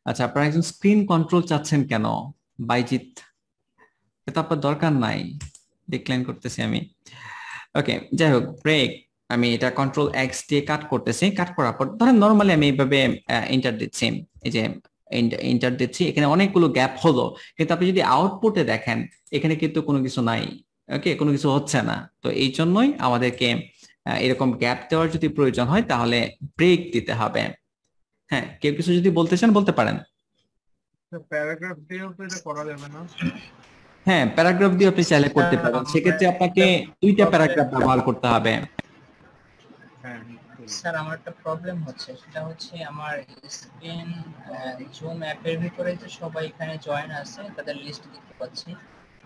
Speaker 1: আচ্ছা, আপনারা একজন স্ক্রিন কন্ট্রোল চাচ্ছেন কেন বাইজিৎ? এটা আপনার দরকার নাই, ডিক্লাইন করতেছি আমি। ওকে, যাই হোক, ব্রেক আমি এটা কন্ট্রোল এক্স দিয়ে কাট করতেছি। কাট করার পর ধরেন নর্মালি আমি এইভাবে এন্টার দিচ্ছি, এই যে এন্টার দিচ্ছি, এখানে অনেকগুলো গ্যাপ হলো, কিন্তু আপনি যদি আউটপুটে দেখেন এখানে কিন্তু কোনো কিছু নাই। ওকে, কোনো কিছু হচ্ছে না। তো এই জন্যই আমাদেরকে এরকম গ্যাপ দেওয়ার যদি প্রয়োজন হয় তাহলে ব্রেক দিতে হবে। হ্যাঁ, কেউ কিছু যদি বলতে চান বলতে পারেন।
Speaker 2: প্যারাগ্রাফ দিয়েও তো এটা করা যাবে না?
Speaker 1: হ্যাঁ, প্যারাগ্রাফ দিয়ে আপনি চাইলে করতে পারেন, সেক্ষেত্রে আপনাকে দুইটা প্যারাগ্রাফ ব্যবহার করতে হবে।
Speaker 5: স্যার আমার একটা প্রবলেম হচ্ছে, সেটা হচ্ছে আমার স্ক্রিন জুম অ্যাপের ভিতরে যে সবাই এখানে জয়েন আছে তাদের লিস্ট দেখতে পাচ্ছি,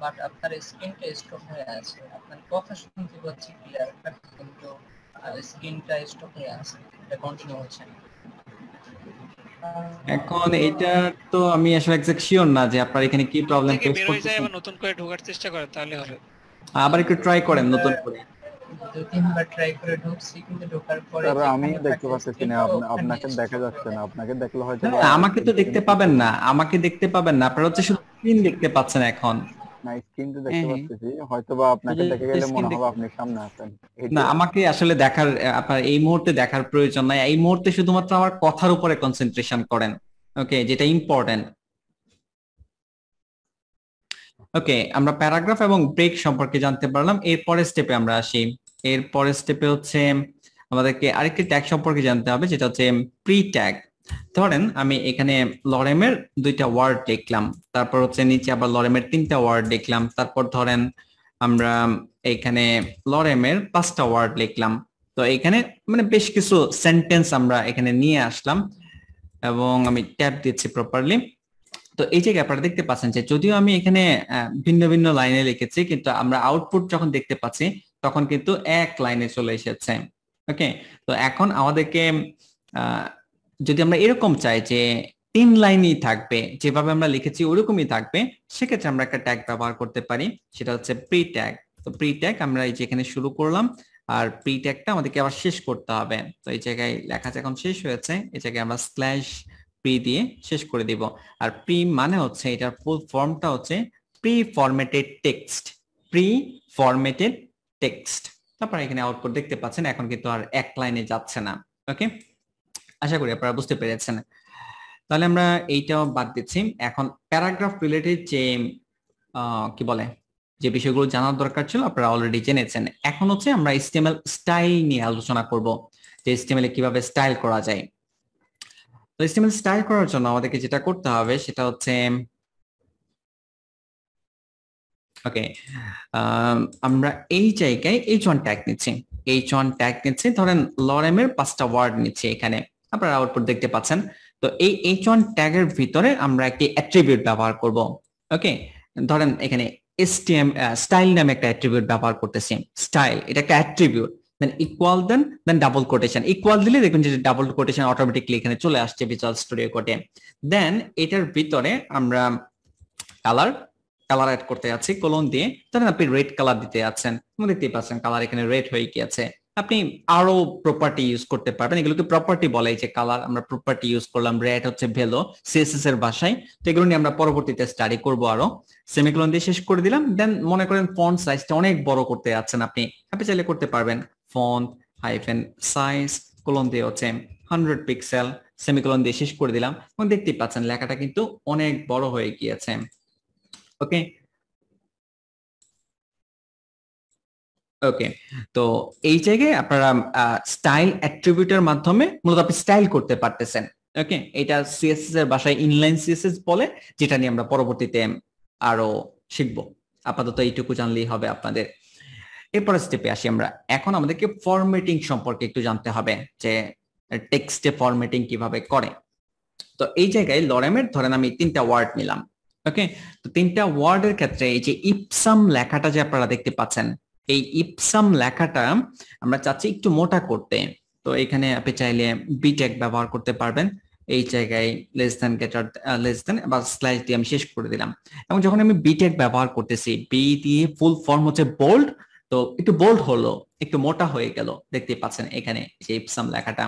Speaker 5: বাট আপনার স্ক্রিনটা স্টপ হয়ে আছে। আপনার কথা শুনতে পাচ্ছি ক্লিয়ার, কিন্তু স্ক্রিনটা স্টপ হয়ে আছে, এটা কন্টিনিউ হচ্ছে না।
Speaker 1: এখন এটা তো আমি আসলে এক্সাক্ট শিওর না যে আপনার এখানে কি প্রবলেম ফেস করতেছেন।
Speaker 9: আবার নতুন করে ঢোকার চেষ্টা করেন তাহলে হবে।
Speaker 1: আবার একটু ট্রাই করেন নতুন করে।
Speaker 5: দুই তিনবার ট্রাই করে ঢুকছি, কিন্তু ঢোকার পরে
Speaker 3: স্যার আমি দেখতে পাচ্ছি না, আপনাকে দেখা যাচ্ছে না। আপনাকে দেখলে হয়তো
Speaker 1: আমাকে তো দেখতে পাবেন না, আমাকে দেখতে পাবেন না, আপনারা হচ্ছে শুধু স্ক্রিন দেখতে পাচ্ছেন এখন।
Speaker 3: না, স্ক্রিন তো দেখতে পাচ্ছি, হয়তোবা আপনাকে দেখে গেলে মনে হবে আপনি সামনে আছেন।
Speaker 1: না, আমাকে আসলে দেখার, আপনার এই মুহূর্তে দেখার প্রয়োজন নাই। এই মুহূর্তে শুধুমাত্র আমার কথার উপরে কনসেন্ট্রেশন করেন, ওকে, যেটা ইম্পর্টেন্ট। ওকে, আমরা প্যারাগ্রাফ এবং ব্রেক সম্পর্কে জানতে পারলাম। এরপরের স্টেপে আমরা আসি। এরপরের স্টেপে হচ্ছে আমাদেরকে আরেকটি ট্যাগ সম্পর্কে জানতে হবে, যেটা হচ্ছে প্রি ট্যাগ। ধরেন আমি এখানে লরেমের 2টা ওয়ার্ড লিখলাম, তারপর হচ্ছে নিচে আবার লরেমের 3টা ওয়ার্ড লিখলাম, তারপর ধরেন আমরা এখানে লরেমের 5টা ওয়ার্ড লিখলাম। তো এখানে মানে বেশ কিছু সেন্টেন্স আমরা এখানে নিয়ে আসলাম এবং আমি ট্যাব দিচ্ছি প্রপারলি। তো এই জায়গায় আপনারা দেখতে পাচ্ছেন যে যদিও আমি এখানে ভিন্ন ভিন্ন লাইনে লিখেছি, কিন্তু আমরা আউটপুট যখন দেখতে পাচ্ছি তখন কিন্তু এক লাইনে চলে এসেছে। ওকে, তো এখন আমাদেরকে যদি আমরা এরকম চাই যে 3 লাইনই থাকবে, যেভাবে আমরা লিখেছি ওরকমই থাকবে, সেক্ষেত্রে আমরা একটা ট্যাগ ব্যবহার করতে পারি, সেটা হচ্ছে প্রি ট্যাগ। তো প্রি ট্যাগ আমরা এই যে এখানে শুরু করলাম, আর প্রি ট্যাগটা আমাদেরকে আবার শেষ করতে হবে। তো এই জায়গায় লেখা এখন শেষ হয়েছে, এই জায়গায় আমরা স্ল্যাশ প্রি দিয়ে শেষ করে দিব। আর প্রি মানে হচ্ছে, এটার ফুল ফর্মটা হচ্ছে pre formatted text, pre formatted text. তারপর এখানে আউটপুট দেখতে পাচ্ছেন, এখন কিন্তু আর এক লাইনে যাচ্ছে না। ওকে, আশা করি আপনারা বুঝতে পেরেছেন। তাহলে আমরা এইটাও বাদ দিচ্ছি। এখন প্যারাগ্রাফ রিলেটেড যে কি বলে, যে বিষয়গুলো জানার দরকার ছিল আপনারা অলরেডি জেনেছেন। এখন হচ্ছে আমরা HTML স্টাইল নিয়ে আলোচনা করব, যে HTML এ কিভাবে স্টাইল করা যায়। তো HTML স্টাইল করার জন্য আমাদেরকে যেটা করতে হবে সেটা হচ্ছে, ওকে, আমরা এই জায়গায় H1 ট্যাগ নিচ্ছি, H1 ট্যাগ নিচ্ছি। ধরেন লরেমের 5টা ওয়ার্ড নিচ্ছি, এখানে আপনারা আউটপুট দেখতে পাচ্ছেন। তো এই H1 ট্যাগের ভিতরে আমরা একটি অ্যাট্রিবিউট ব্যবহার করব। ওকে, ধরেন এখানে স্টাইল নামে একটা অ্যাট্রিবিউট ব্যবহার করতেছি। স্টাইল এটা একটা অ্যাট্রিবিউট, দেন ইকুয়াল দেন ডাবল কোটেশন, ইকুয়াল দিলে দেখবেন যে ডাবল কোটেশন অটোমেটিকলি এখানে চলে আসছে ভিজুয়াল স্টুডিও কোডে। দেন এটার ভিতরে আমরা কালার অ্যাড করতে যাচ্ছি কোলন দিয়ে। ধরেন আপনি রেড কালার দিতে যাচ্ছেন, দেখতেই পাচ্ছেন কালার এখানে রেড হয়ে গিয়েছে। আপনি আরো প্রপার্টি ইউজ করতে পারবেন, এগুলোকে প্রপার্টি বলে। যে কালার আমরা প্রপার্টি ইউজ করলাম, রেড হচ্ছে ভ্যালু সিএসএস এর ভাষায়। তো এগুলো নিয়ে আমরা পরবর্তীতে স্টাডি করব আরো। সেমিকোলন দিয়ে শেষ করে দিলাম। দেন মনে করেন ফন্ট সাইজটা অনেক বড় করতে যাচ্ছেন আপনি চাইলে করতে পারবেন ফন্ট হাইফেন সাইজ কোলন দিয়ে হচ্ছে 100 পিক্সেল, সেমিকোলন দিয়ে শেষ করে দিলাম এবং দেখতেই পাচ্ছেন লেখাটা কিন্তু অনেক বড় হয়ে গিয়েছে। ওকে ওকে, তো এই জায়গায় আপনারা স্টাইল অ্যাট্রিবিউটের মাধ্যমে মূলত আপনি স্টাইল করতে পারতেছেন। ওকে, এটা সিএসএস এর ভাষায় ইনলাইন সিএসএস বলে, যেটা নিয়ে আমরা পরবর্তীতে আরো শিখবো। আপাতত এইটুকু জানলেই হবে আপনাদের। এরপরে স্টেপে আসি আমরা। এখন আমাদেরকে ফরম্যাটিং সম্পর্কে একটু জানতে হবে, যে টেক্সটে ফরম্যাটিং কিভাবে করে। তো এই জায়গায় লরেমের ধরেন আমি 3টা ওয়ার্ড নিলাম। ওকে, তো 3টা ওয়ার্ডের ক্ষেত্রে এই যে ইপসাম লেখাটা যে আপনারা দেখতে পাচ্ছেন, এই ইপসাম লেখাটা আমরা চাচ্ছি একটু মোটা করতে। তো এখানে আপনি চাইলে বিটেক ব্যবহার করতে পারবেন। এই জায়গায় less than greater less than বা স্ল্যাশ দিয়ে আমি শেষ করে দিলাম। এবং যখন আমি বিটেক ব্যবহার করতেছি, বি দিয়ে ফুল ফর্ম হচ্ছে বোল্ড, তো একটু বোল্ড হলো, একটু মোটা হয়ে গেল, দেখতে পাচ্ছেন এখানে যে ইপসাম লেখাটা।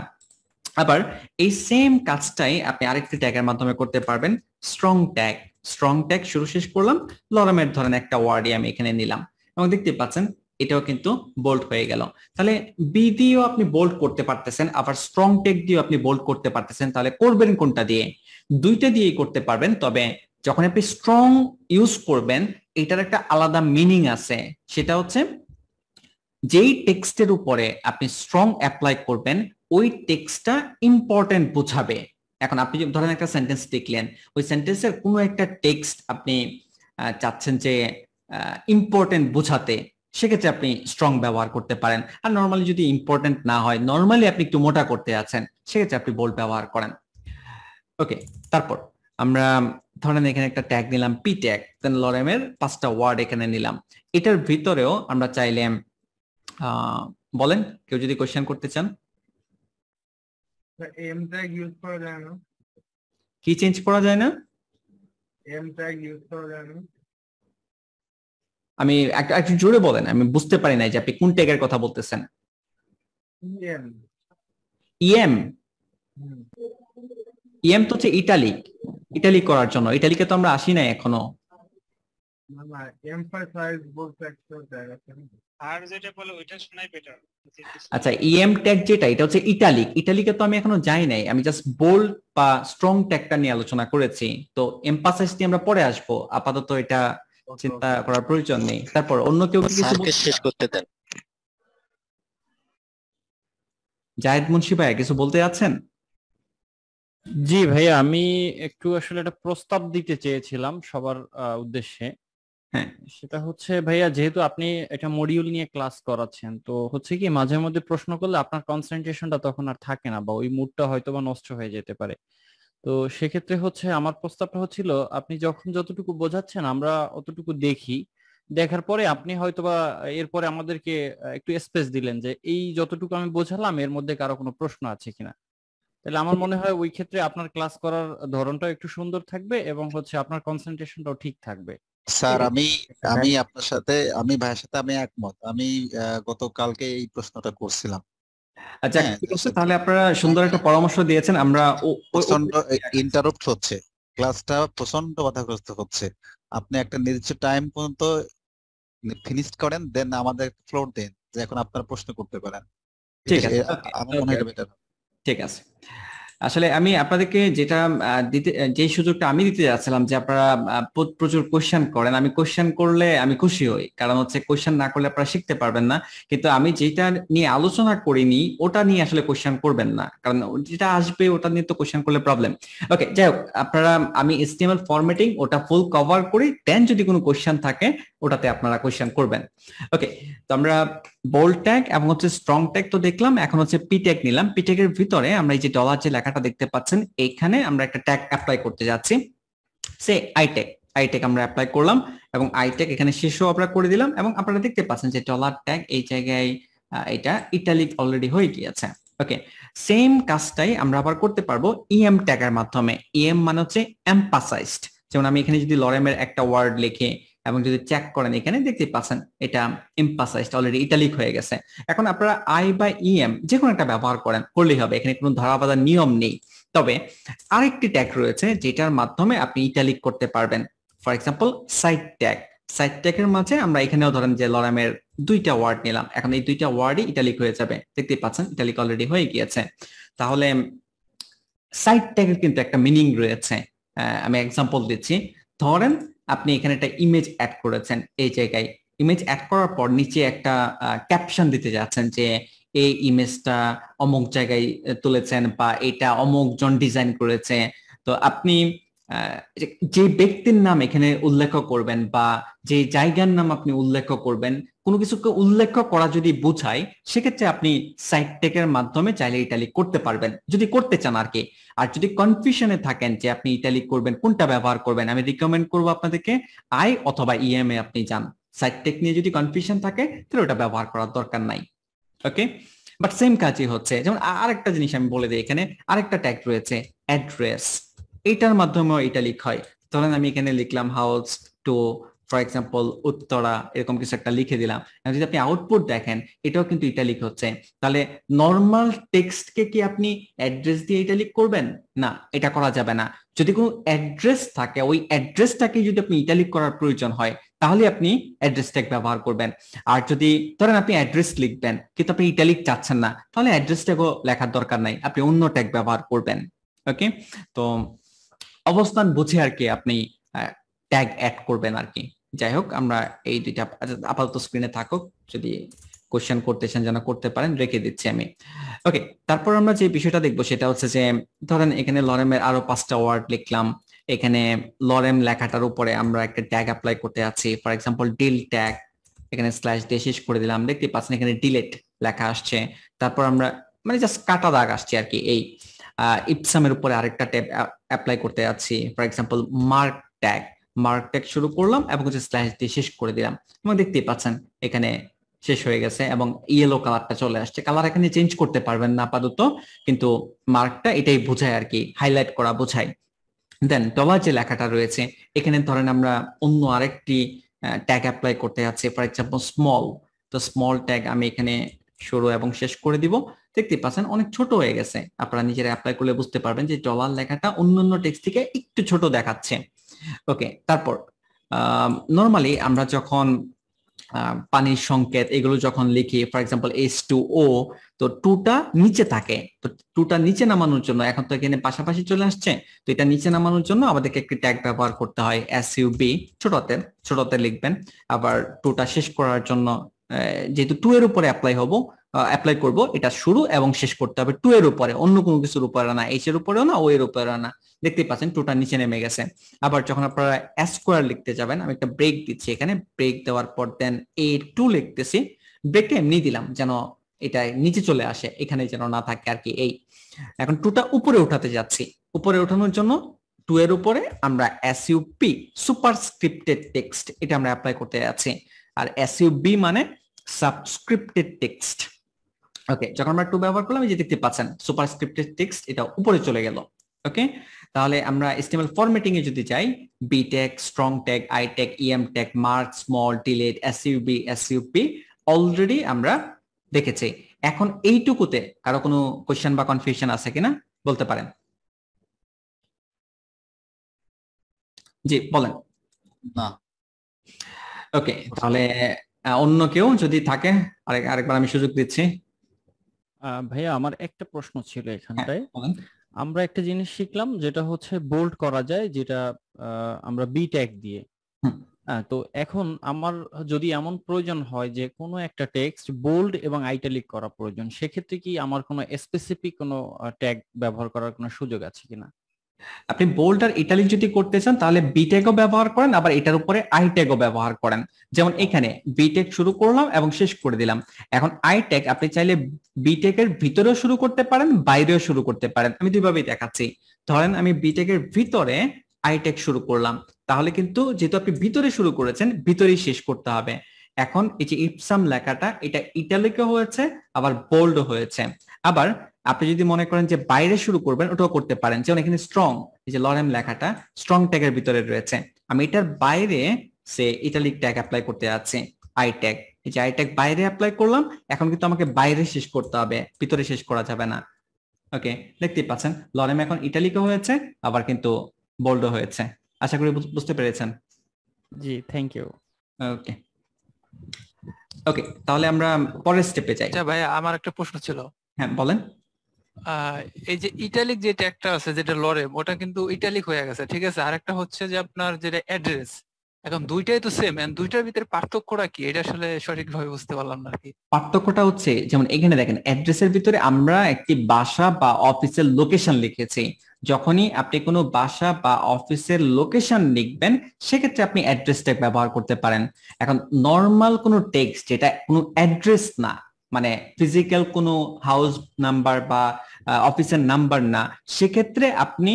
Speaker 1: আবার এই সেম কাজটাই আপনি আরেকটি ট্যাগের মাধ্যমে করতে পারবেন, স্ট্রং ট্যাগ শুরু শেষ করলাম, লরেমের ধরেন একটা ওয়ার্ডই আমি এখানে নিলাম এবং দেখতে পাচ্ছেন এটাও কিন্তু বোল্ড হয়ে গেল। তাহলে বি দিয়েও আপনি বোল্ড করতে পারতেছেন, আবার স্ট্রং ট্যাগ দিয়েও আপনি বোল্ড করতে পারতেছেন। তাহলে করবেন কোনটা দিয়ে? দুইটা দিয়েই করতে পারবেন, তবে যখন আপনি স্ট্রং ইউজ করবেন এটার একটা আলাদা মিনিং আছে। সেটা হচ্ছে যেই টেক্সটের উপরে আপনি স্ট্রং অ্যাপ্লাই করবেন ওই টেক্সটটা ইম্পর্টেন্ট বোঝাবে। এখন আপনি ধরেন একটা সেন্টেন্স লিখলেন, ওই সেন্টেন্সের কোনো একটা টেক্সট আপনি চাচ্ছেন যে ইম্পর্টেন্ট বোঝাতে, সেক্ষেত্রে আপনি স্ট্রং ব্যবহার করতে পারেন। আর নর্মালি যদি ইম্পর্টেন্ট না হয়, নর্মালি আপনি একটু মোটা করতে আছেন, সেক্ষেত্রে আপনি বোল্ড ব্যবহার করেন। ওকে, তারপর আমরা ধরেন এখানে একটা ট্যাগ নিলাম পি ট্যাগ, দেন লরেমের 5টা ওয়ার্ড এখানে নিলাম। এটার ভিতরেও আমরা চাইলে বলেন কেউ যদি কোশ্চেন করতে চান।
Speaker 2: এম ট্যাগ ইউজ করা যায় না?
Speaker 1: কি চেঞ্জ করা যায় না?
Speaker 2: এম ট্যাগ ইউজ করা যায় না?
Speaker 1: আমি একটু জোরে বলেন, আমি বুঝতে পারি না যে আপনি কোন ট্যাগের কথা বলতেছেন।
Speaker 2: ইএম
Speaker 1: ইএম ইএম তো হচ্ছে ইটালিক করার জন্য। ইটালিকে তো আমরা আসি নাই এখনো।
Speaker 2: না, এমফাসাইজ বলতে একটা ট্যাগ আছে।
Speaker 9: আর যেটা বলে ওইটা শোনাই বেটার।
Speaker 1: আচ্ছা, ইএম ট্যাগ যেটা, এটা হচ্ছে ইটালিকে তো আমি এখনো যাই নাই। আমি জাস্ট বোল্ড বা স্ট্রং ট্যাগটা নিয়ে আলোচনা করেছি। তো এমফাসাইজ নিয়ে আমরা পরে আসবো, আপাতত এটা চিন্তা করার প্রয়োজন নেই। তারপর অন্য কেউ কিছু
Speaker 7: শেষ করতে দেন।
Speaker 1: জায়েদ মুন্সি ভাই কিছু বলতে যাচ্ছেন?
Speaker 10: জি ভাইয়া, আমি একটু আসলে একটা প্রস্তাব দিতে চেয়েছিলাম সবার উদ্দেশ্যে।
Speaker 1: হ্যাঁ,
Speaker 10: সেটা হচ্ছে ভাইয়া, যেহেতু আপনি একটা মডিউল নিয়ে ক্লাস করাচ্ছেন, তো হচ্ছে কি মাঝে মধ্যে প্রশ্ন করলে আপনার কনসেন্ট্রেশনটা তখন আর থাকে না, বা ওই মুডটা হয়তো বা নষ্ট হয়ে যেতে পারে। তো সেক্ষেত্রে হচ্ছে আমার প্রস্তাবটা হচ্ছিল, আপনি যখন যতটুকু বোঝাচ্ছেন আমরা অতটুকু দেখি, দেখার পরে আপনি হয়তোবা এরপরে আমাদেরকে একটু স্পেস দিলেন যে এই যতটুকু আমি বোঝালাম এর মধ্যে কারো কোনো প্রশ্ন আছে কিনা। তাহলে আমার মনে হয় ওই ক্ষেত্রে আপনার ক্লাস করার ধরনটাও একটু সুন্দর থাকবে এবং হচ্ছে আপনার কনসেন্ট্রেশনটাও ঠিক থাকবে।
Speaker 11: স্যার, আমি ভাইয়ের সাথে আমি একমত। আমি গতকালকে এই প্রশ্নটা করছিলাম।
Speaker 1: আচ্ছা ঠিক আছে, তাহলে আপনারা সুন্দর একটা পরামর্শ দিয়েছেন। আমরা
Speaker 11: প্রচন্ড ইন্টারাপ্ট হচ্ছে, ক্লাসটা প্রচন্ড বাধাগ্রস্ত হচ্ছে। আপনি একটা নির্দিষ্ট টাইম পর্যন্ত ফিনিশ করেন, দেন আমাদের ফ্লোর দেন যে এখন আপনারা প্রশ্ন করতে পারেন।
Speaker 1: ঠিক আছে,
Speaker 11: আমার মনে হয় বেটার।
Speaker 1: ঠিক আছে। আসলে আমি আপনাদেরকে যেটা যে সুযোগটা আমি দিতে যাচ্ছিলাম, যে আপনারা প্রচুর কোশ্চেন করেন, আমি কোশ্চেন করলে আমি খুশি হই, কারণ হচ্ছে কোশ্চেন না করলে আপনারা শিখতে পারবেন না। কিন্তু আমি যেটা নিয়ে আলোচনা করিনি ওটা নিয়ে আসলে কোশ্চেন করবেন না, কারণ যেটা আসবে ওটা নিয়ে তো কোশ্চেন করলে প্রবলেম। ওকে, যাই হোক, আপনারা আমি HTML ফরম্যাটিং ওটা ফুল কভার করি, দেন যদি কোনো কোশ্চেন থাকে ওটাতে আপনারা কোশ্চেন করবেন। ওকে, তো আমরা বোল্ড ট্যাগ এবং হচ্ছে স্ট্রং ট্যাগ তো দেখলাম, এখন হচ্ছে পি ট্যাগ নিলাম। পি ট্যাগের ভিতরে আমরা এই যে ডলার যে লেখাটা দেখতে পাচ্ছেন, এইখানে আমরা একটা ট্যাগ অ্যাপ্লাই করতে যাচ্ছি, সে আই ট্যাগ আমরা অ্যাপ্লাই করলাম এবং আই ট্যাগ এখানে শেষও আমরা করে দিলাম। এবং আপনারা দেখতে পাচ্ছেন যে ডলার ট্যাগ এই জায়গায় এটা ইটালিক অলরেডি হয়ে গিয়েছে। ওকে, সেম কাজটাই আমরা আবার করতে পারবো ইএম ট্যাগের মাধ্যমে। ইএম মানে হচ্ছে এমফাসাইজড। যেমন আমি এখানে যদি লরেমের একটা ওয়ার্ড লিখে এবং যদি চেক করেন এখানে দেখতে পাচ্ছেন এটা এমফাসাইজড অলরেডি ইটালিক হয়ে গেছে। এখন আপনারা আই বা ইএম যে কোনো একটা ব্যবহার করেন করলেই হবে, এখানে কোনো ধরা বাঁধা নিয়ম নেই। তবে আরেকটি ট্যাগ রয়েছে যেটার মাধ্যমে আপনি ইটালিক করতে পারবেন। For example side tag. Side ট্যাগের মাঝে আমরা এখানেও ধরেন যে লরেমের দুইটা ওয়ার্ড নিলাম, এখন এই দুইটা ওয়ার্ডই ইটালিক হয়ে যাবে। দেখতে পাচ্ছেন ইটালিক অলরেডি হয়ে গিয়েছে। তাহলে সাইড ট্যাগের কিন্তু একটা মিনিং রয়েছে। আমি এক্সাম্পল দিচ্ছি। ধরেন আপনি এখানে একটা ইমেজ অ্যাড করেছেন, এই জায়গায় ইমেজ অ্যাড করার পর নিচে একটা ক্যাপশন দিতে যাচ্ছেন যে এই ইমেজটা অমুক জায়গায় তুলেছেন বা এটা অমুক জন ডিজাইন করেছে। তো আপনি যে ব্যক্তির নাম এখানে উল্লেখ করবেন বা যে জায়গার নাম আপনি উল্লেখ করবেন, কোনো কিছুকে উল্লেখ করা যদি বোঝায় সেক্ষেত্রে আপনি সাইড ট্যাগের মাধ্যমে চাইলে ইটালিক করতে পারবেন যদি করতে চান আর কি। আর যদি কনফিউশনে থাকেন যে আপনি ইটালিক করবেন কোনটা ব্যবহার করবেন, আমি রিকমেন্ড করবো আপনাদেরকে আই অথবা ইএম এ আপনি যান। সাইড ট্যাগ নিয়ে যদি কনফিউশন থাকে তাহলে ওটা ব্যবহার করার দরকার নাই। ওকে, বাট সেম কাজই হচ্ছে। যেমন আরেকটা জিনিস আমি বলে দিই, এখানে আরেকটা ট্যাগ রয়েছে অ্যাড্রেস, এটার মাধ্যমেও ইটালিক হয়। ধরেন আমি এখানে লিখলাম house to for example Uttara, এরকম কিছু একটা লিখে দিলাম। যদি আপনি আউটপুট দেখেন এটাও কিন্তু ইটালিক হচ্ছে। তাহলে নর্মাল টেক্সটকে কি আপনি অ্যাড্রেস দিয়ে ইটালিক করবেন? না, এটা করা যাবে না। যদি কোনো অ্যাড্রেস থাকে ওই অ্যাড্রেসটাকে যদি আপনি ইটালিক করার প্রয়োজন হয় তাহলে আপনি অ্যাড্রেস ট্যাগ ব্যবহার করবেন। আর যদি ধরেন আপনি অ্যাড্রেস লিখবেন কিন্তু আপনি ইটালিক চাচ্ছেন না, তাহলে অ্যাড্রেস ট্যাগও লেখার দরকার নাই, আপনি অন্য ট্যাগ ব্যবহার করবেন। ওকে, তো অবস্থান বুঝে আর কি আপনি ট্যাগ অ্যাড করবেন আর কি। যাই হোক, আমরা এই দুইটা আপাতত স্ক্রিনে থাকুক, যদি কোশ্চেন করতেছেন যেন করতে পারেন, রেখে দিচ্ছি আমি। ওকে, তারপর আমরা যে বিষয়টা দেখবো সেটা হচ্ছে যে ধরেন এখানে লরেমের আরো 5টা ওয়ার্ড লিখলাম, এখানে লরেম লেখাটার উপরে আমরা একটা ট্যাগ অ্যাপ্লাই করতে যাচ্ছি। ফর এক্সাম্পল ডিল ট্যাগ, এখানে স্ল্যাশ দিয়ে শেষ করে দিলাম, দেখতে পাচ্ছেন এখানে ডিলেট লেখা আসছে। তারপর আমরা মানে জাস্ট কাটা দাগ আসছে আর কি। এই ইপসামের উপরে আরেকটা ট্যাগ অ্যাপ্লাই করতে যাচ্ছি। For example mark tag, mark tag শুরু করলাম এবং হচ্ছে স্ল্যাশ দিয়ে শেষ করে দিলাম এবং দেখতেই পাচ্ছেন এখানে শেষ হয়ে গেছে এবং ইয়েলো কালারটা চলে আসছে। কালার এখানে চেঞ্জ করতে পারবেন না আপাতত, কিন্তু মার্কটা এটাই বোঝায় আর কি, হাইলাইট করা বোঝায়। দেন ডলার যে লেখাটা রয়েছে এখানে ধরেন আমরা অন্য আরেকটি ট্যাগ অ্যাপ্লাই করতে যাচ্ছি। ফর এক্সাম্পল স্মল, তো স্মল ট্যাগ আমি এখানে শুরু এবং শেষ করে দিব। দেখতে পাচ্ছেন অনেক ছোট হয়ে গেছে, আপনারা নিজেরা অ্যাপ্লাই করলে বুঝতে পারবেন যে ডলার লেখাটা অন্যান্য টেক্সট থেকে একটু ছোট দেখাচ্ছে। ওকে, তারপর নর্মালি আমরা যখন পানির সংকেত এগুলো যখন লিখি, ফর এক্সাম্পল H2O, তো টুটা নিচে থাকে, তো টুটা নিচে নামানোর জন্য এখন তো এখানে পাশাপাশি চলে আসছে, তো এটা নিচে নামানোর জন্য আমাদেরকে একটি ট্যাগ ব্যবহার করতে হয় SUB, ছোটতে লিখবেন। আবার টুটা শেষ করার জন্য যেহেতু 2 এর উপরে অ্যাপ্লাই করব, এটা শুরু এবং শেষ করতে হবে 2 এর উপরে, অন্য কোনো কিছুর উপরে না, H এর উপরেও না, O এর উপরেও না। দেখতে পাচ্ছেন টুটা নিচে নেমে গেছে। আবার যখন আপনারা স্কোয়ার লিখতে যাবেন, আমি একটা ব্রেক দিচ্ছি এখানে, ব্রেক দেওয়ার পর দেন A2 লিখতেছি, ব্রেকটা এমনি দিলাম যেন এটা নিচে চলে আসে, এখানে যেন না থাকে আর কি। এই এখন টুটা উপরে উঠাতে যাচ্ছি, উপরে ওঠানোর জন্য 2 এর উপরে আমরা SUP সুপারস্ক্রিপ্টেড টেক্সট এটা আমরা অ্যাপ্লাই করতে যাচ্ছি। আর SUB মানে সাবস্ক্রিপ্টেড টেক্সট। ওকে, যখন আমরা 2 ব্যবহার করলাম এই যে দেখতে পাচ্ছেন সুপারস্ক্রিপ্টেড টেক্সট এটা উপরে চলে গেল। ওকে, তাহলে আমরা HTML ফরম্যাটিং এ যদি যাই, B tag, strong tag, I tag, EM tag, mark, small, delete, SUB, SUP already আমরা দেখেছি। এখন এইটুকুতে কারো কোনো কোশ্চেন বা কনফিউশন আছে কিনা বলতে পারেন? জি বলেন।
Speaker 11: না।
Speaker 1: ওকে, তাহলে অন্য কেউ যদি থাকে আরেকবার আমি সুযোগ দিচ্ছি।
Speaker 10: ভাইয়া আমার একটা প্রশ্ন ছিল এখানটায়। আমরা একটা জিনিস শিখলাম যেটা হচ্ছে বোল্ড করা যায়, যেটা আমরা বি ট্যাগ দিয়ে। তো এখন আমার যদি এমন প্রয়োজন হয় যে কোনো একটা টেক্সট বোল্ড এবং আইটালিক করা প্রয়োজন, সেক্ষেত্রে কি আমার কোনো স্পেসিফিক কোনো ট্যাগ ব্যবহার করার কোনো সুযোগ আছে কিনা?
Speaker 1: আপনি বোল্ড আর ইটালিক যদি করতে চান তাহলে বি ট্যাগও ব্যবহার করেন, আবার এটার উপরে আই ট্যাগও ব্যবহার করেন। যেমন এখানে বি ট্যাগ শুরু করলাম এবং শেষ করে দিলাম। এখন আই ট্যাগ আপনি চাইলে বি ট্যাগের ভিতরেও শুরু করতে পারেন, বাইরেও শুরু করতে পারেন। আমি দুইভাবেই দেখাচ্ছি। ধরেন আমি বি ট্যাগের ভিতরে আই ট্যাগ শুরু করলাম, তাহলে কিন্তু যেহেতু আপনি ভিতরে শুরু করেছেন ভিতরেই শেষ করতে হবে। এখন এই যে ইপসাম লেখাটা এটা ইটালিকও হয়েছে আবার বোল্ডও হয়েছে। আবার আপনি যদি মনে করেন যে বাইরে শুরু করবেন ওটাও করতে পারেন, যেমন এখানে স্ট্রং, এই যে লরেম লেখাটা স্ট্রং ট্যাগের ভিতরে রয়েছে, আমি এটার বাইরে সে ইটালিক ট্যাগ অ্যাপ্লাই করতে যাচ্ছি, আই ট্যাগ, এই যে আই ট্যাগ বাইরে অ্যাপ্লাই করলাম, এখন কিন্তু আমাকে বাইরে শেষ করতে হবে, ভিতরে শেষ করা যাবে না। ওকে, দেখতেই পাচ্ছেন লরেম এখন ইটালিকও হয়েছে আবার কিন্তু বোল্ডও হয়েছে। আশা করি বুঝতে পেরেছেন।
Speaker 10: জি, থ্যাংক ইউ।
Speaker 1: ওকে ওকে, তাহলে আমরা পরের স্টেপে যাই।
Speaker 12: আচ্ছা ভাই, আমার একটা প্রশ্ন ছিল।
Speaker 1: হ্যাঁ বলেন।
Speaker 12: এই যে ইটালিক যে ট্যাগটা আছে যেটা লরেম, ওটা কিন্তু ইটালিক হয়ে গেছে, ঠিক আছে। আর একটা হচ্ছে যে আপনার যেটা অ্যাড্রেস, এখন দুইটাই তো সেম, এন্ড দুইটার ভিতরে পার্থক্যটা কি, এটা আসলে সঠিকভাবে বুঝতে পারলাম না আর কি।
Speaker 1: পার্থক্যটা হচ্ছে যেমন এখানে দেখেন অ্যাড্রেসের ভিতরে আমরা একটি বাসা বা অফিসের লোকেশন লিখেছি, যখনই আপনি কোনো বাসা বা অফিসের লোকেশন লিখবেন সেক্ষেত্রে আপনি অ্যাড্রেস ট্যাগ ব্যবহার করতে পারেন। এখন নর্মাল কোনো টেক্সট যেটা কোনো অ্যাড্রেস না, মানে ফিজিক্যাল কোনো হাউস নাম্বার বা অফিসের নাম্বার না, সেক্ষেত্রে আপনি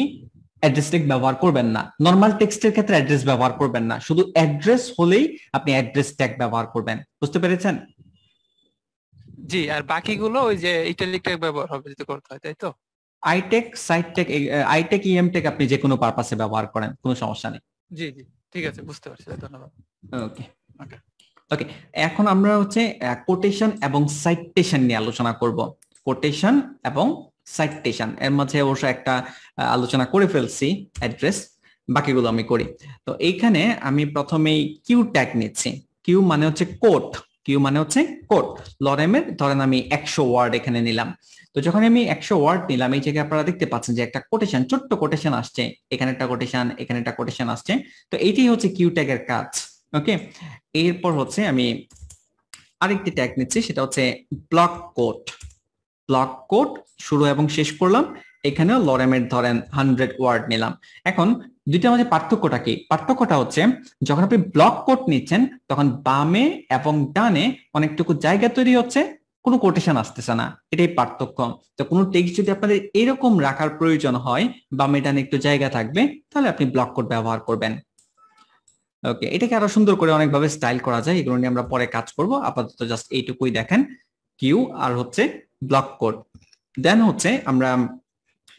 Speaker 1: অ্যাড্রেস ট্যাগ ব্যবহার করবেন না। নরমাল টেক্সটের ক্ষেত্রে অ্যাড্রেস ব্যবহার করবেন না, শুধু অ্যাড্রেস হলেই আপনি অ্যাড্রেস ট্যাগ ব্যবহার করবেন। বুঝতে পেরেছেন?
Speaker 12: জি, আর বাকিগুলো ওই যে ইটালিক ট্যাগ ব্যবহার হবে যদি করতে হয়, তাই তো?
Speaker 1: আইটেক, সাইট ট্যাগ, আইটেক, ইএম ট্যাগ আপনি যে কোনো পারপাসে ব্যবহার করেন, কোনো সমস্যা নেই।
Speaker 12: জি জি, ঠিক আছে, বুঝতে পারছি, ধন্যবাদ।
Speaker 1: ওকে ওকে, এখন আমরা হচ্ছে কোটেশন এবং সাইটেশন নিয়ে আলোচনা করব। কোটেশন এবং সাইটেশন এর মাঝে অবশ্য একটা আলোচনা করে ফেলছি অ্যাড্রেস, বাকিগুলো আমি করি। তো এইখানে আমি প্রথমেই কিউ ট্যাগ নিচ্ছি। কিউ মানে হচ্ছে কোট, কিউ মানে হচ্ছে কোট। লরেমের ধরেন আমি 100 ওয়ার্ড এখানে নিলাম। তো যখন আমি 100 ওয়ার্ড নিলাম, এই জায়গায় আপনারা দেখতে পাচ্ছেন যে একটা কোটেশন, ছোট্ট কোটেশন আসছে, এখানে একটা কোটেশন, এখানে একটা কোটেশন আসছে। তো এইটাই হচ্ছে কিউ ট্যাগের কাজ। ওকে, এরপর হচ্ছে আমি আরেকটি ট্যাগ নিচ্ছি, সেটা হচ্ছে ব্লক কোট। ব্লক কোট শুরু এবং শেষ করলাম, এখানেও লরেমের ধরেন 100 ওয়ার্ড নিলাম। এখন দুইটার মধ্যে পার্থক্যটা কি? পার্থক্যটা হচ্ছে যখন আপনি ব্লক কোট নিচ্ছেন তখন বামে এবং ডানে অনেকটুকু জায়গা তৈরি হচ্ছে, কোনো কোটেশন আসতেছে না, এটাই পার্থক্য। তো কোনো টেক্সট যদি আপনাদের এরকম রাখার প্রয়োজন হয়, বামে ডানে একটু জায়গা থাকবে, তাহলে আপনি ব্লক কোট ব্যবহার করবেন। ওকে, এটাকে আরো সুন্দর করে অনেকভাবে স্টাইল করা যায়, এগুলো নিয়ে আমরা পরে কাজ করব। আপাতত জাস্ট এইটুকুই দেখেন, কিউ আর হচ্ছে ব্লক কোড। দেন হচ্ছে আমরা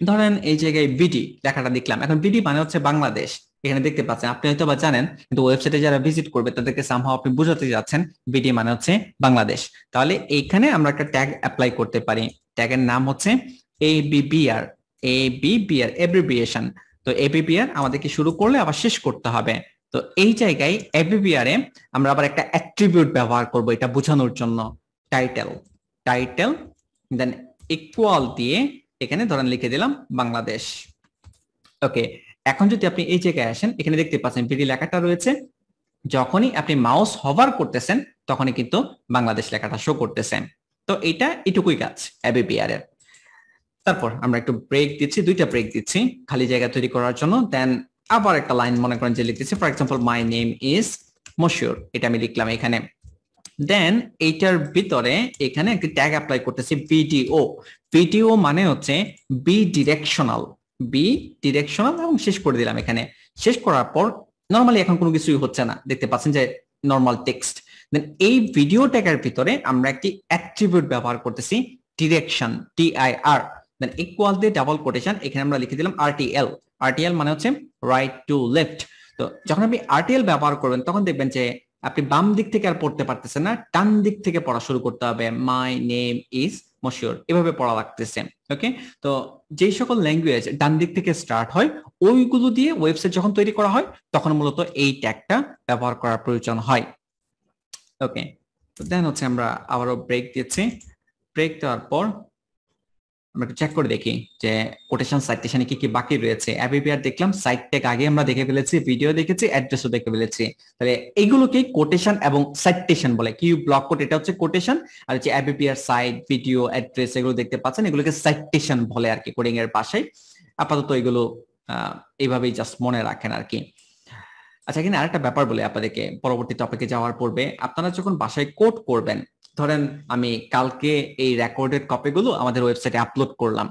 Speaker 1: ধরেন এই জায়গায় বিডি লেখাটা দেখলাম, এখন বিডি মানে হচ্ছে বাংলাদেশ, এখানে দেখতে পাচ্ছেন, আপনি হয়তো বা জানেন, কিন্তু ওয়েবসাইটে যারা ভিজিট করবে তাদেরকে সামহাও আপনি বুঝাতে যাচ্ছেন বিডি মানে হচ্ছে বাংলাদেশ। তাহলে এইখানে আমরা একটা ট্যাগ অ্যাপ্লাই করতে পারি, ট্যাগের নাম হচ্ছে ABBR, ABBR অ্যাব্রিভিয়েশন। তো ABBR আমাদেরকে শুরু করলে আবার শেষ করতে হবে। তো এই জায়গায় ABBR এ আমরা আবার একটা অ্যাট্রিবিউট ব্যবহার করব এটা বোঝানোর জন্য, টাইটেল, টাইটেল দেন ইকুয়াল দিয়ে এখানে ধরেন লিখে দিলাম বাংলাদেশ। ওকে, এখন যদি আপনি এই জায়গায় আসেন, এখানে দেখতে পাচ্ছেন বিডি লেখাটা রয়েছে, যখনই আপনি মাউস হভার করতেছেন তখনই কিন্তু বাংলাদেশ লেখাটা শো করতেছে। তো এটা এটুকুই কাজ ABBR এর। তারপর আমরা একটু ব্রেক দিচ্ছি, দুইটা ব্রেক দিচ্ছি খালি জায়গা তৈরি করার জন্য। দেন আবার একটা লাইন মনে করেন যে লিখতেছি, for example my name is Moshiur, এটা আমি লিখলাম এখানে। দেন এইটার ভিতরে এখানে একটি ট্যাগ অ্যাপ্লাই করতেছি ভিডিও। ভিডিও মানে হচ্ছে বি ডিরেকশনাল, বি ডিরেকশনাল, এবং শেষ করে দিলাম এখানে। শেষ করার পর নরমালি এখন কোনো কিছুই হচ্ছে না, দেখতে পাচ্ছেন যে নরমাল টেক্সট। দেন এই ভিডিও ট্যাগের ভিতরে আমরা একটি অ্যাট্রিবিউট ব্যবহার করতেছি, ডিরেকশন, TIR। দেন ইকুয়াল দিয়ে ডাবল কোটেশন, এখানে আমরা লিখে দিলাম RTL। RTL মানে হচ্ছে রাইট টু লেফট। তো যখন আপনি RTL ব্যবহার করবেন তখন দেখবেন যে আপনি বাম দিক থেকে আর পড়তে পারতেছেন না, ডান দিক থেকে পড়া শুরু করতে হবে, মাই নেম ইজ মশিউর, এভাবে পড়া লাগতেছে। ওকে, তো যেই সকল ল্যাঙ্গুয়েজ ডান দিক থেকে স্টার্ট হয় ওইগুলো দিয়ে ওয়েবসাইট যখন তৈরি করা হয় তখন মূলত এই ট্যাগটা ব্যবহার করার প্রয়োজন হয়। ওকে, তো দেন হচ্ছে আমরা আবারও ব্রেক দিচ্ছি। ব্রেক দেওয়ার পর আমরা একটু চেক করে দেখি যে কোটেশন সাইটেশনে কি কি বাকি রয়েছে। ABBR দেখলাম, সাইট ট্যাগ আগে আমরা দেখে ফেলেছি, ভিডিও দেখেছি, অ্যাড্রেসও দেখে ফেলেছি। তাহলে এইগুলোকে কোটেশন এবং সাইটেশন বলে। কিউ ব্লক কোড এটা হচ্ছে কোটেশন, আর হচ্ছে ABBR সাইট, ভিডিও, অ্যাড্রেস এগুলো দেখতে পাচ্ছেন, এগুলোকে সাইটেশন বলে আর কি কোডিং এর ভাষায়। আপাতত এগুলো এইভাবেই জাস্ট মনে রাখেন আর কি। আচ্ছা, এখানে আরেকটা ব্যাপার বলে আপনাদেরকে, পরবর্তী টপিকে যাওয়ার পূর্বে আপনারা যখন বাসায় কোড করবেন, ধরেন আমি কালকে এই রেকর্ডেড কপিগুলো আমাদের ওয়েবসাইটে আপলোড করলাম,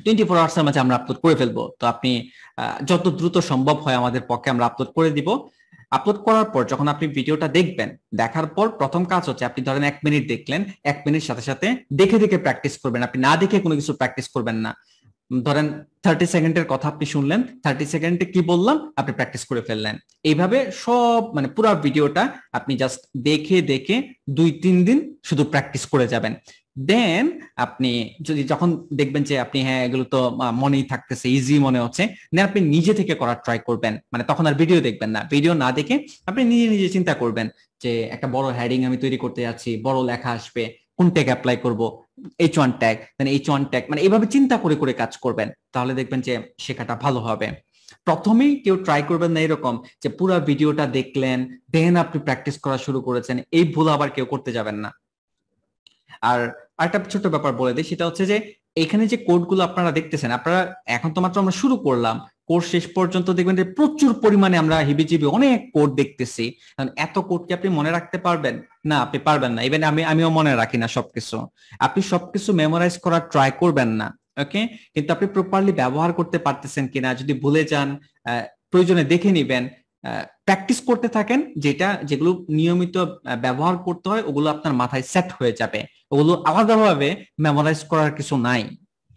Speaker 1: 24 আওয়ার্স এর মাঝে আমরা আপলোড করে ফেলবো। তো আপনি যত দ্রুত সম্ভব হয় আমাদের পক্ষে আমরা আপলোড করে দিব। আপলোড করার পর যখন আপনি ভিডিওটা দেখবেন, দেখার পর প্রথম কাজ হচ্ছে আপনি ধরেন 1 মিনিট দেখলেন, 1 মিনিট সাথে সাথে দেখে দেখে প্র্যাকটিস করবেন, আপনি না দেখে কোনো কিছু প্র্যাকটিস করবেন না। ধরেন 30 সেকেন্ডের কথা আপনি শুনলেন, 30 সেকেন্ডে কি বললাম আপনি প্র্যাকটিস করে ফেললেন। এইভাবে সব মানে পুরো ভিডিওটা আপনি জাস্ট দেখে দেখে 2-3 দিন শুধু প্র্যাকটিস করে যাবেন। দেন আপনি যদি যখন দেখবেন যে আপনি হ্যাঁ এগুলো তো মনেই থাকতেছে, ইজি মনে হচ্ছে, দেন আপনি নিজে থেকে করার ট্রাই করবেন। মানে তখন আর ভিডিও দেখবেন না, ভিডিও না দেখে আপনি নিজে নিজে চিন্তা করবেন যে একটা বড় হেডিং আমি তৈরি করতে যাচ্ছি, বড় লেখা আসবে, কোন ট্যাগ অ্যাপ্লাই করব, H1 ট্যাগ, দেন H1 ট্যাগ, মানে এইভাবে চিন্তা করে করে কাজ করবেন, তাহলে দেখবেন যে শেখাটা ভালো হবে। প্রথমেই কেউ ট্রাই করবেন না এরকম যে পুরো ভিডিওটা দেখলেন দেন আপনি প্র্যাকটিস করা শুরু করেছেন, এই ভুল আবার কেউ করতে যাবেন না। আর আরেকটা ছোট ব্যাপার বলে দিই, সেটা হচ্ছে যে এখানে যে কোডগুলো আপনারা দেখতেছেন, আপনারা এখন তো মাত্র আমরা শুরু করলাম, কোর্স শেষ পর্যন্ত দেখবেন যে প্রচুর পরিমাণে আমরা হিবিজিবি অনেক কোড দেখতেছি। এত কোড কি আপনি মনে রাখতে পারবেন? না, আপনি পারবেন না। ইভেন আমিও মনে রাখি না সবকিছু। আপনি সবকিছু মেমোরাইজ করার ট্রাই করবেন না, ওকে? কিন্তু আপনি প্রপারলি ব্যবহার করতে পারতেছেন কিনা, যদি ভুলে যান প্রয়োজনে দেখে নিবেন, প্র্যাকটিস করতে থাকেন, যেগুলো নিয়মিত ব্যবহার করতে হয় ওগুলো আপনার মাথায় সেট হয়ে যাবে, ওগুলো আলাদাভাবে মেমোরাইজ করার কিছু নাই,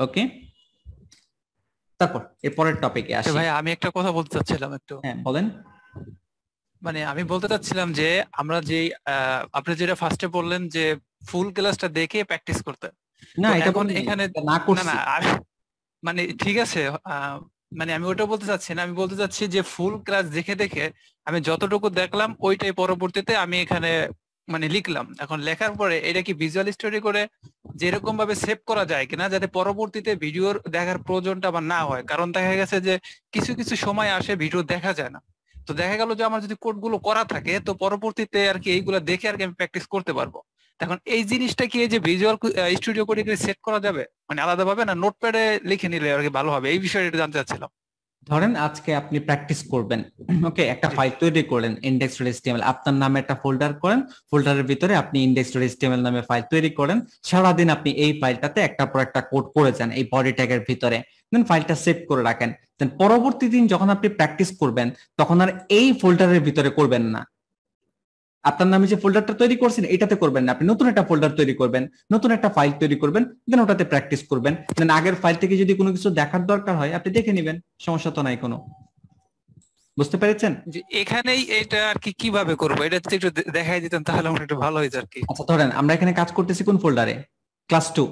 Speaker 1: ওকে? তারপর এর পরের টপিকে আসি।
Speaker 12: ভাই আমি একটা কথা বলতে চাচ্ছিলাম একটু।
Speaker 1: হ্যাঁ বলেন।
Speaker 12: মানে আমি বলতে চাচ্ছিলাম যে আমরা যে আপনি যেটা ফার্স্টে বললেন যে ফুল ক্লাসটা দেখে প্র্যাকটিস করতে,
Speaker 1: না এটা
Speaker 12: এখন এখানে
Speaker 1: না করছি
Speaker 12: না মানে ঠিক আছে, মানে আমি ওটা বলতে চাচ্ছি না, আমি বলতে চাচ্ছি যে ফুল ক্লাস দেখে দেখে আমি যতটুকু দেখলাম ওইটাই পরবর্তীতে আমি এখানে মানে লিখলাম। এখন লেখার পরে এটা কি ভিজুয়াল স্টোরি করে যেরকম ভাবে সেভ করা যায় কিনা, যাতে পরবর্তীতে ভিডিওর দেখার প্রয়োজনটা আবার না হয়। কারণ দেখা গেছে যে কিছু কিছু সময় আসে ভিডিও দেখা যায় না, তো দেখা গেল যে আমার যদি কোড গুলো করা থাকে তো পরবর্তীতে আর কি এইগুলা দেখে আর কি আমি প্র্যাকটিস করতে পারবো। এখন এই জিনিসটা কি এই যে ভিজুয়াল স্টুডিও কোডে সেট করা যাবে মানে আলাদাভাবে, না নোটপ্যাডে লিখে নিলে আর কি ভালো হবে? এই বিষয়টা জানতে চাচ্ছিলাম।
Speaker 1: ধরেন আজকে আপনি প্র্যাকটিস করবেন, ওকে, একটা ফাইল তৈরি করলেন index.html, আপনার নামে একটা ফোল্ডার করেন, ফোল্ডারের ভিতরে আপনি index.html নামে ফাইল তৈরি করেন, সারাদিন আপনি এই ফাইলটাতে একটার পর একটা কোড করে যান এই বডি ট্যাগের ভিতরে, দেন ফাইলটা সেভ করে রাখেন। দেন পরবর্তী দিন যখন আপনি প্র্যাকটিস করবেন তখন আর এই ফোল্ডারের ভিতরে করবেন না, আপনার নামে যে ফোল্ডারটা তৈরি করছেন এটাতে করবেন না, আপনি নতুন একটা ফোল্ডার তৈরি করবেন, নতুন একটা ফাইল তৈরি করবেন, দেন ওটাতে প্র্যাকটিস করবেন। দেন আগের ফাইল থেকে যদি কোনো কিছু দেখার দরকার হয় আপনি দেখে নেবেন, সমস্যা তো নাই কোনো। বুঝতে পেরেছেন?
Speaker 12: যে এখানেই এটা আর কি কিভাবে করবো এটা যদি একটু দেখাই দিতেন তাহলে আমার একটু ভালো হইতো আর কি।
Speaker 1: আচ্ছা ধরেন আমরা এখানে কাজ করতেছি কোন ফোল্ডারে? ক্লাস 2।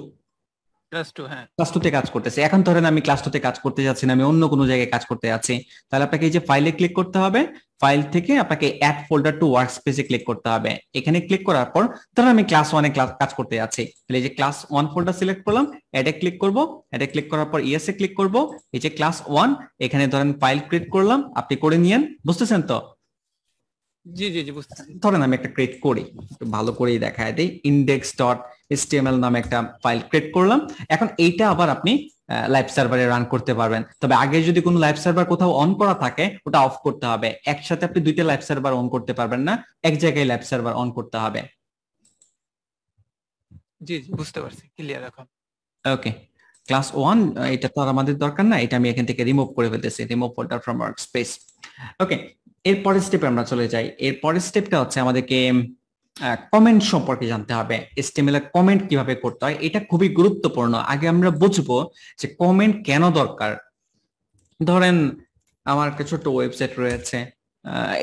Speaker 12: ক্লাস 2, হ্যাঁ
Speaker 1: ক্লাস 2 তে কাজ করতেছি। এখন ধরেন আমি ক্লাস 2 তে কাজ করতে যাচ্ছি না, আমি অন্য কোনো জায়গায় কাজ করতে যাচ্ছি, তাহলে আপনাকে এই যে ফাইলে ক্লিক করতে হবে, ফাইল থেকে আপনাকে অ্যাড ফোল্ডার টু ওয়ার্কস্পেসে ক্লিক করতে হবে। এখানে ক্লিক করার পর ধরেন আমি ক্লাস 1 এ কাজ করতে যাচ্ছি, তাহলে এই যে ক্লাস 1 ফোল্ডার সিলেক্ট করলাম, অ্যাডে ক্লিক করব, অ্যাডে ক্লিক করার পর ইএস এ ক্লিক করব, এই যে ক্লাস 1 এখানে ধরেন ফাইল ক্রিয়েট করলাম, আপনি করে নিয়েন। বুঝতেছেন তো?
Speaker 12: জি জি জি বুঝতেছি।
Speaker 1: ধরেন আমি একটা ক্রিয়েট করি, একটু ভালো করেই দেখায় দেই, index.html নামে একটা ফাইল ক্রিয়েট করলাম। এখন এইটা আবার আপনি লাইভ সার্ভারে রান করতে পারবেন, তবে আগে যদি কোনো লাইভ সার্ভার কোথাও অন করা থাকে ওটা অফ করতে হবে। একসাথে আপনি দুইটা লাইভ সার্ভার অন করতে পারবেন না, এক জায়গায় লাইভ সার্ভার অন করতে হবে।
Speaker 12: জি জি বুঝতে পারছি, ক্লিয়ার এখন।
Speaker 1: ওকে, ক্লাস 1 এটা তো আর আমাদের দরকার না, এটা আমি এখান থেকে রিমুভ করে ফেলতেছি, রিমুভ ফোল্ডার ফ্রম ওয়ার্কস্পেস। ওকে, এর পরের স্টেপে আমরা চলে যাই। এর পরের স্টেপটা হচ্ছে আমাদেরকে কমেন্ট সম্পর্কে জানতে হবে, HTML এর কমেন্ট কিভাবে করতে হয়, এটা খুবই গুরুত্বপূর্ণ। আগে আমরা বুঝবো যে কমেন্ট কেন দরকার। ধরেন আমার একটা ছোট্ট ওয়েবসাইট রয়েছে,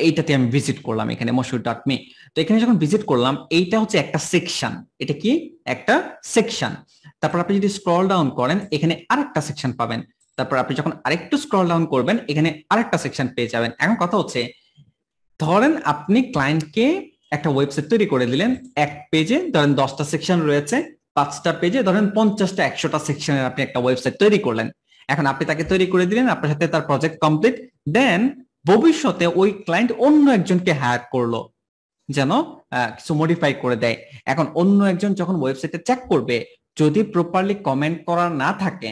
Speaker 1: এইটাতে আমি ভিজিট করলাম, এখানে moshood.me। তো এখানে যখন ভিজিট করলাম এইটা হচ্ছে একটা সেকশন, এটা কি একটা সেকশন। তারপর আপনি যদি স্ক্রল ডাউন করেন এখানে আরেকটা সেকশন পাবেন, তারপর আপনি যখন আরেকটু স্ক্রল ডাউন করবেন এখানে আরেকটা সেকশন পেয়ে যাবেন। এখন কথা হচ্ছে ধরেন আপনি ক্লায়েন্টকে একটা ওয়েবসাইট তৈরি করে দিলেন, এক পেজে ধরেন 10টা সেকশন রয়েছে, 5টা পেজে ধরেন 50টা 100টা সেকশনের আপনি একটা ওয়েবসাইট তৈরি করলেন। এখন আপনি তাকে তৈরি করে দিলেন, আপনার সাথে তার প্রজেক্ট কমপ্লিট। দেন ভবিষ্যতে ওই ক্লায়েন্ট অন্য একজনকে হায়ার করলো যেন কিছু মডিফাই করে দেয়। এখন অন্য একজন যখন ওয়েবসাইটে চেক করবে, যদি প্রপারলি কমেন্ট করা না থাকে,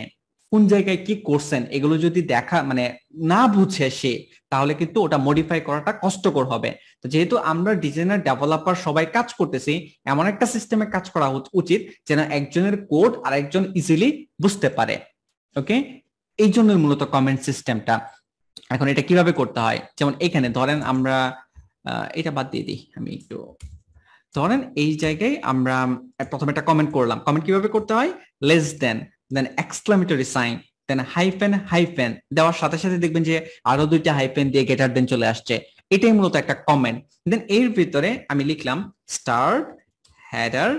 Speaker 1: কোন জায়গায় কি করছেন এগুলো যদি দেখা মানে না বুঝে সে, তাহলে কিন্তু ওটা মডিফাই করাটা কষ্টকর হবে। তো যেহেতু আমরা ডিজাইনার ডেভেলপার সবাই কাজ করতেছি, এমন একটা সিস্টেমে কাজ করা উচিত যেন একজনের কোড আর একজন ইজিলি বুঝতে পারে। ওকে, এই জন্য মূলত কমেন্ট সিস্টেমটা। এখন এটা কিভাবে করতে হয়, যেমন এখানে ধরেন আমরা এটা বাদ দিয়ে দিই, আমি একটু ধরেন এই জায়গায় আমরা প্রথমে একটা কমেন্ট করলাম। কমেন্ট কিভাবে করতে হয়? লেস দেন, দেন এক্সক্লামেটরি সাইন, দেন হাইফেন, হাইফেন দেওয়ার সাথে সাথে দেখবেন যে আরো দুইটা হাইফেন দিয়ে গ্রেটার দেন চলে আসছে। এটাই মূলত একটা কমেন্ট। দেন এর ভিতরে আমি লিখলাম স্টার্ট হেডার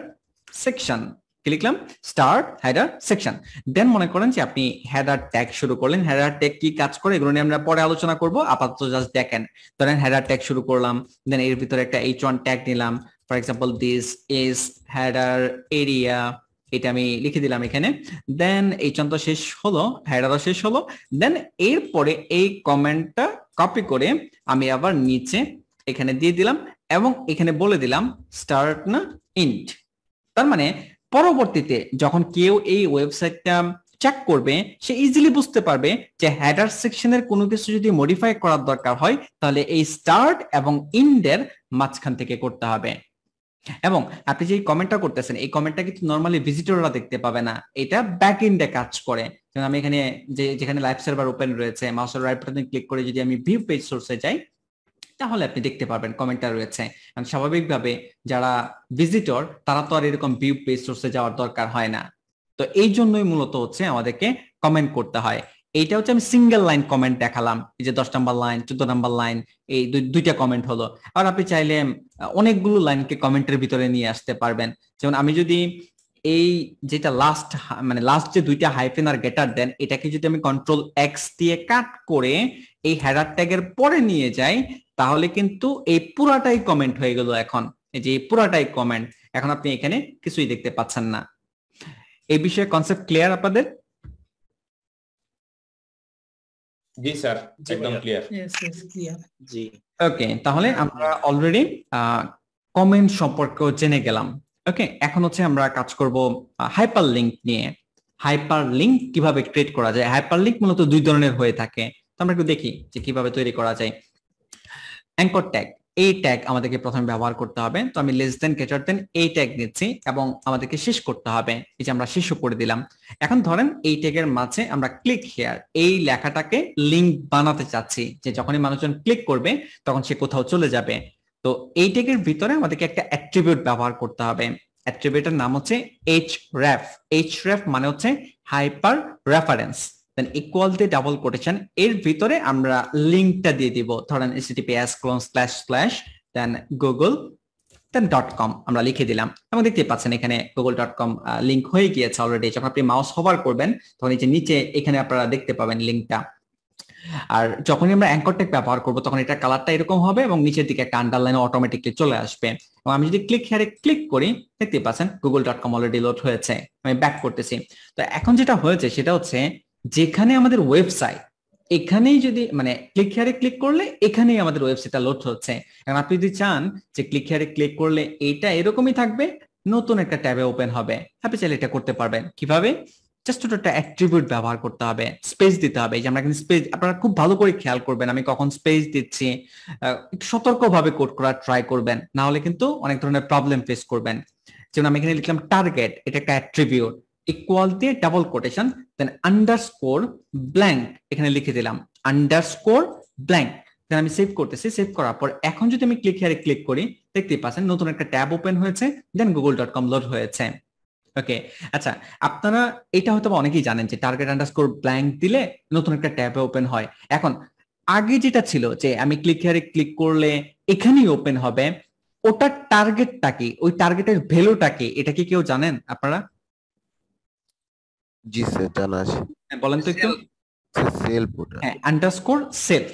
Speaker 1: সেকশন। কি লিখলাম? Start header section. দেন মনে করেন যে আপনি হেডার ট্যাগ শুরু করলেন। হেডার ট্যাগ কি কাজ করে এগুলো নিয়ে আমরা পরে আলোচনা করব, আপাতত জাস্ট দেখেন। ধরেন হেডার ট্যাগ শুরু করলাম, দেন এর ভিতরে একটা h1 ট্যাগ নিলাম। For example this is header area, এটা আমি লিখে দিলাম এখানে। দেন h1 তো শেষ হলো, হেডারও শেষ হলো। দেন এরপরে এই কমেন্টটা কপি করে আমি আবার নিচে এখানে দিয়ে দিলাম এবং এখানে বলে দিলাম স্টার্ট না ইন্ট। তার মানে পরবর্তীতে যখন কেউ এই ওয়েবসাইটটা চেক করবে সে ইজিলি বুঝতে পারবে যে হেডার সেকশনের কোনো কিছু যদি মডিফাই করার দরকার হয় তাহলে এই স্টার্ট এবং ইন্ডের মাঝখান থেকে করতে হবে। এবং আপনি যে কমেন্টটা করতেছেন এই কমেন্টটা কিন্তু নরমালি ভিজিটররা দেখতে পাবে না, এটা ব্যাক এন্ডে কাজ করে। যেমন আমি এখানে যেখানে লাইভ সার্ভার ওপেন রয়েছে, মাউসের রাইট বাটনে ক্লিক করে যদি আমি ভিউ পেজ সোর্সে যাই তাহলে আপনি দেখতে পারবেন কমেন্টটা রয়েছে। কারণ স্বাভাবিকভাবে যারা ভিজিটর তারা তো আর এরকম ভিউ পেজ সোর্সে যাওয়ার দরকার হয় না। তো এই জন্যই মূলত হচ্ছে আমাদেরকে কমেন্ট করতে হয়। এইটা হচ্ছে আমি সিঙ্গেল লাইন কমেন্ট দেখালাম, এই যে 10 নাম্বার লাইন, 14 নাম্বার লাইন, এই দুইটা কমেন্ট হলো। আর আপনি চাইলে অনেকগুলো লাইনকে কমেন্টের ভিতরে নিয়ে আসতে পারবেন। যেমন আমি যদি এই যেটা লাস্ট মানে লাস্ট যে দুইটা হাইফেন আর গ্রেটার দেন এটাকে যদি আমি কন্ট্রোল এক্স দিয়ে কাট করে এই হেডার ট্যাগের পরে নিয়ে যাই তাহলে কিন্তু এই পুরাটাই কমেন্ট হয়ে গেল। এখন এই যে পুরাটাই কমেন্ট, এখন আপনি এখানে কিছুই দেখতে পাচ্ছেন না। এই বিষয়ে কনসেপ্ট ক্লিয়ার আপনাদের?
Speaker 4: জি স্যার, একদম ক্লিয়ার।
Speaker 7: জি
Speaker 1: ওকে, তাহলে আমরা অলরেডি কমেন্ট সম্পর্কেও জেনে গেলাম। ওকে, এখন হচ্ছে আমরা কাজ করব হাইপার লিংক নিয়ে। হাইপার লিংক কিভাবে ক্রিয়েট করা যায়? হাইপার লিংক মূলত দুই ধরনের হয়ে থাকে, তো আমরা একটু দেখি যে কিভাবে তৈরি করা যায়। অ্যাঙ্কর ট্যাগ, এই ট্যাগ আমাদেরকে প্রথমে ব্যবহার করতে হবে। তো আমি লেস দেন গ্রেটার দেন এই ট্যাগ নিচ্ছি এবং আমাদেরকে শেষ করতে হবে। এই যে আমরা শেষও করে দিলাম। এখন ধরেন এই ট্যাগের মাঝে আমরা ক্লিক হেয়ার এই লেখাটাকে লিংক বানাতে চাচ্ছি, যে যখনই মানুষজন ক্লিক করবে তখন সে কোথাও চলে যাবে। তো এই ট্যাগের ভিতরে আমাদেরকে একটা অ্যাট্রিবিউট ব্যবহার করতে হবে। অ্যাট্রিবিউটের নাম হচ্ছে href। href মানে হচ্ছে হাইপার রেফারেন্স। দেন ইকুয়াল দিয়ে ডাবল কোটেশন, এর ভিতরে আমরা লিংকটা দিয়ে দিব। ধরেন https:// দেন গুগল দেন .com আমরা লিখে দিলাম এবং দেখতে পাচ্ছেন এখানে google.com লিংক হয়ে গিয়েছে অলরেডি। যখন আপনি মাউস হোভার করবেন তখন এই যে নিচে এখানে আপনারা দেখতে পাবেন লিংকটা। আর যখনই আমরা অ্যাঙ্কর ট্যাগ ব্যবহার করব তখন এটা কালারটা এরকম হবে এবং নিচের দিকে একটা আন্ডারলাইন অটোমেটিকলি চলে আসবে। এবং আমি যদি ক্লিক হেয়ারে ক্লিক করি দেখতে পাচ্ছেন google.com অলরেডি লোড হয়েছে। আমি ব্যাক করতেছি। তো এখন যেটা হয়েছে সেটা হচ্ছে যেখানে আমাদের ওয়েবসাইট এখানেই যদি মানে ক্লিক হেয়ারে ক্লিক করলে এখানেই আমাদের ওয়েবসাইটটা লোড হচ্ছে। এখন আপনি যদি চান যে ক্লিক হেয়ারে ক্লিক করলে এটা এরকমই থাকবে, নতুন একটা ট্যাবে ওপেন হবে, আপনি চাইলে এটা করতে পারবেন। কিভাবে? জাস্ট একটা অ্যাট্রিবিউট ব্যবহার করতে হবে, স্পেস দিতে হবে। যে আমরা কিন্তু স্পেস, আপনারা খুব ভালো করে খেয়াল করবেন আমি কখন স্পেস দিচ্ছি, একটু সতর্কভাবে কোড করার ট্রাই করবেন, না হলে কিন্তু অনেক ধরনের প্রবলেম ফেস করবেন। যেমন আমি এখানে লিখলাম টার্গেট, এটা একটা অ্যাট্রিবিউট, ইকুয়াল দিয়ে ডাবল কোটেশন দেন আন্ডারস্কোর ব্ল্যাঙ্ক এখানে লিখে দিলাম আন্ডারস্কোর ব্ল্যাঙ্ক। দেন আমি সেভ করতেছি। সেভ করার পর এখন যদি আমি ক্লিক হিয়ারে ক্লিক করি দেখতেই পাচ্ছেন নতুন একটা ট্যাব ওপেন হয়েছে, দেন google.com লোড হয়েছে। ওকে, আচ্ছা আপনারা এটা হয়তো অনেকেই জানেন যে টার্গেট আন্ডারস্কোর ব্ল্যাঙ্ক দিলে নতুন একটা ট্যাবে ওপেন হয়। এখন আগে যেটা ছিল যে আমি ক্লিক হিয়ারে ক্লিক করলে এখানেই ওপেন হবে, ওটার টার্গেটটা কি, ওই টার্গেটের ভ্যালুটা কি, এটা কি কেউ জানেন আপনারা?
Speaker 8: জি স্যার, জানা আছে।
Speaker 1: বলেন তো একটু।
Speaker 8: সেলফ, ওটা
Speaker 1: হ্যাঁ আন্ডারস্কোর সেলফ।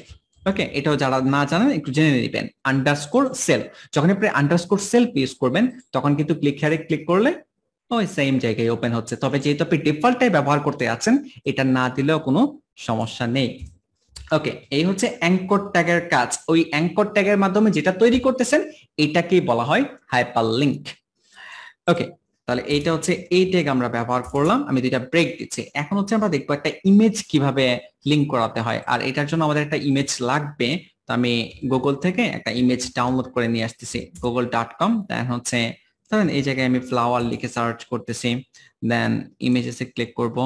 Speaker 1: ওকে, এটাও যারা না জানেন একটু জেনে নেবেন। আন্ডারস্কোর সেলফ, যখন আপনি আন্ডারস্কোর সেলফ ইউজ করবেন তখন কিন্তু ক্লিক হিয়ারে ক্লিক করলে ওই সেম জায়গায় ওপেন হচ্ছে। তবে যেহেতু আপনি ডিফল্টটাই ব্যবহার করতে যাচ্ছেন এটা না দিলেও কোনো সমস্যা নেই। ওকে, এই হচ্ছে অ্যাঙ্কর ট্যাগের কাজ। ওই অ্যাঙ্কর ট্যাগের মাধ্যমে যেটা তৈরি করতেছেন এটাকেই বলা হয় হাইপার লিংক। ওকে, তাহলে এইটা হচ্ছে এই ট্যাগ আমরা ব্যবহার করলাম। আমি দুইটা ব্রেক দিচ্ছি। এখন হচ্ছে আমরা দেখবো একটা ইমেজ কিভাবে লিংক করাতে হয়, আর এটার জন্য আমাদের একটা ইমেজ লাগবে। তো আমি গুগল থেকে একটা ইমেজ ডাউনলোড করে নিয়ে আসতেছি, google.com। দেন হচ্ছে ধরেন এই জায়গায় আমি ফ্লাওয়ার লিখে সার্চ করতেছি, দেন ইমেজেসে ক্লিক করব।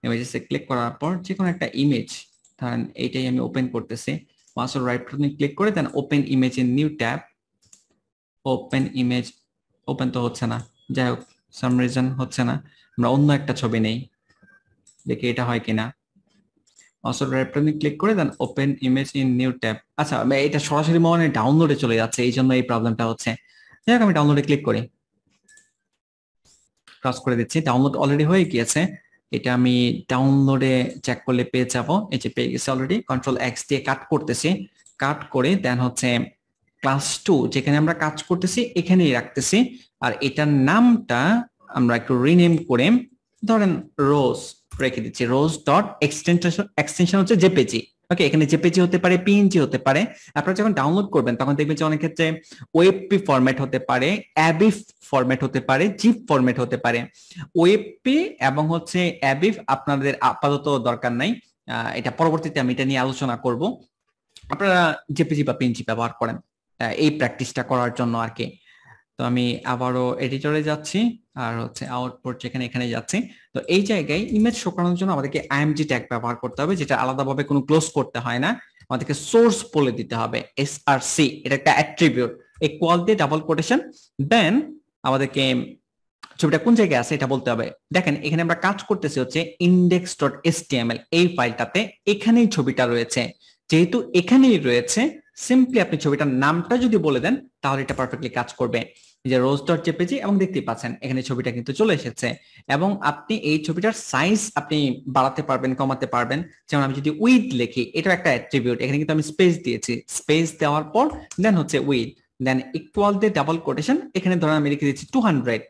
Speaker 1: ইমেজেসে ক্লিক করার পর যে কোনো একটা ইমেজ, ধরেন এইটাই আমি ওপেন করতেছি। মাউসের রাইট বাটনে ক্লিক করে then open image in new tab. Open image open তো হচ্ছে না, যাই হোক সাম রিজন হচ্ছে না, আমরা অন্য একটা ছবি নেই, দেখি এটা হয় কিনা। মাউসের রাইট বাটনে ক্লিক করে then open image in new tab. আচ্ছা এটা সরাসরি মনে ডাউনলোডে চলে যাচ্ছে, এই জন্য এই প্রবলেমটা হচ্ছে। যাই হোক আমি ডাউনলোডে ক্লিক করি, ক্রস করে দিচ্ছি, ডাউনলোড অলরেডি হয়ে গিয়েছে। এটা আমি ডাউনলোডে চেক করলে পেয়ে যাবো, এই যে পেয়ে গেছে অলরেডি। কন্ট্রোল এক্স দিয়ে কাট করতেছি, কাট করে দেন হচ্ছে ক্লাস 2 যেখানে আমরা কাজ করতেছি এখানেই রাখতেছি। আর এটার নামটা আমরা একটু রিনেম করে ধরেন রোজ রেখে দিচ্ছি, রোজ ডট এক্সটেনশন হচ্ছে জেপিজি। ওকে, এখানে জেপিজি হতে পারে, পিএনজি হতে পারে। আপনারা যখন ডাউনলোড করবেন তখন দেখবেন যে অনেক ক্ষেত্রে ওয়েবপি ফরম্যাট হতে পারে, অ্যাবিফ ফরম্যাট হতে পারে, জিপ ফরম্যাট হতে পারে। ওয়েবপি এবং হচ্ছে অ্যাবিফ আপনাদের আপাতত দরকার নাই, এটা পরবর্তীতে আমি এটা নিয়ে আলোচনা করব। আপনারা জেপিজি বা পিএনজি ব্যবহার করেন এই প্র্যাকটিসটা করার জন্য আর কি। তো আমি আবারও এডিটরে যাচ্ছি আর হচ্ছে আউটপুট যেখানে এখানে যাচ্ছি। তো এই জায়গায় ইমেজ শো করানোর জন্য আমাদেরকে আইএমজি ট্যাগ ব্যবহার করতে হবে, যেটা আলাদাভাবে কোনো ক্লোজ করতে হয় না, আমাদেরকে সোর্স বলে দিতে হবে এসআরসি, এটা একটা অ্যাট্রিবিউট। ইকুয়াল দিয়ে ডাবল কোটেশন, দেন আমাদেরকে ছবিটা কোন জায়গায় আছে এটা বলতে হবে। দেখেন এখানে আমরা কাজ করতেছি হচ্ছে index.html এই ফাইলটাতে, এখানেই ছবিটা রয়েছে। যেহেতু এখানেই রয়েছে, সিম্পলি আপনি ছবিটার নামটা যদি বলে দেন তাহলে এটা পারফেক্টলি কাজ করবে। যে rose.jpg এবং দেখতেই পাচ্ছেন এখানে ছবিটা কিন্তু চলে এসেছে। এবং আপনি এই ছবিটার সাইজ আপনি বাড়াতে পারবেন, কমাতে পারবেন। যেমন আমি যদি উইড লিখি, এটা একটা অ্যাট্রিবিউট, এখানে কিন্তু আমি স্পেস দিয়েছি, স্পেস দেওয়ার পর দেন হচ্ছে উইড, দেন ইকুয়াল দিয়ে ডাবল কোটেশন, এখানে ধরেন আমি লিখে দিচ্ছি 200।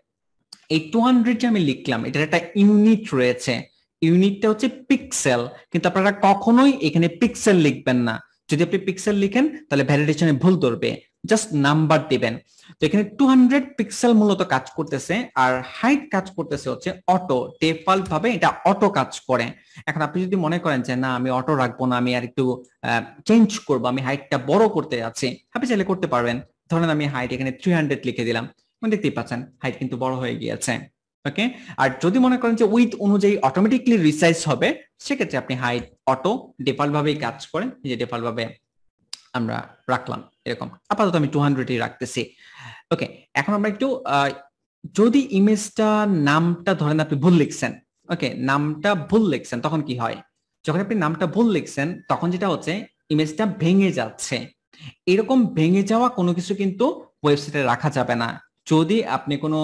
Speaker 1: এই 200 যে আমি লিখলাম এটার একটা ইউনিট রয়েছে, ইউনিটটা হচ্ছে পিক্সেল, কিন্তু আপনারা কখনোই এখানে পিক্সেল লিখবেন না। যদি আপনি পিক্সেল লিখেন তাহলে ভ্যালিডেশনে ভুল ধরবে, জাস্ট নাম্বার দিবেন। তো এখানে 200 পিক্সেল মূলত কাজ করতেছে, আর হাইট কাজ করতেছে হচ্ছে অটো, ডিফল্ট ভাবে এটা অটো কাজ করে। এখন আপনি যদি মনে করেন যে না আমি অটো রাখবো না, আমি আর একটু চেঞ্জ করবো, আমি হাইটটা বড় করতে যাচ্ছি, আপনি চাইলে করতে পারবেন। ধরেন আমি হাইট এখানে 300 লিখে দিলাম, দেখতেই পাচ্ছেন হাইট কিন্তু বড় হয়ে গিয়েছে। ওকে, আর যদি মনে করেন যে উইথ অনুযায়ী অটোমেটিকলি রিসাইজ হবে, সেক্ষেত্রে আপনি হাইট অটো ডিফল্ট ভাবেই কাজ করেন, যে ডিফল্ট ভাবে আমরা রাখলাম এরকম। আপাতত আমি 200ই রাখতেছি। ওকে, এখন আমরা একটু যদি ইমেজটা নামটা ধরেন আপনি ভুল লিখছেন, ওকে নামটা ভুল লিখছেন, তখন কি হয়? যখন আপনি নামটা ভুল লিখছেন তখন যেটা হচ্ছে ইমেজটা ভেঙে যাচ্ছে। এরকম ভেঙে যাওয়া কোনো কিছু কিন্তু ওয়েবসাইটে রাখা যাবে না। যদি আপনি কোনো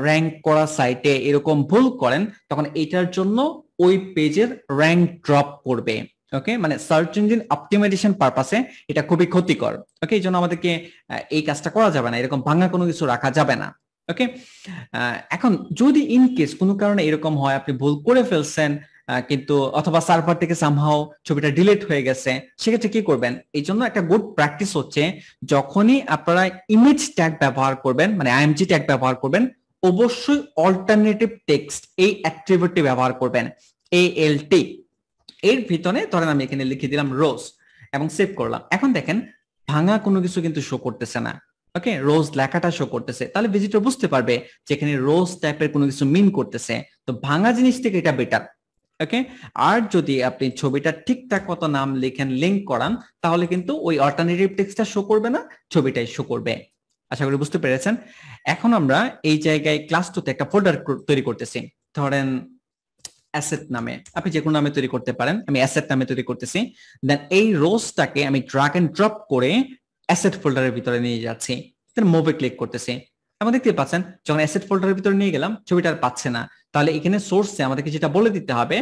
Speaker 1: র্যাঙ্ক করা সাইটে এরকম ভুল করেন তখন এটার জন্য ওই পেজের র্যাঙ্ক ড্রপ করবে। ওকে, মানে সার্চ ইঞ্জিন অপটিমাইজেশন পারপাসে এটা খুবই ক্ষতিকর। ওকে, এই জন্য আমাদেরকে এই কাজটা করা যাবে না, এরকম ভাঙা কোনো কিছু রাখা যাবে না। ওকে, এখন যদি ইন কেস কোনো কারণে এরকম হয় আপনি ভুল করে ফেলছেন, কিন্তু অথবা সার্ভার থেকে সামহাও ছবিটা ডিলিট হয়ে গেছে, সেক্ষেত্রে কি করবেন? এই জন্য একটা গুড প্র্যাকটিস হচ্ছে যখনই আপনারা ইমেজ ট্যাগ ব্যবহার করবেন, মানে আইএমজি ট্যাগ ব্যবহার করবেন, অবশ্যই অল্টারনেটিভ টেক্সট এই অ্যাট্রিবিউটটি ব্যবহার করবেন, ALT। এর ভিতরে ধরেন আমি এখানে লিখে দিলাম রোজ এবং সেভ করলাম। এখন দেখেন ভাঙা কোনো কিছু কিন্তু শো করতেছে না। ওকে, রোজ লেখাটা শো করতেছে, তাহলে ভিজিটর বুঝতে পারবে যে এখানে রোজ টাইপের কোনো কিছু মিন করতেছে। তো ভাঙা জিনিস থেকে এটা বেটার। ওকে, আর যদি আপনি ছবিটা ঠিকঠাক মতো নাম লিখেন, লিংক করান, তাহলে কিন্তু ওই অল্টারনেটিভ টেক্সটটা শো করবে না, ছবিটাই শো করবে। আশা করি বুঝতে পেরেছেন। এখন আমরা এই জায়গায় ক্লাস 2তে একটা ফোল্ডার তৈরি করতেছি, ধরেন অ্যাসেট নামে, আপনি যে কোনো নামে তৈরি করতে পারেন, আমি অ্যাসেট নামে তৈরি করতেছি। দেন এই রোজটাকে আমি ড্রাগ এন্ড ড্রপ করে অ্যাসেট ফোল্ডারের ভিতরে নিয়ে যাচ্ছি, দেন মুভে ক্লিক করতেছি। এখন দেখতে পাচ্ছেন যখন অ্যাসেট ফোল্ডারের ভিতরে নিয়ে গেলাম ছবিটা আর পাচ্ছে না। তাহলে এখানে সোর্সে আমাদেরকে যেটা বলে দিতে হবে,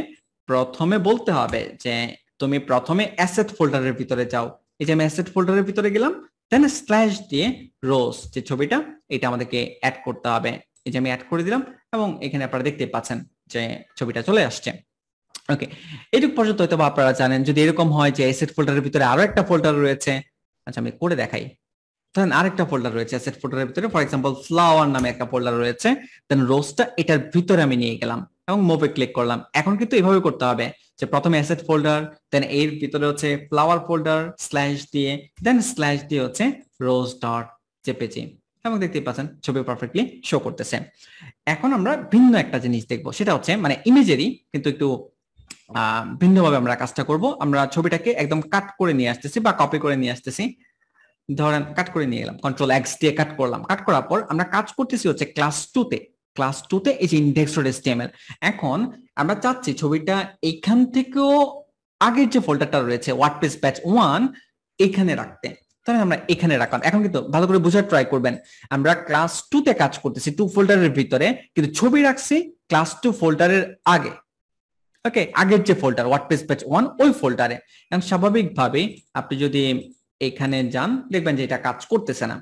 Speaker 1: প্রথমে বলতে হবে যে তুমি প্রথমে অ্যাসেট ফোল্ডারের ভিতরে যাও। এই যে আমি অ্যাসেট ফোল্ডারের ভিতরে গেলাম, দেন স্ল্যাশ দিয়ে রোজ যে ছবিটা, এটা আমাদেরকে অ্যাড করতে হবে। এই যে আমি অ্যাড করে দিলাম এবং এখানে আপনারা দেখতে পাচ্ছেন যে ছবিটা চলে আসছে। ওকে, এইটুকু পর্যন্ত হয়তো আপনারা জানেন। যদি এরকম হয় যে অ্যাসেট ফোল্ডারের ভিতরে আরো একটা ফোল্ডার রয়েছে, আচ্ছা আমি করে দেখাই। ধরেন আরেকটা ফোল্ডার রয়েছে অ্যাসেট ফোল্ডারের ভিতরে, ফর এক্সাম্পল ফ্লাওয়ার নামে একটা ফোল্ডার রয়েছে, দেন রোজটা এটার ভিতরে আমি নিয়ে গেলাম এবং মুভে ক্লিক করলাম। এখন কিন্তু এইভাবে করতে হবে যে প্রথমে অ্যাসেট ফোল্ডার, দেন এর ভিতরে হচ্ছে ফ্লাওয়ার ফোল্ডার, স্ল্যাশ দিয়ে, দেন স্ল্যাশ দিয়ে হচ্ছে rose.jpg, এবং দেখতেই পাচ্ছেন ছবি পারফেক্টলি শো করতেছে। এখন আমরা ভিন্ন একটা জিনিস দেখবো, সেটা হচ্ছে মানে ইমেজেরই কিন্তু একটু ভিন্নভাবে আমরা কাজটা করব। আমরা ছবিটাকে একদম কাট করে নিয়ে আসতেছি বা কপি করে নিয়ে আসতেছি। ধরেন কাট করে নিয়ে গেলাম, কন্ট্রোল এক্স দিয়ে কাট করলাম। কাট করার পর আমরা কাজ করতেছি হচ্ছে ক্লাস 2-তে। ক্লাস 2-তে এই যে index.html। এখন আমরা চাচ্ছি ছবিটা এখান থেকেও আগের যে ফোল্ডারটা রয়েছে ওয়ার্ডপ্রেস ব্যাচ 1 এখানে রাখতে। তাহলে আমরা এখানে রাখলাম। এখন কিন্তু ভালো করে বোঝার ট্রাই করবেন, আমরা ক্লাস 2-তে কাজ করতেছি 2 ফোল্ডারের ভিতরে, কিন্তু ছবি রাখছি ক্লাস 2 ফোল্ডারের আগে। ওকে, আগের যে ফোল্ডার ওয়ার্ডপ্রেস ব্যাচ 1 ওই ফোল্ডারে। এখন স্বাভাবিকভাবে আপনি যদি এখানে যান দেখবেন যে এটা কাজ করতেছে না।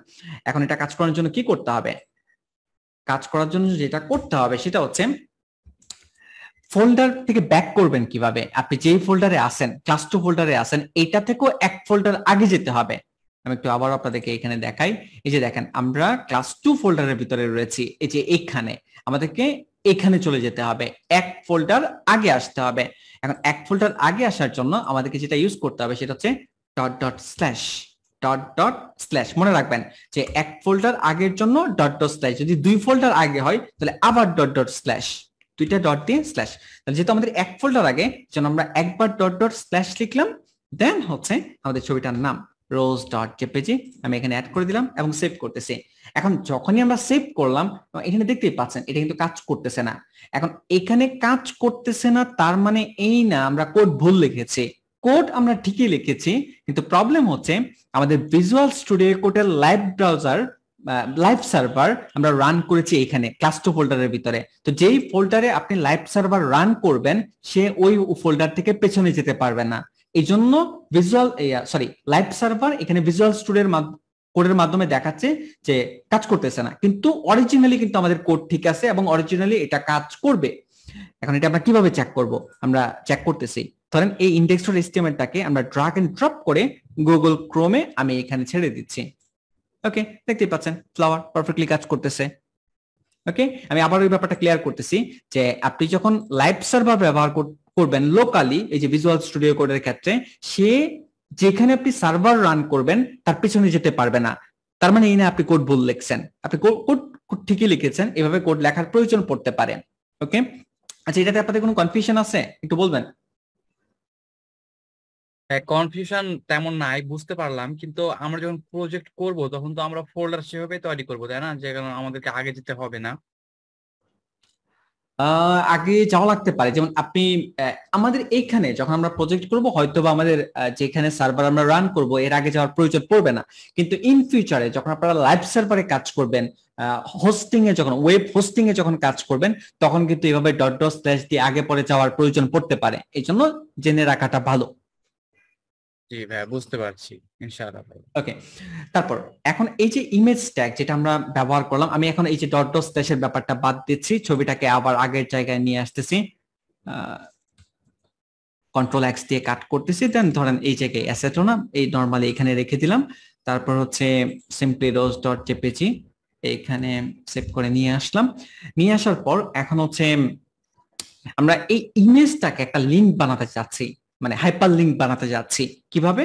Speaker 1: এখন এটা কাজ করার জন্য কি করতে হবে? কাজ করার জন্য যেটা করতে হবে সেটা হচ্ছে ফোল্ডার থেকে ব্যাক করবেন কিভাবে। আপনি যেই ফোল্ডারে আছেন, ক্লাস 2 ফোল্ডারে আছেন, এটা থেকেও এক ফোল্ডার আগে যেতে হবে। আমি একটু আবার আপনাদেরকে এখানে দেখাই। এই যে দেখেন আমরা ক্লাস 2 ফোল্ডারের ভিতরে রয়েছি, এই যে এখানে আমাদেরকে এখানে চলে যেতে হবে, এক ফোল্ডার আগে আসতে হবে। এখন এক ফোল্ডার আগে আসার জন্য আমাদেরকে যেটা ইউজ করতে হবে সেটা হচ্ছে dot dot slash. Dot dot slash মনে রাখবেন যে এক ফোল্ডার আগের জন্য ডট ডট স্ল্যাশ, যদি 2 ফোল্ডার আগে হয় তাহলে আবার ডট ডট স্ল্যাশ, 2টা ডট দিয়ে স্ল্যাশ। তাহলে যেহেতু আমাদের এক ফোল্ডার আগে, যেন আমরা একবার ডট ডট স্ল্যাশ লিখলাম, দেন হচ্ছে আমাদের ছবিটার নাম rose.jpg আমি এখানে অ্যাড করে দিলাম এবং সেভ করতেছি। এখন যখনই আমরা সেভ করলাম এখানে দেখতেই পাচ্ছেন এটা কিন্তু কাজ করতেছে না। এখন এখানে কাজ করতেছে না তার মানে এই না আমরা কোড ভুল লিখেছি, কোড আমরা ঠিকই লিখেছি, কিন্তু প্রবলেম হচ্ছে আমাদের ভিজুয়াল স্টুডিও কোডের লাইভ ব্রাউজার লাইভ সার্ভার আমরা রান করেছি এখানে ক্লাস 2 ফোল্ডারের ভিতরে। তো যেই ফোল্ডারে আপনি লাইভ সার্ভার রান করবেন সে ওই ফোল্ডার থেকে পেছনে যেতে পারবে না। এই জন্য লাইভ সার্ভার এখানে ভিজুয়াল স্টুডিওর কোডের মাধ্যমে দেখাচ্ছে যে কাজ করতেছে না, কিন্তু অরিজিনালি কিন্তু আমাদের কোড ঠিক আছে এবং অরিজিনালি এটা কাজ করবে। এখন এটা আমরা কিভাবে চেক করব? আমরা চেক করতেছি, ধরেন এই index.html-টাকে আমরা ড্রাগ এন্ড ড্রপ করে গুগল ক্রোমে আমি এখানে ছেড়ে দিচ্ছি। ওকে, দেখতেই পাচ্ছেন ফ্লাওয়ার পারফেক্টলি কাজ করতেছে। ওকে, আমি আবার ওই ব্যাপারটা ক্লিয়ার করতেছি যে আপনি যখন লাইভ সার্ভার ব্যবহার করবেন লোকালি, এই যে ভিজুয়াল স্টুডিও কোডের ক্ষেত্রে, সে যেখানে আপনি সার্ভার রান করবেন তার পিছনে যেতে পারবে না। তার মানে এই না আপনি কোড ভুল লিখছেন, আপনি কোড ঠিকই লিখেছেন, এভাবে কোড লেখার প্রয়োজন পড়তে পারে। ওকে, আচ্ছা এটাতে আপনাদের কোনো কনফিউশন আছে একটু বলবেন?
Speaker 13: কনফিউশন তেমন নাই, বুঝতে পারলাম, কিন্তু আমরা যখন প্রজেক্ট করব তখন তো আমরা ফোল্ডার সেভাবে তৈরি করবো, তাই না? যে কারণে আমাদেরকে আগে যেতে হবে না।
Speaker 1: আগে যাওয়া লাগতে পারে। যেমন আপনি আমাদের এইখানে যখন আমরা প্রজেক্ট করব হয়তো বা আমাদের যেখানে সার্ভার আমরা রান করব এর আগে যাওয়ার প্রয়োজন পড়বে না, কিন্তু ইন ফিউচারে যখন আপনারা লাইভ সার্ভারে কাজ করবেন, হোস্টিং এ যখন ওয়েব হোস্টিং এ যখন কাজ করবেন তখন কিন্তু এভাবে ডট ডট স্ল্যাশ দিয়ে আগে পরে যাওয়ার প্রয়োজন পড়তে পারে। এই জন্য জেনে রাখাটা ভালো।
Speaker 13: জি ভাই, বুঝতে পারছি, ইনশাআল্লাহ ভাই।
Speaker 1: ওকে, তারপর এখন এই যে ইমেজ ট্যাগ যেটা আমরা ব্যবহার করলাম, আমি এখন এই যে ডট ডট স্ল্যাশের ব্যাপারটা বাদ দিচ্ছি, ছবিটাকে আবার আগের জায়গায় নিয়ে আসতেছি, কন্ট্রোল এক্স দিয়ে কাট করতেছি, দেন ধরেন এই জায়গায় অ্যাসেটোনা এই নরমালি এখানে রেখে দিলাম। তারপর হচ্ছে সিম্পলি rose.jpg এইখানে সেভ করে নিয়ে আসলাম। নিয়ে আসার পর এখন হচ্ছে আমরা এই ইমেজটাকে একটা লিংক বানাতে চাচ্ছি, মানে হাইপার লিংক বানাতে যাচ্ছি। কিভাবে?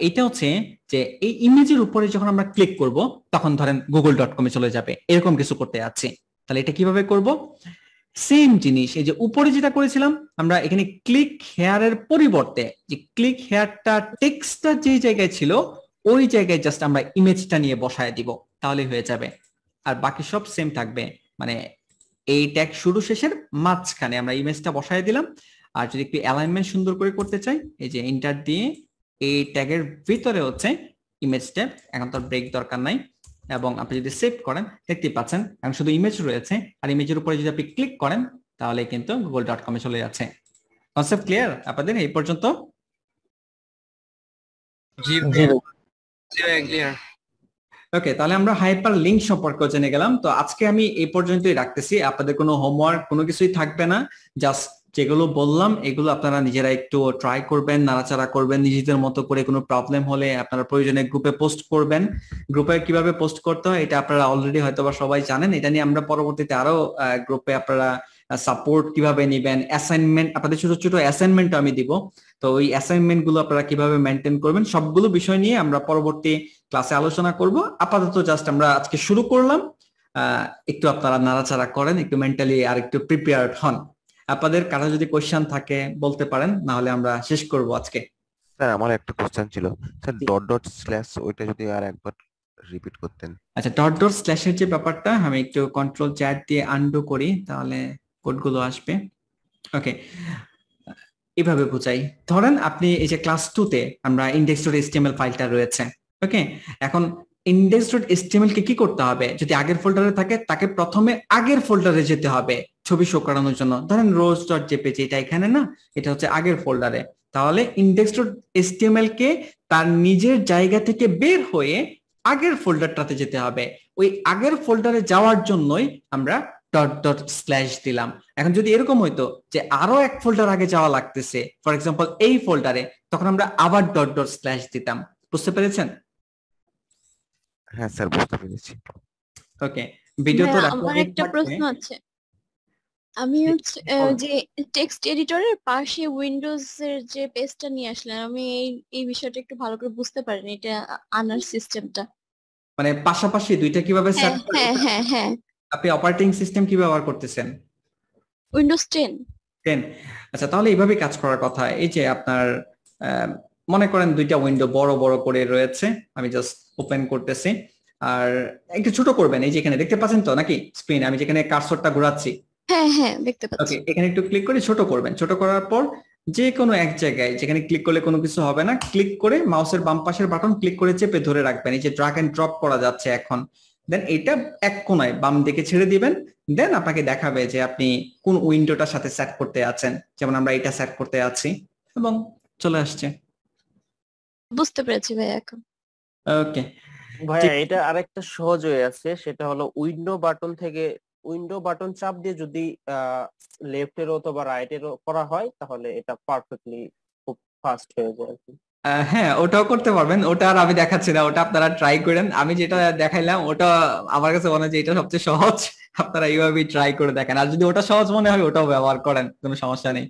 Speaker 1: এটা হচ্ছে যে এই ইমেজের উপরে যখন আমরা ক্লিক করব তখন ধরেন google.com এ চলে যাবে, এরকম কিছু করতে যাচ্ছি। তাহলে এটা কিভাবে করব? সেম জিনিস, এই যে উপরে যেটা করেছিলাম আমরা এখানে ক্লিক হেয়ারের পরিবর্তে যে ক্লিক হেয়ারটা টেক্সটটা যে জায়গায় ছিল ওই জায়গায় জাস্ট আমরা ইমেজটা নিয়ে বসায় দিব, তাহলে হয়ে যাবে। আর বাকি সব সেম থাকবে, মানে এই ট্যাগ শুরু শেষের মাঝখানে আমরা ইমেজটা বসায় দিলাম। আর যদি একটু অ্যালাইনমেন্ট সুন্দর করে করতে চাই এই যে এন্টার দিয়ে এই ট্যাগের ভিতরে হচ্ছে ইমেজ ট্যাগ, এখন তো ব্রেক দরকার নাই। এবং আপনি যদি সেভ করেন দেখতেই পাচ্ছেন এখন শুধু ইমেজ রয়েছে, আর ইমেজের উপরে যদি আপনি ক্লিক করেন তাহলে কিন্তু google.com এ চলে যাচ্ছে। কনসেপ্ট ক্লিয়ার আপনাদের এই পর্যন্ত?
Speaker 12: জি ক্লিয়ার।
Speaker 1: ওকে, তাহলে আমরা হাইপার লিংক সম্পর্কে জেনে গেলাম। তো আজকে আমি এই পর্যন্তই রাখতেছি, আপনাদের কোনো হোমওয়ার্ক কোনো কিছুই থাকবে না, জাস্ট যেগুলো বললাম এগুলো আপনারা নিজেরা একটু ট্রাই করবেন, নাড়াচাড়া করবেন নিজেদের মতো করে। কোনো প্রবলেম হলে আপনারা প্রয়োজনে গ্রুপে পোস্ট করবেন। গ্রুপে কিভাবে পোস্ট করতে হয় এটা আপনারা অলরেডি হয়তো বা সবাই জানেন, এটা নিয়ে আমরা পরবর্তীতে আরো গ্রুপে আপনারা সাপোর্ট কিভাবে নেবেন, অ্যাসাইনমেন্ট আপনাদের ছোট ছোট অ্যাসাইনমেন্ট আমি দিব, তো ওই অ্যাসাইনমেন্ট গুলো আপনারা কিভাবে মেনটেন করবেন সবগুলো বিষয় নিয়ে আমরা পরবর্তী ক্লাসে আলোচনা করব। আপাতত জাস্ট আমরা আজকে শুরু করলাম, একটু আপনারা নাড়াচাড়া করেন, একটু মেন্টালি আর একটু প্রিপেয়ার্ড হন। আপনাদের কারো যদি কোশ্চেন থাকে বলতে পারেন, না হলে আমরা শেষ করব আজকে।
Speaker 8: স্যার আমার একটা কোশ্চেন ছিল স্যার, ডট ডট স্ল্যাশ ওইটা যদি আর একবার রিপিট করতেন।
Speaker 1: আচ্ছা, ডট ডট স্ল্যাশের যে ব্যাপারটা আমি একটু কন্ট্রোল চ্যাট দিয়ে আনডু করি, তাহলে কোডগুলো আসবে। ওকে, এভাবে বোঝাই। ধরেন আপনি এই যে ক্লাস 2 তে আমরা index.html ফাইলটা রয়েছে, ওকে। এখন index.html কে কি করতে হবে? যদি আগের ফোল্ডারে থাকে তাকে প্রথমে আগের ফোল্ডারে যেতে হবে ছবি শো করানোর জন্য। ধরেন rose.jpg, এটা এখানে না, এটা হচ্ছে আগের ফোল্ডারে। তাহলে index.html কে তার নিজের জায়গা থেকে বের হয়ে আগের ফোল্ডারটাতে যেতে হবে। ওই আগের ফোল্ডারে যাওয়ার জন্যই আমরা ডট ডট স্ল্যাশ দিলাম। এখন যদি এরকম হইতো যে আরো এক ফোল্ডার আগে যাওয়া লাগতেছে, ফর এক্সাম্পল এই ফোল্ডারে, তখন আমরা আবার ডট ডট স্ল্যাশ দিতাম। বুঝতে পেরেছেন?
Speaker 8: হ্যাঁ স্যার, বুঝতে পেরেছি।
Speaker 1: ওকে, ভিডিও তো
Speaker 14: আমার একটা প্রশ্ন আছে। আমি হচ্ছে যে টেক্সট এডিটরের পাশে উইন্ডোজ এর যে পেজটা নিয়ে আসলেন, আমি এই বিষয়টা একটু ভালো করে বুঝতে পারিনি, এটা আনার সিস্টেমটা।
Speaker 1: মানে পাশাপাশি দুইটা কিভাবে সেট
Speaker 14: হ্যাঁ
Speaker 1: করবেন?
Speaker 14: হ্যাঁ হ্যাঁ।
Speaker 1: আপনি অপারেটিং সিস্টেম কি ব্যবহার করতেছেন?
Speaker 14: উইন্ডোজ 10।
Speaker 1: আচ্ছা, তাহলে এইভাবে কাজ করার কথা। এই যে আপনার মনে করেন দুইটা উইন্ডো বড় বড় করে রয়েছে, আমি জাস্ট ওপেন করতেছি, আর একটু ছোট করবেন। এই যে এখানে দেখতে পাচ্ছেন তো নাকি স্ক্রিন, আমি যেখানে কার্সরটা ঘোরাচ্ছি,
Speaker 14: হ্যাঁ হ্যাঁ দেখতে পাচ্ছি।
Speaker 1: ওকে, এখানে একটু ক্লিক করে ছোট করবেন। ছোট করার পর যে কোনো এক জায়গায় যেখানে ক্লিক করলে কোনো কিছু হবে না, ক্লিক করে মাউসের বাম পাশের বাটন ক্লিক করে চেপে ধরে রাখবেন। এই যে ড্র্যাগ এন্ড ড্রপ করা যাচ্ছে এখন, দেন এটা এক কোণায় বাম দিকে ছেড়ে দিবেন। দেন আপনাকে দেখাবে যে আপনি কোন উইন্ডোটার সাথে সেট করতে আছেন। যেমন আমরা এটা সেট করতে আছি এবং চলে আসছে।
Speaker 14: বুঝতে পেরেছি ভাই এখন।
Speaker 1: ওকে
Speaker 15: ভাইয়া, এটা আরেকটা সহজ হয়ে আছে, সেটা হলো উইন্ডো বাটন থেকে উইন্ডো বাটন চাপ দিয়ে যদি লেফটের অথবা রাইটের করা হয়, তাহলে এটা পারফেক্টলি খুব ফাস্ট হয়ে যায় আর কি।
Speaker 1: হ্যাঁ, ওটাও করতে পারবেন। ওটা আর আমি দেখাচ্ছি না, ওটা আপনারা ট্রাই করেন। আমি যেটা দেখাইলাম ওটা আমার কাছে মনে হয় যে এটা সবচেয়ে সহজ। আপনারা এইভাবেই ট্রাই করে দেখেন, আর যদি ওটা সহজ মনে হয় ওটাও ব্যবহার করেন, কোনো সমস্যা নেই।